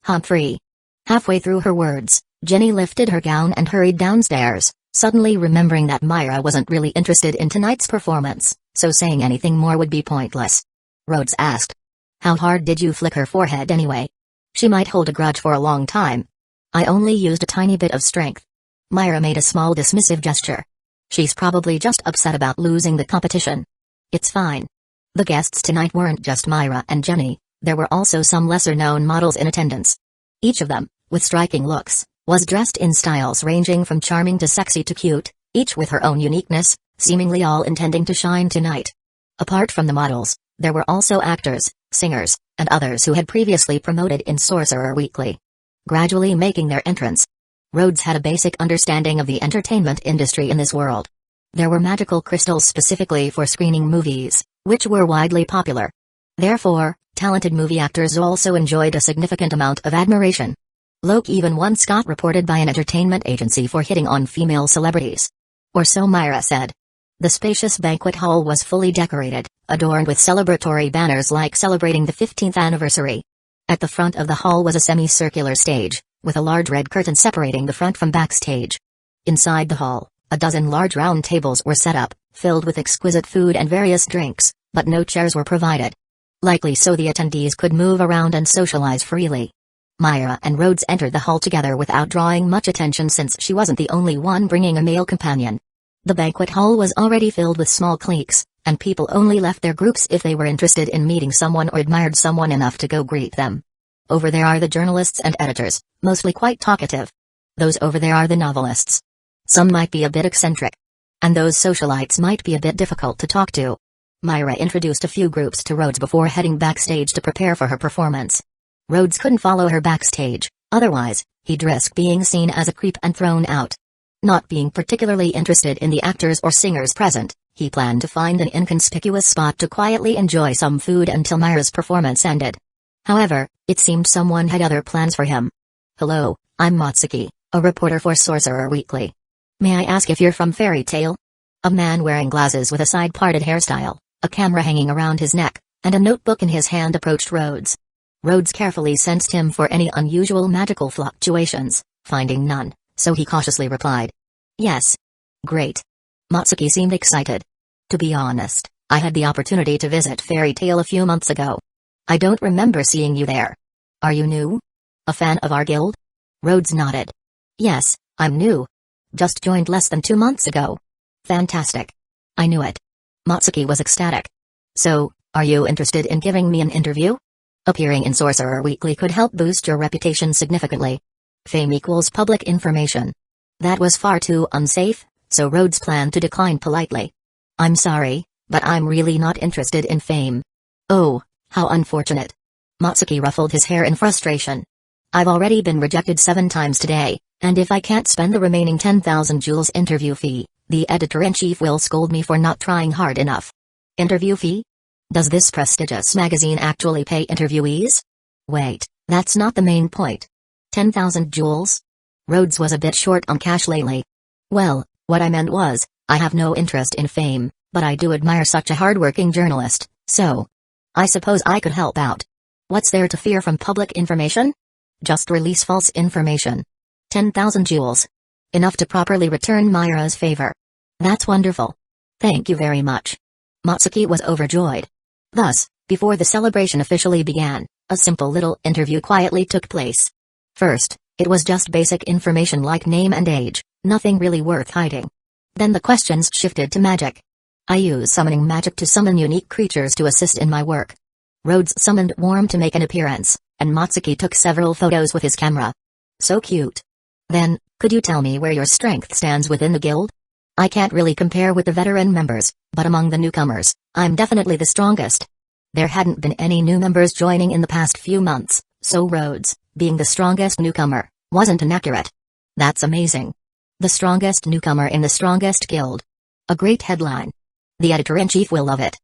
Humphrey. Halfway through her words, Jenny lifted her gown and hurried downstairs, suddenly remembering that Myra wasn't really interested in tonight's performance, so saying anything more would be pointless. Rhodes asked. How hard did you flick her forehead anyway? She might hold a grudge for a long time. I only used a tiny bit of strength. Myra made a small dismissive gesture. She's probably just upset about losing the competition. It's fine. The guests tonight weren't just Myra and Jenny, there were also some lesser-known models in attendance. Each of them, with striking looks, was dressed in styles ranging from charming to sexy to cute, each with her own uniqueness, seemingly all intending to shine tonight. Apart from the models, there were also actors, singers, and others who had previously promoted in Sorcerer Weekly. Gradually making their entrance, Rhodes had a basic understanding of the entertainment industry in this world. There were magical crystals specifically for screening movies, which were widely popular. Therefore, talented movie actors also enjoyed a significant amount of admiration. Loke even once got reported by an entertainment agency for hitting on female celebrities. Or so Myra said. The spacious banquet hall was fully decorated, adorned with celebratory banners like celebrating the 15th anniversary. At the front of the hall was a semicircular stage, with a large red curtain separating the front from backstage. Inside the hall, a dozen large round tables were set up, filled with exquisite food and various drinks, but no chairs were provided. Likely so the attendees could move around and socialize freely. Myra and Rhodes entered the hall together without drawing much attention since she wasn't the only one bringing a male companion. The banquet hall was already filled with small cliques, and people only left their groups if they were interested in meeting someone or admired someone enough to go greet them. Over there are the journalists and editors, mostly quite talkative. Those over there are the novelists. Some might be a bit eccentric. And those socialites might be a bit difficult to talk to. Myra introduced a few groups to Rhodes before heading backstage to prepare for her performance. Rhodes couldn't follow her backstage, otherwise, he'd risk being seen as a creep and thrown out. Not being particularly interested in the actors or singers present, he planned to find an inconspicuous spot to quietly enjoy some food until Myra's performance ended. However, it seemed someone had other plans for him. Hello, I'm Matsuki, a reporter for Sorcerer Weekly. May I ask if you're from Fairy Tale? A man wearing glasses with a side-parted hairstyle, a camera hanging around his neck, and a notebook in his hand approached Rhodes. Rhodes carefully sensed him for any unusual magical fluctuations, finding none, so he cautiously replied. Yes. Great. Matsuki seemed excited. To be honest, I had the opportunity to visit Fairy Tale a few months ago. I don't remember seeing you there. Are you new? A fan of our guild? Rhodes nodded. Yes, I'm new. Just joined less than 2 months ago. Fantastic. I knew it. Matsuki was ecstatic. So, are you interested in giving me an interview? Appearing in Sorcerer Weekly could help boost your reputation significantly. Fame equals public information. That was far too unsafe, so Rhodes planned to decline politely. I'm sorry, but I'm really not interested in fame. Oh, how unfortunate. Matsuki ruffled his hair in frustration. I've already been rejected 7 times today, and if I can't spend the remaining 10,000 jewels interview fee, the editor-in-chief will scold me for not trying hard enough. Interview fee? Does this prestigious magazine actually pay interviewees? Wait, that's not the main point. 10,000 jewels? Rhodes was a bit short on cash lately. Well, what I meant was, I have no interest in fame, but I do admire such a hardworking journalist, so I suppose I could help out. What's there to fear from public information? Just release false information. 10,000 jewels. Enough to properly return Myra's favor. That's wonderful. Thank you very much. Matsuki was overjoyed. Thus, before the celebration officially began, a simple little interview quietly took place. First, it was just basic information like name and age, nothing really worth hiding. Then the questions shifted to magic. I use summoning magic to summon unique creatures to assist in my work. Rhodes summoned Worm to make an appearance, and Matsuki took several photos with his camera. So cute. Then, could you tell me where your strength stands within the guild? I can't really compare with the veteran members, but among the newcomers, I'm definitely the strongest. There hadn't been any new members joining in the past few months, so Rhodes, being the strongest newcomer, wasn't inaccurate. That's amazing. The strongest newcomer in the strongest guild. A great headline. The editor-in-chief will love it.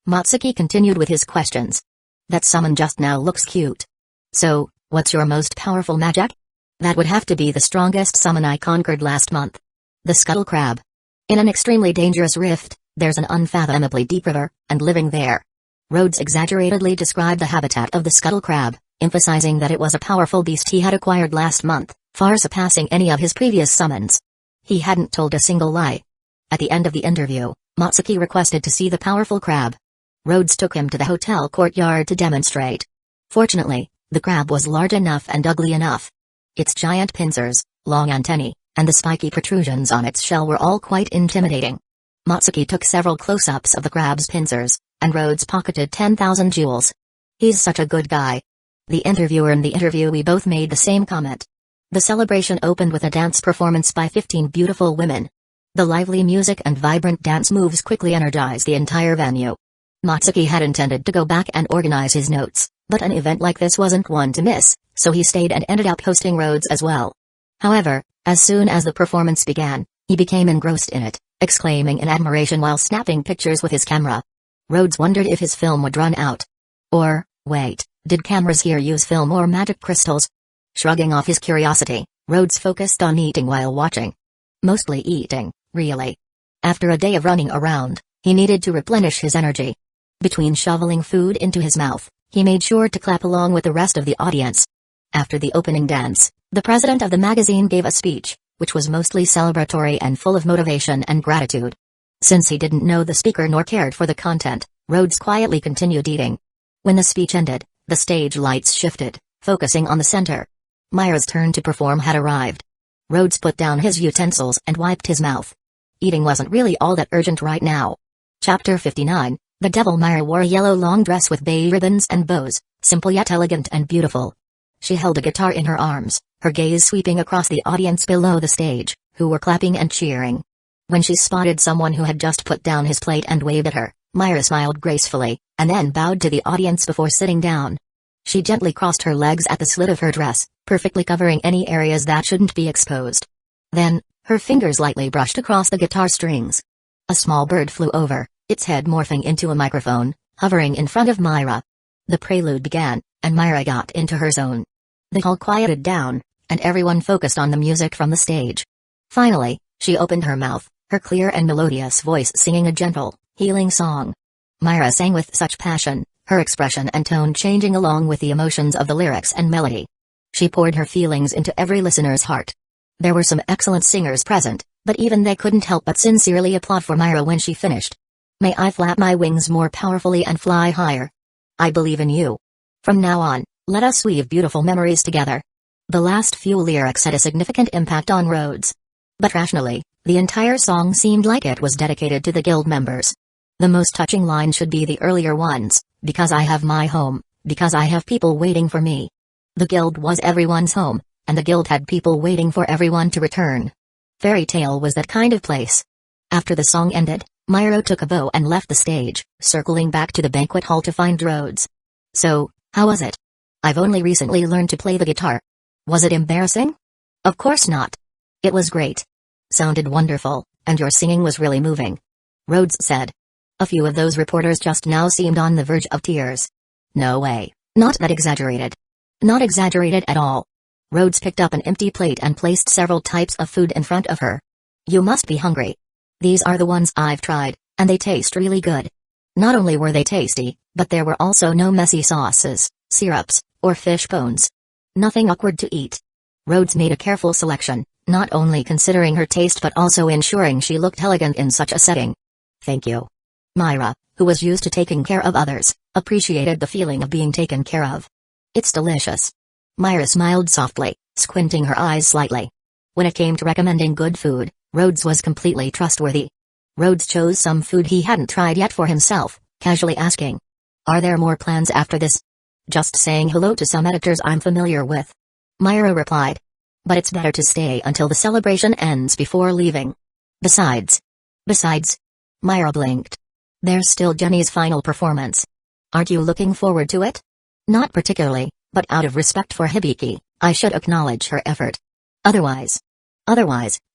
Matsuki continued with his questions. That summon just now looks cute. So, what's your most powerful magic? That would have to be the strongest summon I conquered last month. The Scuttle Crab. In an extremely dangerous rift, there's an unfathomably deep river, and living there. Rhodes exaggeratedly described the habitat of the Scuttle Crab, emphasizing that it was a powerful beast he had acquired last month, far surpassing any of his previous summons. He hadn't told a single lie. At the end of the interview, Matsuki requested to see the powerful crab. Rhodes took him to the hotel courtyard to demonstrate. Fortunately, the crab was large enough and ugly enough. Its giant pincers, long antennae, and the spiky protrusions on its shell were all quite intimidating. Matsuki took several close-ups of the crab's pincers, and Rhodes pocketed 10,000 jewels. He's such a good guy. The interviewer and the interviewee both made the same comment. The celebration opened with a dance performance by 15 beautiful women. The lively music and vibrant dance moves quickly energized the entire venue. Matsuki had intended to go back and organize his notes, but an event like this wasn't one to miss, so he stayed and ended up hosting Rhodes as well. However, as soon as the performance began, he became engrossed in it, exclaiming in admiration while snapping pictures with his camera. Rhodes wondered if his film would run out. Or, wait, did cameras here use film or magic crystals? Shrugging off his curiosity, Rhodes focused on eating while watching. Mostly eating, really. After a day of running around, he needed to replenish his energy. Between shoveling food into his mouth, he made sure to clap along with the rest of the audience. After the opening dance, the president of the magazine gave a speech, which was mostly celebratory and full of motivation and gratitude. Since he didn't know the speaker nor cared for the content, Rhodes quietly continued eating. When the speech ended, the stage lights shifted, focusing on the center. Myra's turn to perform had arrived. Rhodes put down his utensils and wiped his mouth. Eating wasn't really all that urgent right now. Chapter 59, The Devil. Myra wore a yellow long dress with beige ribbons and bows, simple yet elegant and beautiful. She held a guitar in her arms, her gaze sweeping across the audience below the stage, who were clapping and cheering. When she spotted someone who had just put down his plate and waved at her, Myra smiled gracefully, and then bowed to the audience before sitting down. She gently crossed her legs at the slit of her dress, perfectly covering any areas that shouldn't be exposed. Then, her fingers lightly brushed across the guitar strings. A small bird flew over, its head morphing into a microphone, hovering in front of Myra. The prelude began, and Myra got into her zone. The hall quieted down, and everyone focused on the music from the stage. Finally, she opened her mouth, her clear and melodious voice singing a gentle, healing song. Myra sang with such passion, her expression and tone changing along with the emotions of the lyrics and melody. She poured her feelings into every listener's heart. There were some excellent singers present, but even they couldn't help but sincerely applaud for Myra when she finished. May I flap my wings more powerfully and fly higher. I believe in you. From now on, let us weave beautiful memories together. The last few lyrics had a significant impact on Rhodes. But rationally, the entire song seemed like it was dedicated to the guild members. The most touching line should be the earlier ones, because I have my home, because I have people waiting for me. The guild was everyone's home, and the guild had people waiting for everyone to return. Fairy Tale was that kind of place. After the song ended, Myra took a bow and left the stage, circling back to the banquet hall to find Rhodes. So, how was it? I've only recently learned to play the guitar. Was it embarrassing? Of course not. It was great. Sounded wonderful, and your singing was really moving. Rhodes said. A few of those reporters just now seemed on the verge of tears. No way, not that exaggerated. Not exaggerated at all. Rhodes picked up an empty plate and placed several types of food in front of her. You must be hungry. These are the ones I've tried, and they taste really good. Not only were they tasty, but there were also no messy sauces, syrups, or fish bones. Nothing awkward to eat. Rhodes made a careful selection, not only considering her taste but also ensuring she looked elegant in such a setting. Thank you. Myra, who was used to taking care of others, appreciated the feeling of being taken care of. It's delicious. Myra smiled softly, squinting her eyes slightly. When it came to recommending good food, Rhodes was completely trustworthy. Rhodes chose some food he hadn't tried yet for himself, casually asking, "Are there more plans after this?" "Just saying hello to some editors I'm familiar with," Myra replied. "But it's better to stay until the celebration ends before leaving. Besides, Myra blinked. There's still Jenny's final performance. Aren't you looking forward to it?" "Not particularly, but out of respect for Hibiki, I should acknowledge her effort. Otherwise,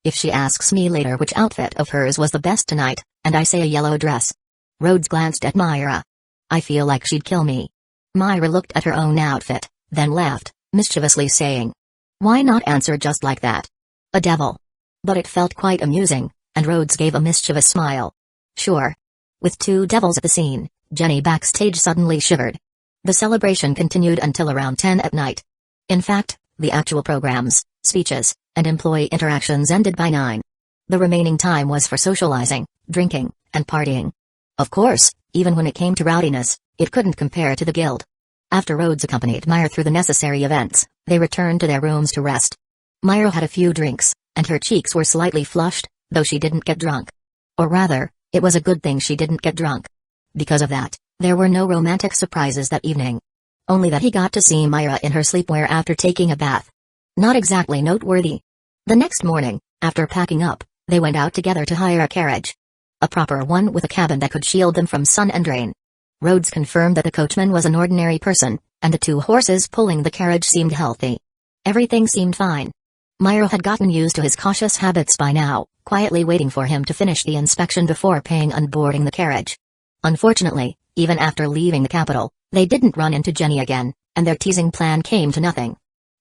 if she asks me later which outfit of hers was the best tonight, and I say a yellow dress." Rhodes glanced at Myra. "I feel like she'd kill me." Myra looked at her own outfit, then laughed, mischievously saying, "Why not answer just like that? A devil." But it felt quite amusing, and Rhodes gave a mischievous smile. "Sure." With two devils at the scene, Jenny backstage suddenly shivered. The celebration continued until around 10 at night. In fact, the actual programs, speeches, and employee interactions ended by 9. The remaining time was for socializing, drinking, and partying. Of course, even when it came to rowdiness, it couldn't compare to the guild. After Rhodes accompanied Myra through the necessary events, they returned to their rooms to rest. Myra had a few drinks, and her cheeks were slightly flushed, though she didn't get drunk. Or rather, it was a good thing she didn't get drunk. Because of that, there were no romantic surprises that evening. Only that he got to see Myra in her sleepwear after taking a bath. Not exactly noteworthy. The next morning, after packing up, They went out together to hire a carriage. A proper one with a cabin that could shield them from sun and rain. Rhodes confirmed that the coachman was an ordinary person, and the two horses pulling the carriage seemed healthy. Everything seemed fine. Myra had gotten used to his cautious habits by now, quietly waiting for him to finish the inspection before paying and boarding the carriage. Unfortunately, even after leaving the capital, they didn't run into Jenny again, and their teasing plan came to nothing.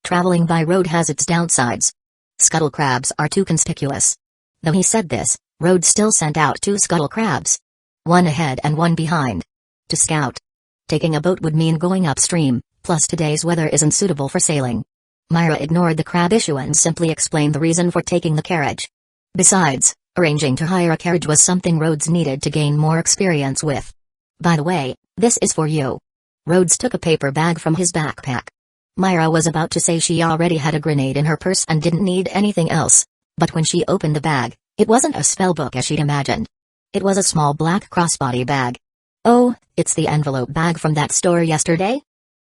Traveling by road has its downsides. Scuttle crabs are too conspicuous. Though he said this, Rhodes still sent out 2 scuttle crabs. One ahead and one behind. To scout. Taking a boat would mean going upstream, plus today's weather isn't suitable for sailing. Myra ignored the crab issue and simply explained the reason for taking the carriage. Besides, arranging to hire a carriage was something Rhodes needed to gain more experience with. By the way, this is for you. Rhodes took a paper bag from his backpack. Myra was about to say she already had a grenade in her purse and didn't need anything else. But when she opened the bag, it wasn't a spellbook as she'd imagined. It was a small black crossbody bag. Oh, it's the envelope bag from that store yesterday?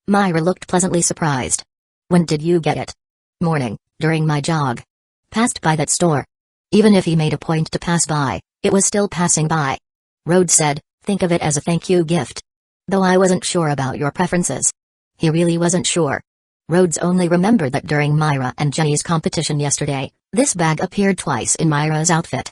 Myra looked pleasantly surprised. When did you get it? Morning, during my jog. Passed by that store. Even if he made a point to pass by, it was still passing by. Rhodes said, think of it as a thank you gift. Though I wasn't sure about your preferences. He really wasn't sure. Rhodes only remembered that during Myra and Jenny's competition yesterday, this bag appeared twice in Myra's outfit.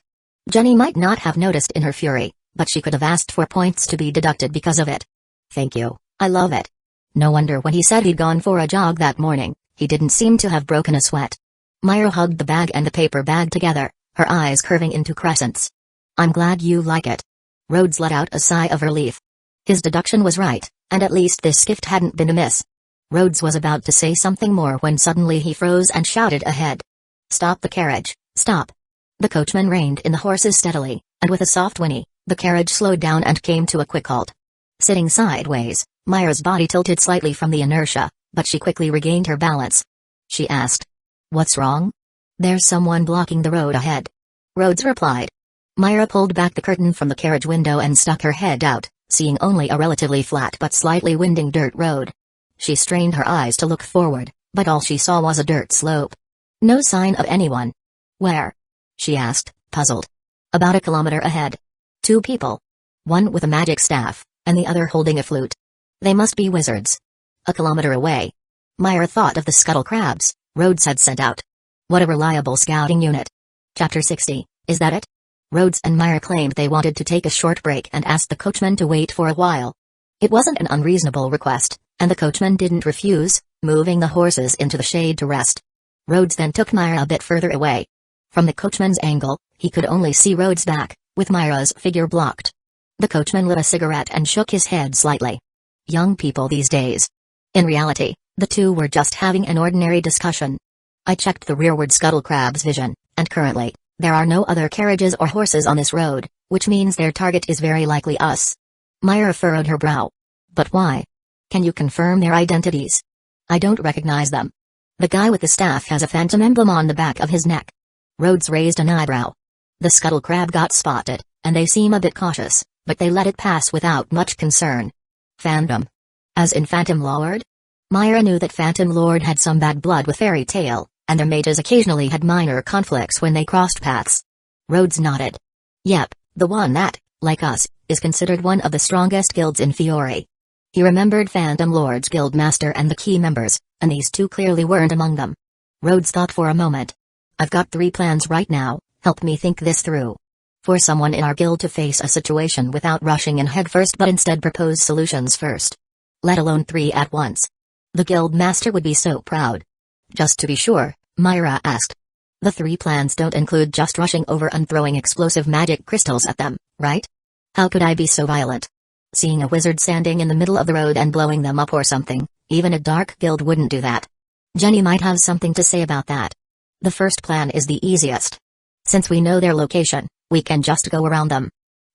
Jenny might not have noticed in her fury, but she could have asked for points to be deducted because of it. Thank you, I love it. No wonder when he said he'd gone for a jog that morning, he didn't seem to have broken a sweat. Myra hugged the bag and the paper bag together, her eyes curving into crescents. I'm glad you like it. Rhodes let out a sigh of relief. His deduction was right, and at least this gift hadn't been amiss. Rhodes was about to say something more when suddenly he froze and shouted ahead. Stop the carriage, stop. The coachman reined in the horses steadily, and with a soft whinny, the carriage slowed down and came to a quick halt. Sitting sideways, Myra's body tilted slightly from the inertia, but she quickly regained her balance. She asked. What's wrong? There's someone blocking the road ahead. Rhodes replied. Myra pulled back the curtain from the carriage window and stuck her head out, seeing only a relatively flat but slightly winding dirt road. She strained her eyes to look forward, but all she saw was a dirt slope. No sign of anyone. Where? She asked, puzzled. About a kilometer ahead. 2 people. One with a magic staff, and the other holding a flute. They must be wizards. A kilometer away. Myra thought of the scuttle crabs Rhodes had sent out. What a reliable scouting unit. Chapter 60, is that it? Rhodes and Myra claimed they wanted to take a short break and asked the coachman to wait for a while. It wasn't an unreasonable request, and the coachman didn't refuse, moving the horses into the shade to rest. Rhodes then took Myra a bit further away. From the coachman's angle, he could only see Rhodes' back, with Myra's figure blocked. The coachman lit a cigarette and shook his head slightly. Young people these days. In reality, the two were just having an ordinary discussion. I checked the rearward scuttle crab's vision, and currently, there are no other carriages or horses on this road, which means their target is very likely us. Myra furrowed her brow. But why? Can you confirm their identities? I don't recognize them. The guy with the staff has a phantom emblem on the back of his neck. Rhodes raised an eyebrow. The scuttle crab got spotted, and they seem a bit cautious, but they let it pass without much concern. Phantom. As in Phantom Lord? Myra knew that Phantom Lord had some bad blood with Fairy Tail, and their mages occasionally had minor conflicts when they crossed paths. Rhodes nodded. Yep, the one that, like us, is considered one of the strongest guilds in Fiore. He remembered Phantom Lord's guild master and the key members, and these two clearly weren't among them. Rhodes thought for a moment. I've got 3 plans right now, help me think this through. For someone in our guild to face a situation without rushing in headfirst but instead propose solutions first. Let alone 3 at once. The guild master would be so proud. Just to be sure, Myra asked. The 3 plans don't include just rushing over and throwing explosive magic crystals at them, right? How could I be so violent? Seeing a wizard standing in the middle of the road and blowing them up or something, even a dark guild wouldn't do that. Jenny might have something to say about that. The first plan is the easiest. Since we know their location, we can just go around them.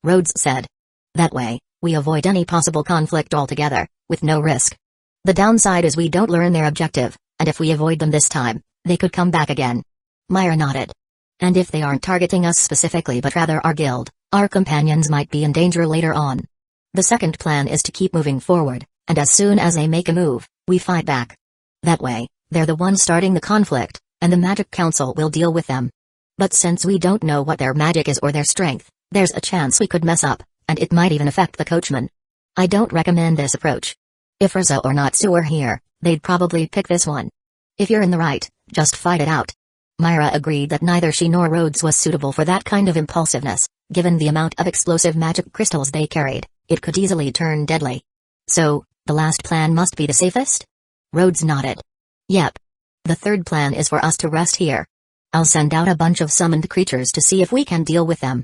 Rhodes said. That way, we avoid any possible conflict altogether, with no risk. The downside is we don't learn their objective, and if we avoid them this time, they could come back again. Myra nodded. And if they aren't targeting us specifically but rather our guild, our companions might be in danger later on. The second plan is to keep moving forward, and as soon as they make a move, we fight back. That way, they're the ones starting the conflict, and the Magic Council will deal with them. But since we don't know what their magic is or their strength, there's a chance we could mess up, and it might even affect the coachman. I don't recommend this approach. If Rizzo or Natsu were here, they'd probably pick this one. If you're in the right, just fight it out. Myra agreed that neither she nor Rhodes was suitable for that kind of impulsiveness. Given the amount of explosive magic crystals they carried, it could easily turn deadly. So, the last plan must be the safest? Rhodes nodded. Yep. The third plan is for us to rest here. I'll send out a bunch of summoned creatures to see if we can deal with them.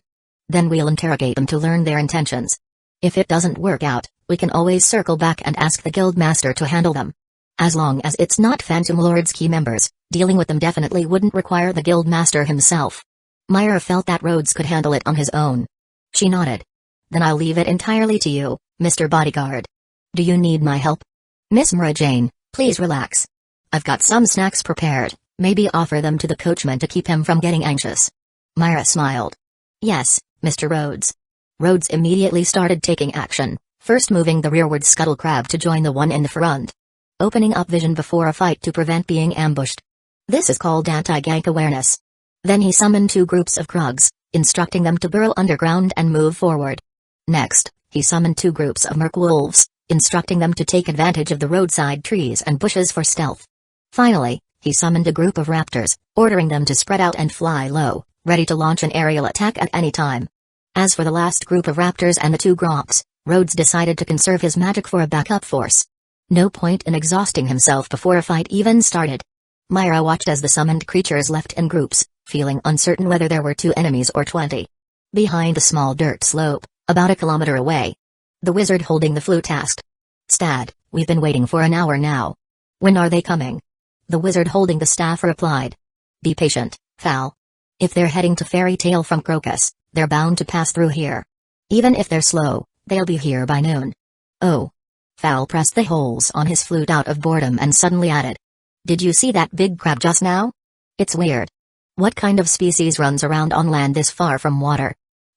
Then we'll interrogate them to learn their intentions. If it doesn't work out, we can always circle back and ask the guildmaster to handle them. As long as it's not Phantom Lord's key members, dealing with them definitely wouldn't require the guildmaster himself. Myra felt that Rhodes could handle it on his own. She nodded. Then I'll leave it entirely to you, Mr. Bodyguard. Do you need my help? Miss Mara Jane, please relax. I've got some snacks prepared, maybe offer them to the coachman to keep him from getting anxious. Myra smiled. Yes, Mr. Rhodes. Rhodes immediately started taking action, first moving the rearward scuttle crab to join the one in the front. Opening up vision before a fight to prevent being ambushed. This is called anti-gank awareness. Then he summoned 2 groups of Krugs, instructing them to burrow underground and move forward. Next, he summoned 2 groups of Merc Wolves, instructing them to take advantage of the roadside trees and bushes for stealth. Finally, he summoned a group of Raptors, ordering them to spread out and fly low, ready to launch an aerial attack at any time. As for the last group of Raptors and the 2 Grops, Rhodes decided to conserve his magic for a backup force. No point in exhausting himself before a fight even started. Myra watched as the summoned creatures left in groups, feeling uncertain whether there were 2 enemies or 20. Behind the small dirt slope, about a kilometer away, the wizard holding the flute asked. Stad, we've been waiting for an hour now. When are they coming? The wizard holding the staff replied. Be patient, Fal. If they're heading to Fairy Tale from Crocus, they're bound to pass through here. Even if they're slow, they'll be here by noon. Oh. Fal pressed the holes on his flute out of boredom and suddenly added. Did you see that big crab just now? It's weird. What kind of species runs around on land this far from water?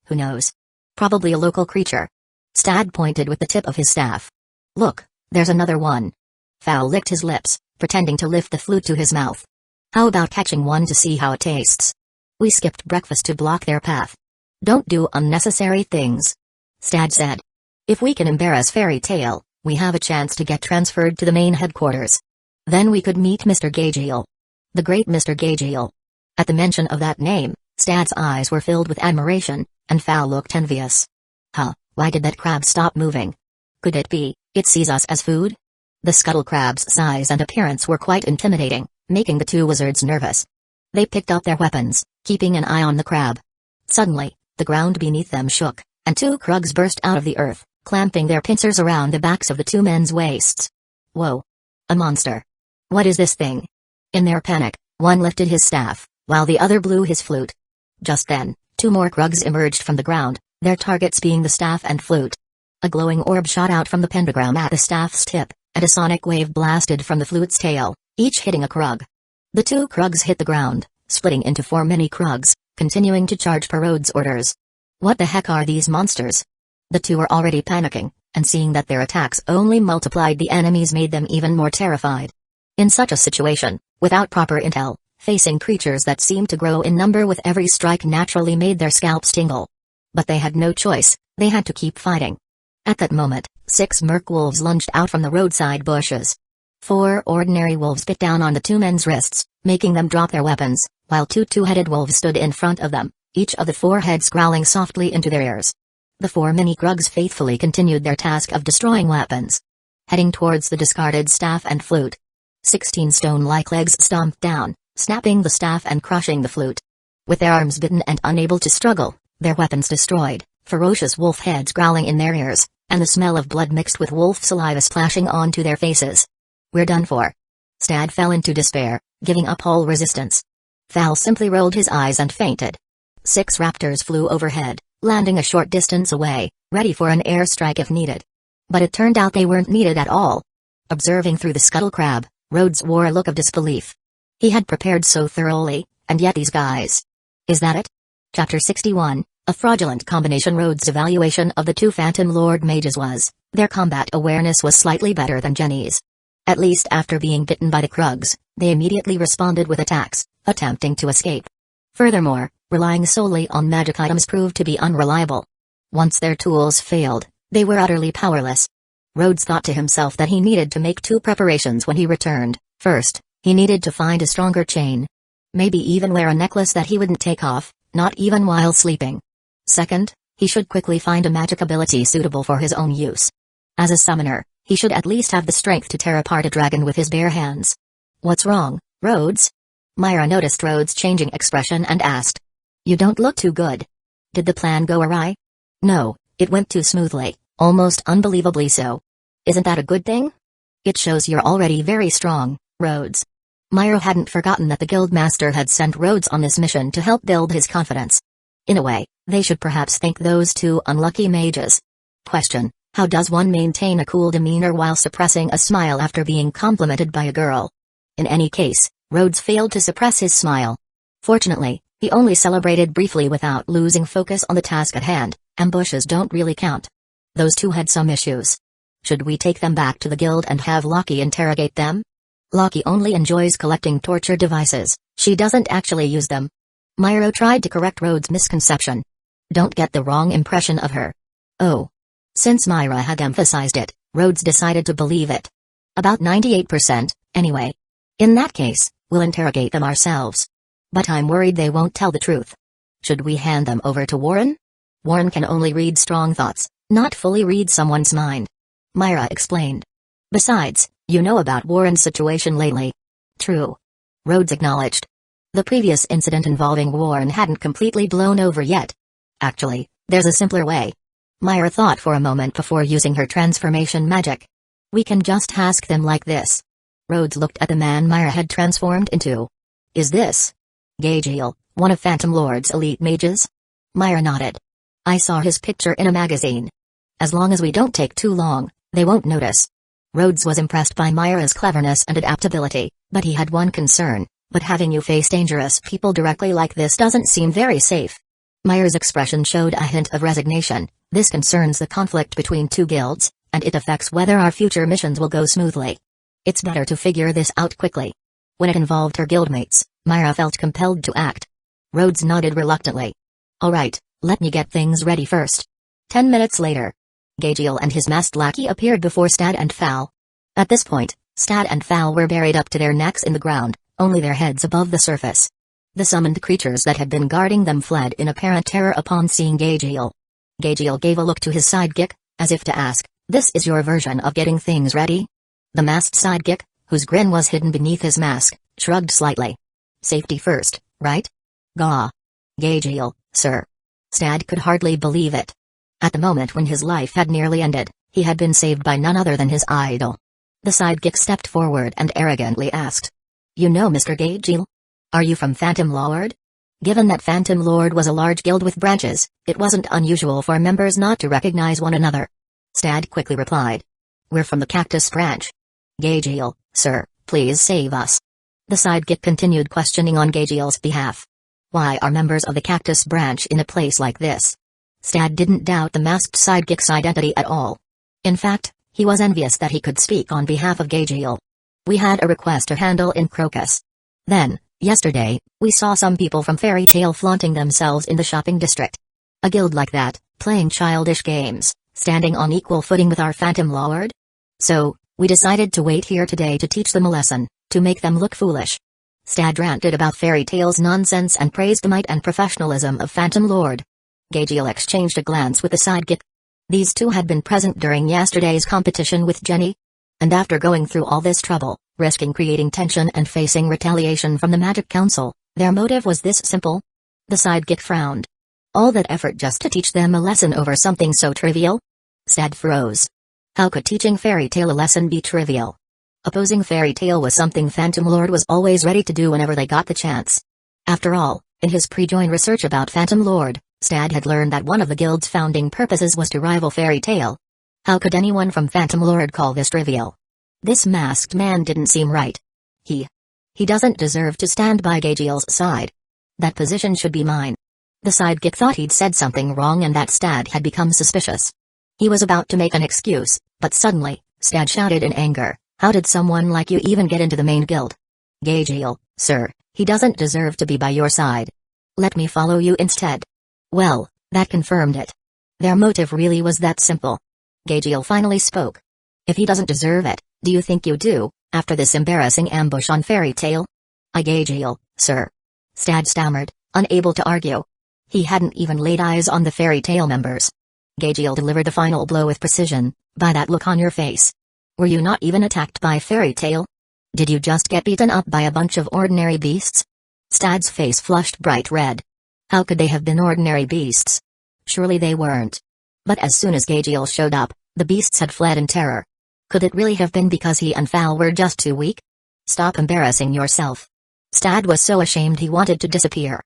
Who knows? Probably a local creature. Stad pointed with the tip of his staff. Look, there's another one. Fal licked his lips, pretending to lift the flute to his mouth. How about catching one to see how it tastes? We skipped breakfast to block their path. Don't do unnecessary things. Stad said. If we can embarrass Fairy Tale, we have a chance to get transferred to the main headquarters. Then we could meet Mr. Gagiel. The great Mr. Gagiel. At the mention of that name, Stad's eyes were filled with admiration, and Fal looked envious. Huh, why did that crab stop moving? Could it be, it sees us as food? The scuttle crab's size and appearance were quite intimidating, making the 2 wizards nervous. They picked up their weapons, keeping an eye on the crab. Suddenly, the ground beneath them shook, and 2 Krugs burst out of the earth, clamping their pincers around the backs of the 2 men's waists. Whoa. A monster. What is this thing? In their panic, one lifted his staff, while the other blew his flute. Just then, 2 more Krugs emerged from the ground, their targets being the staff and flute. A glowing orb shot out from the pentagram at the staff's tip, and a sonic wave blasted from the flute's tail, each hitting a Krug. The 2 Krugs hit the ground, splitting into 4 mini Krugs, continuing to charge per Rhodes' orders. What the heck are these monsters? The 2 were already panicking, and seeing that their attacks only multiplied the enemies made them even more terrified. In such a situation, without proper intel, facing creatures that seemed to grow in number with every strike naturally made their scalps tingle. But they had no choice, they had to keep fighting. At that moment, 6 Merc Wolves lunged out from the roadside bushes. 4 ordinary wolves bit down on the 2 men's wrists, making them drop their weapons, while 2 two-headed wolves stood in front of them, each of the 4 heads growling softly into their ears. The 4 mini Krugs faithfully continued their task of destroying weapons. Heading towards the discarded staff and flute. 16 stone-like legs stomped down, snapping the staff and crushing the flute. With their arms bitten and unable to struggle, their weapons destroyed, ferocious wolf heads growling in their ears, and the smell of blood mixed with wolf saliva splashing onto their faces. We're done for. Stad fell into despair, giving up all resistance. Fal simply rolled his eyes and fainted. 6 raptors flew overhead, landing a short distance away, ready for an airstrike if needed. But it turned out they weren't needed at all. Observing through the scuttle crab, Rhodes wore a look of disbelief. He had prepared so thoroughly, and yet these guys. Is that it? Chapter 61, A Fraudulent Combination. Rhodes' evaluation of the 2 Phantom Lord mages was, their combat awareness was slightly better than Jenny's. At least after being bitten by the Krugs, they immediately responded with attacks, attempting to escape. Furthermore, relying solely on magic items proved to be unreliable. Once their tools failed, they were utterly powerless. Rhodes thought to himself that he needed to make two preparations when he returned. First, he needed to find a stronger chain. Maybe even wear a necklace that he wouldn't take off, not even while sleeping. Second, he should quickly find a magic ability suitable for his own use. As a summoner, he should at least have the strength to tear apart a dragon with his bare hands. What's wrong, Rhodes? Myra noticed Rhodes' changing expression and asked. You don't look too good. Did the plan go awry? No, it went too smoothly, almost unbelievably so. Isn't that a good thing? It shows you're already very strong, Rhodes. Myra hadn't forgotten that the guildmaster had sent Rhodes on this mission to help build his confidence. In a way, they should perhaps thank those two unlucky mages. Question: how does one maintain a cool demeanor while suppressing a smile after being complimented by a girl? In any case, Rhodes failed to suppress his smile. Fortunately, he only celebrated briefly without losing focus on the task at hand. Ambushes don't really count. Those two had some issues. Should we take them back to the guild and have Lockie interrogate them? Lockie only enjoys collecting torture devices, she doesn't actually use them. Myra tried to correct Rhodes' misconception. Don't get the wrong impression of her. Oh. Since Myra had emphasized it, Rhodes decided to believe it. About 98%, anyway. In that case, we'll interrogate them ourselves. But I'm worried they won't tell the truth. Should we hand them over to Warren? Warren can only read strong thoughts, not fully read someone's mind. Myra explained. Besides, you know about Warren's situation lately. True. Rhodes acknowledged. The previous incident involving Warren hadn't completely blown over yet. Actually, there's a simpler way. Myra thought for a moment before using her transformation magic. We can just ask them like this. Rhodes looked at the man Myra had transformed into. Is this Gagiel, one of Phantom Lord's elite mages? Myra nodded. I saw his picture in a magazine. As long as we don't take too long, they won't notice. Rhodes was impressed by Myra's cleverness and adaptability, but he had one concern. But having you face dangerous people directly like this doesn't seem very safe. Myra's expression showed a hint of resignation. This concerns the conflict between two guilds, and it affects whether our future missions will go smoothly. It's better to figure this out quickly. When it involved her guildmates, Myra felt compelled to act. Rhodes nodded reluctantly. All right, let me get things ready first. 10 minutes later, Gagiel and his masked lackey appeared before Stad and Fal. At this point, Stad and Fal were buried up to their necks in the ground, only their heads above the surface. The summoned creatures that had been guarding them fled in apparent terror upon seeing Gagiel. Gagiel gave a look to his sidekick, as if to ask, this is your version of getting things ready? The masked sidekick, whose grin was hidden beneath his mask, shrugged slightly. Safety first, right? Gah. Gagiel, sir. Stad could hardly believe it. At the moment when his life had nearly ended, he had been saved by none other than his idol. The sidekick stepped forward and arrogantly asked. You know Mr. Gagiel? Are you from Phantom Lord? Given that Phantom Lord was a large guild with branches, it wasn't unusual for members not to recognize one another. Stad quickly replied. We're from the Cactus branch. Gagiel, sir, please save us. The sidekick continued questioning on Gagiel's behalf. Why are members of the Cactus branch in a place like this? Stad didn't doubt the masked sidekick's identity at all. In fact, he was envious that he could speak on behalf of Gagiel. We had a request to handle in Crocus. Then, yesterday, we saw some people from Fairy Tale flaunting themselves in the shopping district. A guild like that, playing childish games, standing on equal footing with our Phantom Lord? So, we decided to wait here today to teach them a lesson, to make them look foolish. Stad ranted about Fairy Tale's nonsense and praised the might and professionalism of Phantom Lord. Gagiel exchanged a glance with the sidekick. These two had been present during yesterday's competition with Jenny. And after going through all this trouble, risking creating tension and facing retaliation from the Magic Council, their motive was this simple? The sidekick frowned. All that effort just to teach them a lesson over something so trivial? Stad froze. How could teaching Fairy Tale a lesson be trivial? Opposing Fairy Tale was something Phantom Lord was always ready to do whenever they got the chance. After all, in his pre-join research about Phantom Lord, Stad had learned that one of the guild's founding purposes was to rival Fairy Tale. How could anyone from Phantom Lord call this trivial? This masked man didn't seem right. He doesn't deserve to stand by Gagiel's side. That position should be mine. The sidekick thought he'd said something wrong and that Stad had become suspicious. He was about to make an excuse, but suddenly, Stad shouted in anger, how did someone like you even get into the main guild? Gagiel, sir, he doesn't deserve to be by your side. Let me follow you instead. Well, that confirmed it. Their motive really was that simple. Gabriel finally spoke. If he doesn't deserve it, do you think you do, after this embarrassing ambush on Fairy Tale? Gabriel, sir. Stad stammered, unable to argue. He hadn't even laid eyes on the Fairy Tale members. Gabriel delivered the final blow with precision. By that look on your face. Were you not even attacked by Fairy Tale? Did you just get beaten up by a bunch of ordinary beasts? Stad's face flushed bright red. How could they have been ordinary beasts? Surely they weren't. But as soon as Gabriel showed up, the beasts had fled in terror. Could it really have been because he and Fal were just too weak? Stop embarrassing yourself. Stad was so ashamed he wanted to disappear.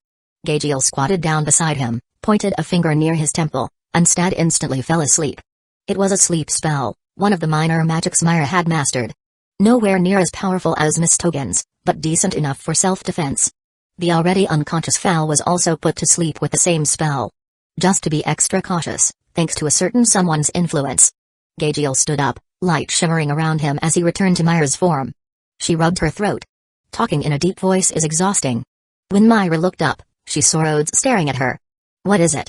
Gabriel squatted down beside him, pointed a finger near his temple, and Stad instantly fell asleep. It was a sleep spell, one of the minor magics Myra had mastered. Nowhere near as powerful as Miss Togan's, but decent enough for self-defense. The already unconscious Fal was also put to sleep with the same spell. Just to be extra cautious, thanks to a certain someone's influence. Gabriel stood up, light shimmering around him as he returned to Myra's form. She rubbed her throat. Talking in a deep voice is exhausting. When Myra looked up, she saw Rhodes staring at her. What is it?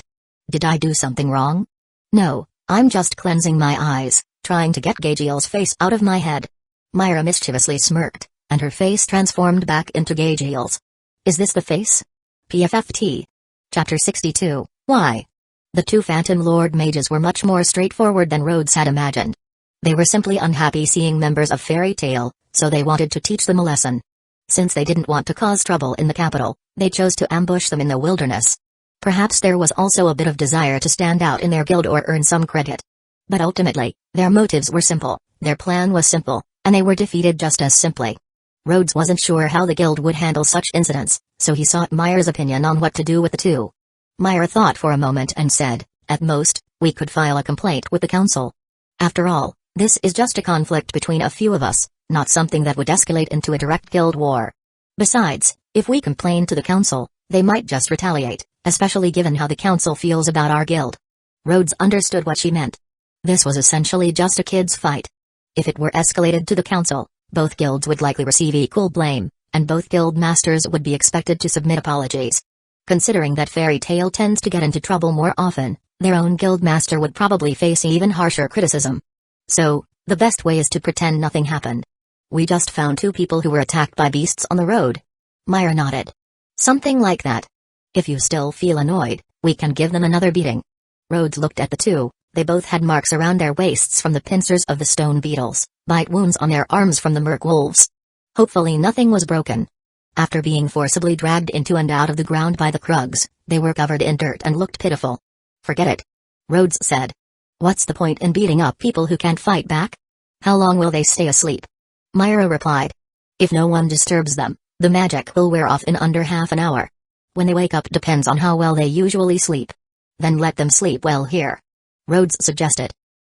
Did I do something wrong? No, I'm just cleansing my eyes, trying to get Gabriel's face out of my head. Myra mischievously smirked, and her face transformed back into Gabriel's. Is this the face? PFFT. Chapter 62, Why? The two Phantom Lord mages were much more straightforward than Rhodes had imagined. They were simply unhappy seeing members of Fairy Tale, so they wanted to teach them a lesson. Since they didn't want to cause trouble in the capital, they chose to ambush them in the wilderness. Perhaps there was also a bit of desire to stand out in their guild or earn some credit. But ultimately, their motives were simple, their plan was simple, and they were defeated just as simply. Rhodes wasn't sure how the guild would handle such incidents, so he sought Myra's opinion on what to do with the two. Myra thought for a moment and said, at most, we could file a complaint with the council. After all, this is just a conflict between a few of us, not something that would escalate into a direct guild war. Besides, if we complain to the council, they might just retaliate, especially given how the council feels about our guild. Rhodes understood what she meant. This was essentially just a kid's fight. If it were escalated to the council, both guilds would likely receive equal blame, and both guild masters would be expected to submit apologies. Considering that Fairy Tale tends to get into trouble more often, their own guild master would probably face even harsher criticism. So, the best way is to pretend nothing happened. We just found two people who were attacked by beasts on the road. Myra nodded. Something like that. If you still feel annoyed, we can give them another beating. Rhodes looked at the two. They both had marks around their waists from the pincers of the stone beetles, bite wounds on their arms from the merc wolves. Hopefully nothing was broken. After being forcibly dragged into and out of the ground by the Krugs, they were covered in dirt and looked pitiful. Forget it. Rhodes said. What's the point in beating up people who can't fight back? How long will they stay asleep? Myra replied. If no one disturbs them, the magic will wear off in under half an hour. When they wake up depends on how well they usually sleep. Then let them sleep well here. Rhodes suggested.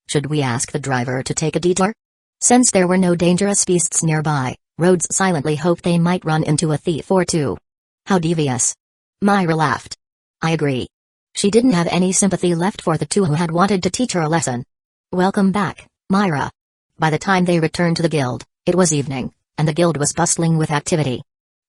Should we ask the driver to take a detour? Since there were no dangerous beasts nearby, Rhodes silently hoped they might run into a thief or two. How devious. Myra laughed. I agree. She didn't have any sympathy left for the two who had wanted to teach her a lesson. Welcome back, Myra. By the time they returned to the guild, it was evening, and the guild was bustling with activity.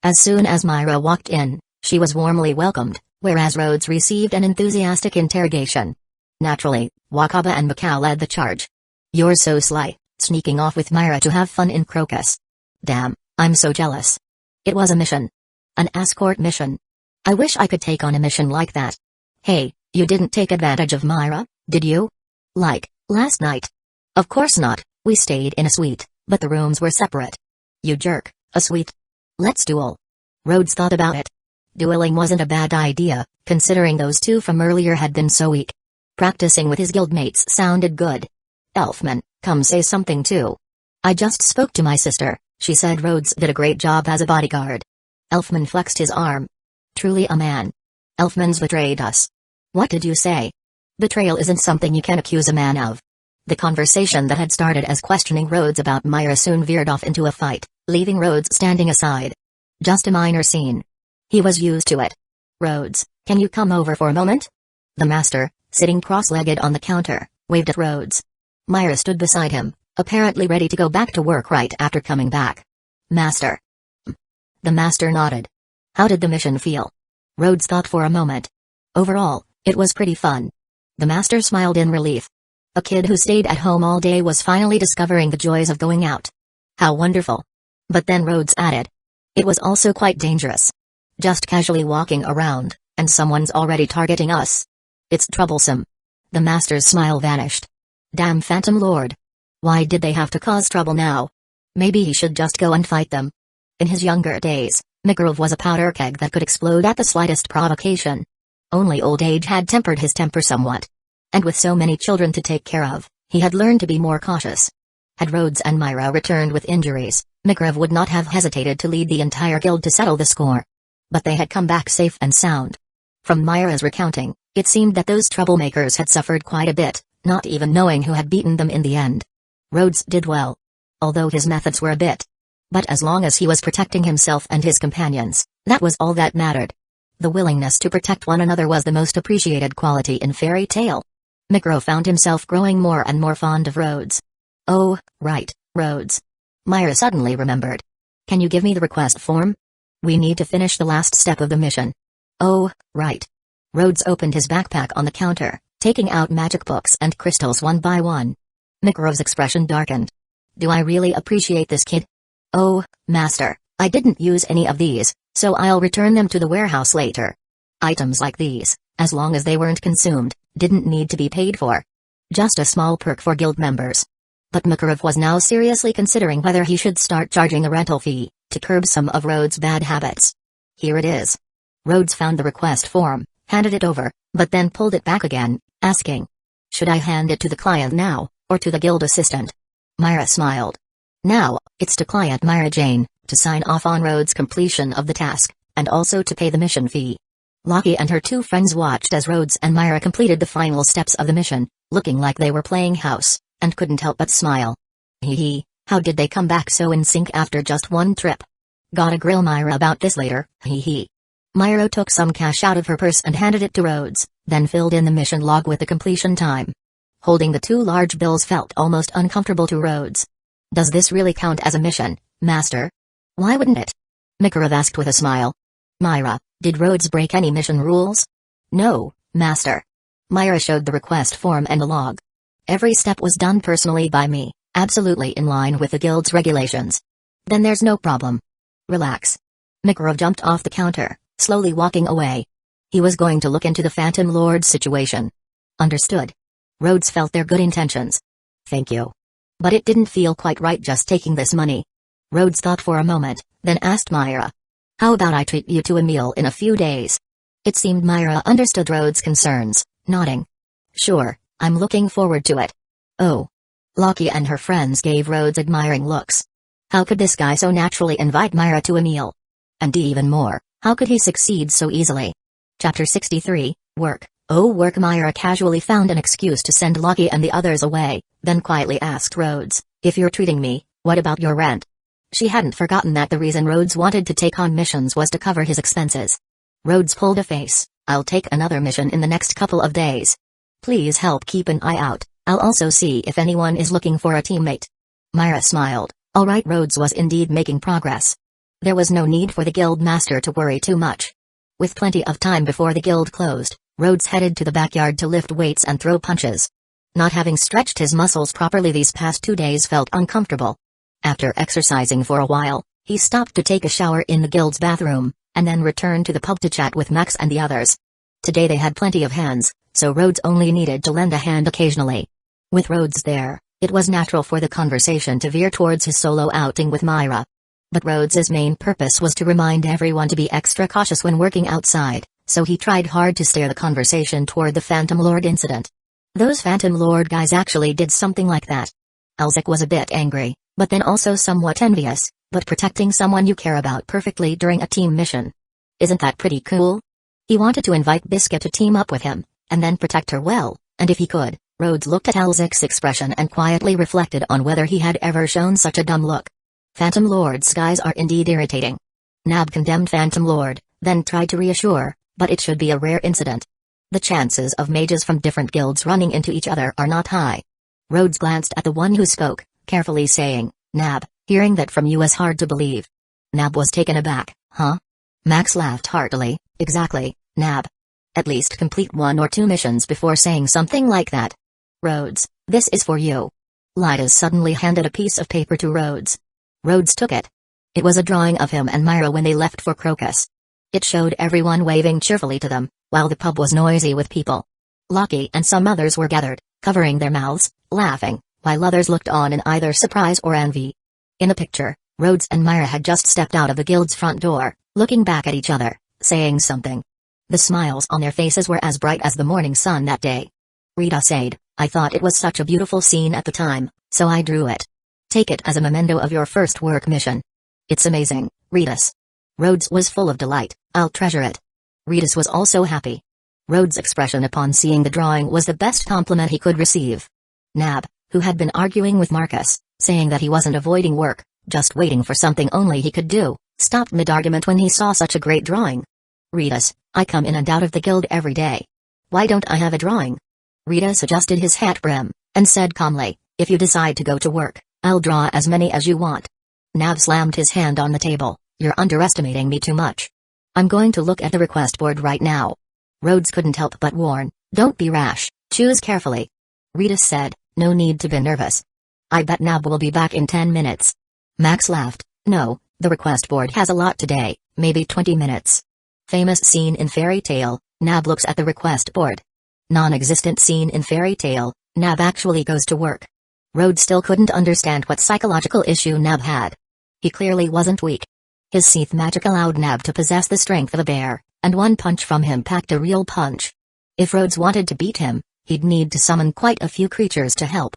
As soon as Myra walked in, she was warmly welcomed, whereas Rhodes received an enthusiastic interrogation. Naturally, Wakaba and Mikau led the charge. You're so sly, sneaking off with Myra to have fun in Crocus. Damn, I'm so jealous. It was a mission. An escort mission. I wish I could take on a mission like that. Hey, you didn't take advantage of Myra, did you? Like, last night? Of course not, we stayed in a suite, but the rooms were separate. You jerk, a suite? Let's duel. Rhodes thought about it. Dueling wasn't a bad idea, considering those two from earlier had been so weak. Practicing with his guildmates sounded good. Elfman, come say something too. I just spoke to my sister, she said Rhodes did a great job as a bodyguard. Elfman flexed his arm. Truly a man. Elfman's betrayed us. What did you say? Betrayal isn't something you can accuse a man of. The conversation that had started as questioning Rhodes about Myra soon veered off into a fight, leaving Rhodes standing aside. Just a minor scene. He was used to it. Rhodes, can you come over for a moment? The master, sitting cross-legged on the counter, waved at Rhodes. Myra stood beside him, apparently ready to go back to work right after coming back. Master. The master nodded. How did the mission feel? Rhodes thought for a moment. Overall, it was pretty fun. The master smiled in relief. A kid who stayed at home all day was finally discovering the joys of going out. How wonderful. But then Rhodes added. It was also quite dangerous. Just casually walking around, and someone's already targeting us. It's troublesome. The master's smile vanished. Damn Phantom Lord. Why did they have to cause trouble now? Maybe he should just go and fight them. In his younger days, Makarov was a powder keg that could explode at the slightest provocation. Only old age had tempered his temper somewhat. And with so many children to take care of, he had learned to be more cautious. Had Rhodes and Myra returned with injuries, Makarov would not have hesitated to lead the entire guild to settle the score. But they had come back safe and sound. From Myra's recounting, it seemed that those troublemakers had suffered quite a bit, not even knowing who had beaten them in the end. Rhodes did well. Although his methods were a bit. But as long as he was protecting himself and his companions, that was all that mattered. The willingness to protect one another was the most appreciated quality in fairy tale. Makarov found himself growing more and more fond of Rhodes. Oh, right, Rhodes. Myra suddenly remembered. Can you give me the request form? We need to finish the last step of the mission. Oh, right. Rhodes opened his backpack on the counter, taking out magic books and crystals one by one. Makarov's expression darkened. Do I really appreciate this kid? Oh, master, I didn't use any of these, so I'll return them to the warehouse later. Items like these, as long as they weren't consumed, didn't need to be paid for. Just a small perk for guild members. But Makarov was now seriously considering whether he should start charging a rental fee, to curb some of Rhodes' bad habits. Here it is. Rhodes found the request form, handed it over, but then pulled it back again, asking. Should I hand it to the client now, or to the guild assistant? Myra smiled. Now, it's to client Myra Jane, to sign off on Rhodes' completion of the task, and also to pay the mission fee. Lockie and her two friends watched as Rhodes and Myra completed the final steps of the mission, looking like they were playing house, and couldn't help but smile. Hee hee, how did they come back so in sync after just one trip? Gotta grill Myra about this later, hee hee. Myra took some cash out of her purse and handed it to Rhodes, then filled in the mission log with the completion time. Holding the two large bills felt almost uncomfortable to Rhodes. Does this really count as a mission, master? Why wouldn't it? Makarov asked with a smile. Myra, did Rhodes break any mission rules? No, master. Myra showed the request form and the log. Every step was done personally by me, absolutely in line with the guild's regulations. Then there's no problem. Relax. Makarov jumped off the counter, slowly walking away. He was going to look into the Phantom Lord's situation. Understood. Rhodes felt their good intentions. Thank you. But it didn't feel quite right just taking this money. Rhodes thought for a moment, then asked Myra. How about I treat you to a meal in a few days? It seemed Myra understood Rhodes' concerns, nodding. Sure, I'm looking forward to it. Oh. Lockie and her friends gave Rhodes admiring looks. How could this guy so naturally invite Myra to a meal? And even more, how could he succeed so easily? Chapter 63, Work. Oh, work. Myra casually found an excuse to send Lockie and the others away, then quietly asked Rhodes, if you're treating me, what about your rent? She hadn't forgotten that the reason Rhodes wanted to take on missions was to cover his expenses. Rhodes pulled a face. I'll take another mission in the next couple of days. Please help keep an eye out, I'll also see if anyone is looking for a teammate. Myra smiled. All right. Rhodes was indeed making progress. There was no need for the guild master to worry too much. With plenty of time before the guild closed, Rhodes headed to the backyard to lift weights and throw punches. Not having stretched his muscles properly these past 2 days felt uncomfortable. After exercising for a while, he stopped to take a shower in the guild's bathroom, and then returned to the pub to chat with Max and the others. Today they had plenty of hands, so Rhodes only needed to lend a hand occasionally. With Rhodes there, it was natural for the conversation to veer towards his solo outing with Myra. But Rhodes's main purpose was to remind everyone to be extra cautious when working outside, so he tried hard to steer the conversation toward the Phantom Lord incident. Those Phantom Lord guys actually did something like that. Elzik was a bit angry, but then also somewhat envious, but protecting someone you care about perfectly during a team mission. Isn't that pretty cool? He wanted to invite Biscuit to team up with him, and then protect her well, and if he could. Rhodes looked at Elzik's expression and quietly reflected on whether he had ever shown such a dumb look. Phantom Lord's guys are indeed irritating. Nab condemned Phantom Lord, then tried to reassure, but it should be a rare incident. The chances of mages from different guilds running into each other are not high. Rhodes glanced at the one who spoke, carefully saying, Nab, hearing that from you is hard to believe. Nab was taken aback. Huh? Max laughed heartily. Exactly, Nab. At least complete 1 or 2 missions before saying something like that. Rhodes, this is for you. Lydas suddenly handed a piece of paper to Rhodes. Rhodes took it. It was a drawing of him and Myra when they left for Crocus. It showed everyone waving cheerfully to them, while the pub was noisy with people. Lockie and some others were gathered, covering their mouths, laughing, while others looked on in either surprise or envy. In the picture, Rhodes and Myra had just stepped out of the guild's front door, looking back at each other, saying something. The smiles on their faces were as bright as the morning sun that day. Rita said, I thought it was such a beautiful scene at the time, so I drew it. Take it as a memento of your first work mission. It's amazing, Ritas. Rhodes was full of delight. I'll treasure it. Ritas was also happy. Rhodes' expression upon seeing the drawing was the best compliment he could receive. Nab, who had been arguing with Marcus, saying that he wasn't avoiding work, just waiting for something only he could do, stopped mid-argument when he saw such a great drawing. Ritas, I come in and out of the guild every day. Why don't I have a drawing? Ritas adjusted his hat brim, and said calmly, if you decide to go to work, I'll draw as many as you want. Nab slammed his hand on the table. You're underestimating me too much. I'm going to look at the request board right now. Rhodes couldn't help but warn, don't be rash, choose carefully. Rita said, no need to be nervous. I bet Nab will be back in 10 minutes. Max laughed, no, the request board has a lot today, maybe 20 minutes. Famous scene in fairy tale, Nab looks at the request board. Non-existent scene in fairy tale, Nab actually goes to work. Rhodes still couldn't understand what psychological issue Nab had. He clearly wasn't weak. His Seath magic allowed Nab to possess the strength of a bear, and one punch from him packed a real punch. If Rhodes wanted to beat him, he'd need to summon quite a few creatures to help.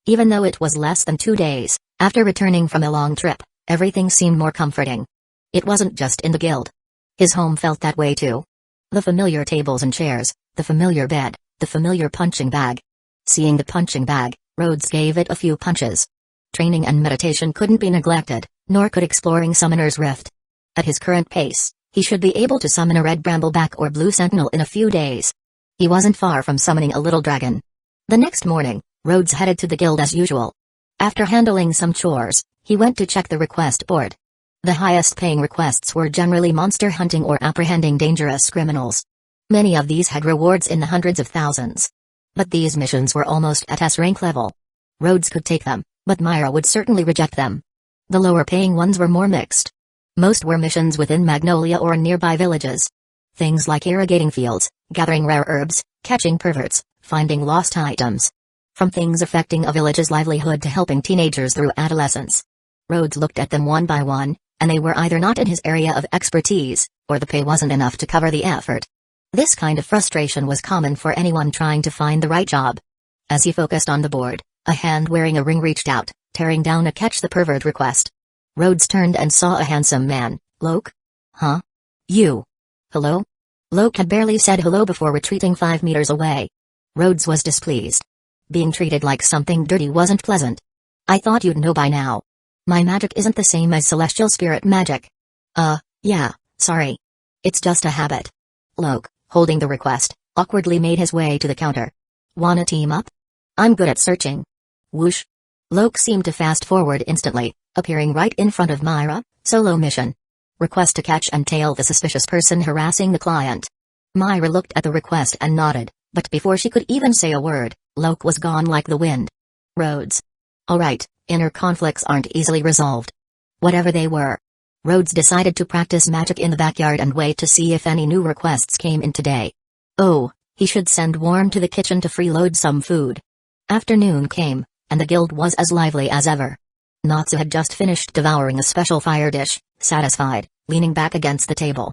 Even though it was less than 2 days, after returning from a long trip, everything seemed more comforting. It wasn't just in the guild. His home felt that way too. The familiar tables and chairs, the familiar bed, the familiar punching bag. Seeing the punching bag, Rhodes gave it a few punches. Training and meditation couldn't be neglected, nor could exploring Summoner's Rift. At his current pace, he should be able to summon a red brambleback or blue sentinel in a few days. He wasn't far from summoning a little dragon. The next morning, Rhodes headed to the guild as usual. After handling some chores, he went to check the request board. The highest-paying requests were generally monster hunting or apprehending dangerous criminals. Many of these had rewards in the hundreds of thousands. But these missions were almost at S-rank level. Rhodes could take them, but Myra would certainly reject them. The lower-paying ones were more mixed. Most were missions within Magnolia or nearby villages. Things like irrigating fields, gathering rare herbs, catching perverts, finding lost items. From things affecting a village's livelihood to helping teenagers through adolescence. Rhodes looked at them one by one, and they were either not in his area of expertise, or the pay wasn't enough to cover the effort. This kind of frustration was common for anyone trying to find the right job. As he focused on the board, a hand wearing a ring reached out, tearing down a catch the pervert request. Rhodes turned and saw a handsome man. Loke? Huh? You? Hello? Loke had barely said hello before retreating 5 meters away. Rhodes was displeased. Being treated like something dirty wasn't pleasant. I thought you'd know by now. My magic isn't the same as celestial spirit magic. Yeah, sorry. It's just a habit. Loke, holding the request, awkwardly made his way to the counter. Wanna team up? I'm good at searching. Whoosh. Loke seemed to fast forward instantly, appearing right in front of Myra. Solo mission. Request to catch and tail the suspicious person harassing the client. Myra looked at the request and nodded, but before she could even say a word, Loke was gone like the wind. Rhodes. Alright, inner conflicts aren't easily resolved. Whatever they were. Rhodes decided to practice magic in the backyard and wait to see if any new requests came in today. Oh, he should send Warm to the kitchen to freeload some food. Afternoon came, and the guild was as lively as ever. Natsu had just finished devouring a special fire dish, satisfied, leaning back against the table.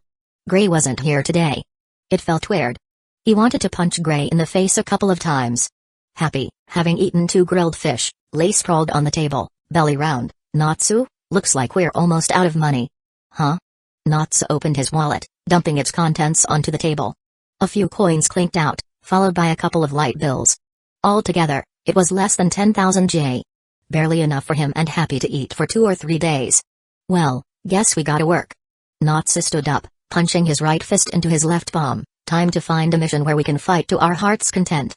Gray wasn't here today. It felt weird. He wanted to punch Gray in the face a couple of times. Happy, having eaten 2 grilled fish, lay sprawled on the table, belly round. Natsu, looks like we're almost out of money. Huh? Natsu opened his wallet, dumping its contents onto the table. A few coins clinked out, followed by a couple of light bills. Altogether, it was less than 10,000 J. Barely enough for him and Happy to eat for 2 or 3 days. Well, guess we gotta work. Natsu stood up, punching his right fist into his left palm. Time to find a mission where we can fight to our heart's content.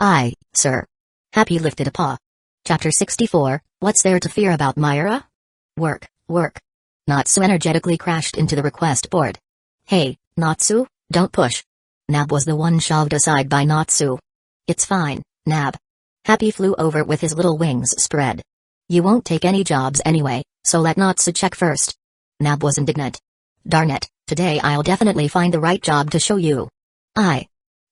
Aye, sir. Happy lifted a paw. Chapter 64, What's there to fear about Myra? Work, work. Natsu energetically crashed into the request board. Hey, Natsu, Don't push. Nab was the one shoved aside by Natsu. It's fine, Nab. Happy flew over with his little wings spread. You won't take any jobs anyway, so let Natsu check first. Nab was indignant. Darn it, today I'll definitely find the right job to show you.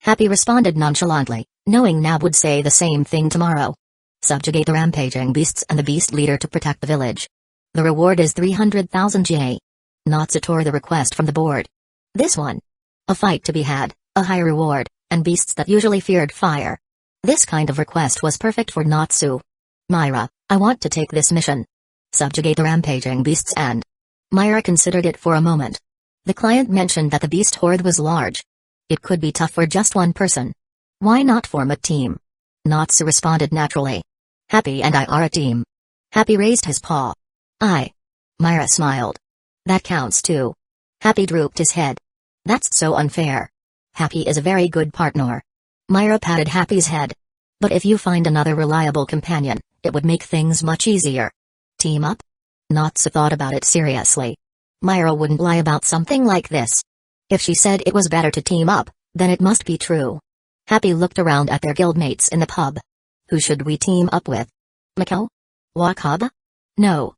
Happy responded nonchalantly, knowing Nab would say the same thing tomorrow. Subjugate the rampaging beasts and the beast leader to protect the village. The reward is 300,000 J. Natsu tore the request from the board. This one. A fight to be had, a high reward, and beasts that usually feared fire. This kind of request was perfect for Natsu. Myra, I want to take this mission. Subjugate the rampaging beasts and... Myra considered it for a moment. The client mentioned that the beast horde was large. It could be tough for just one person. Why not form a team? Natsu responded naturally. Happy and I are a team. Happy raised his paw. Myra smiled. That counts too. Happy drooped his head. That's so unfair. Happy is a very good partner. Myra patted Happy's head. But if you find another reliable companion, it would make things much easier. Team up? Natsu thought about it seriously. Myra wouldn't lie about something like this. If she said it was better to team up, then it must be true. Happy looked around at their guildmates in the pub. Who should we team up with? Mako? Wakaba? No.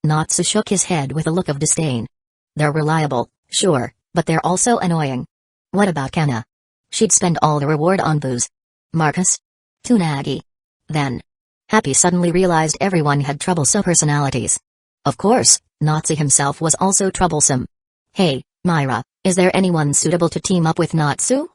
Natsu shook his head with a look of disdain. They're reliable, sure, but they're also annoying. What about Kana? She'd spend all the reward on booze. Marcus? Tunagi. Then. Happy suddenly realized everyone had troublesome personalities. Of course, Natsu himself was also troublesome. Hey, Myra, is there anyone suitable to team up with Natsu?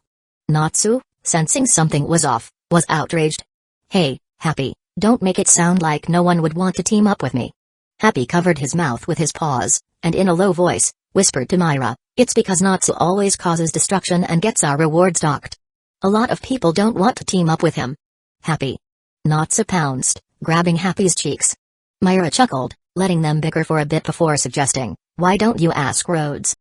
Natsu, sensing something was off, was outraged. Hey, Happy, don't make it sound like no one would want to team up with me. Happy covered his mouth with his paws, and in a low voice, whispered to Myra, it's because Natsu always causes destruction and gets our rewards docked. A lot of people don't want to team up with him. Happy. Natsu pounced, grabbing Happy's cheeks. Myra chuckled, letting them bicker for a bit before suggesting, why don't you ask Rhodes?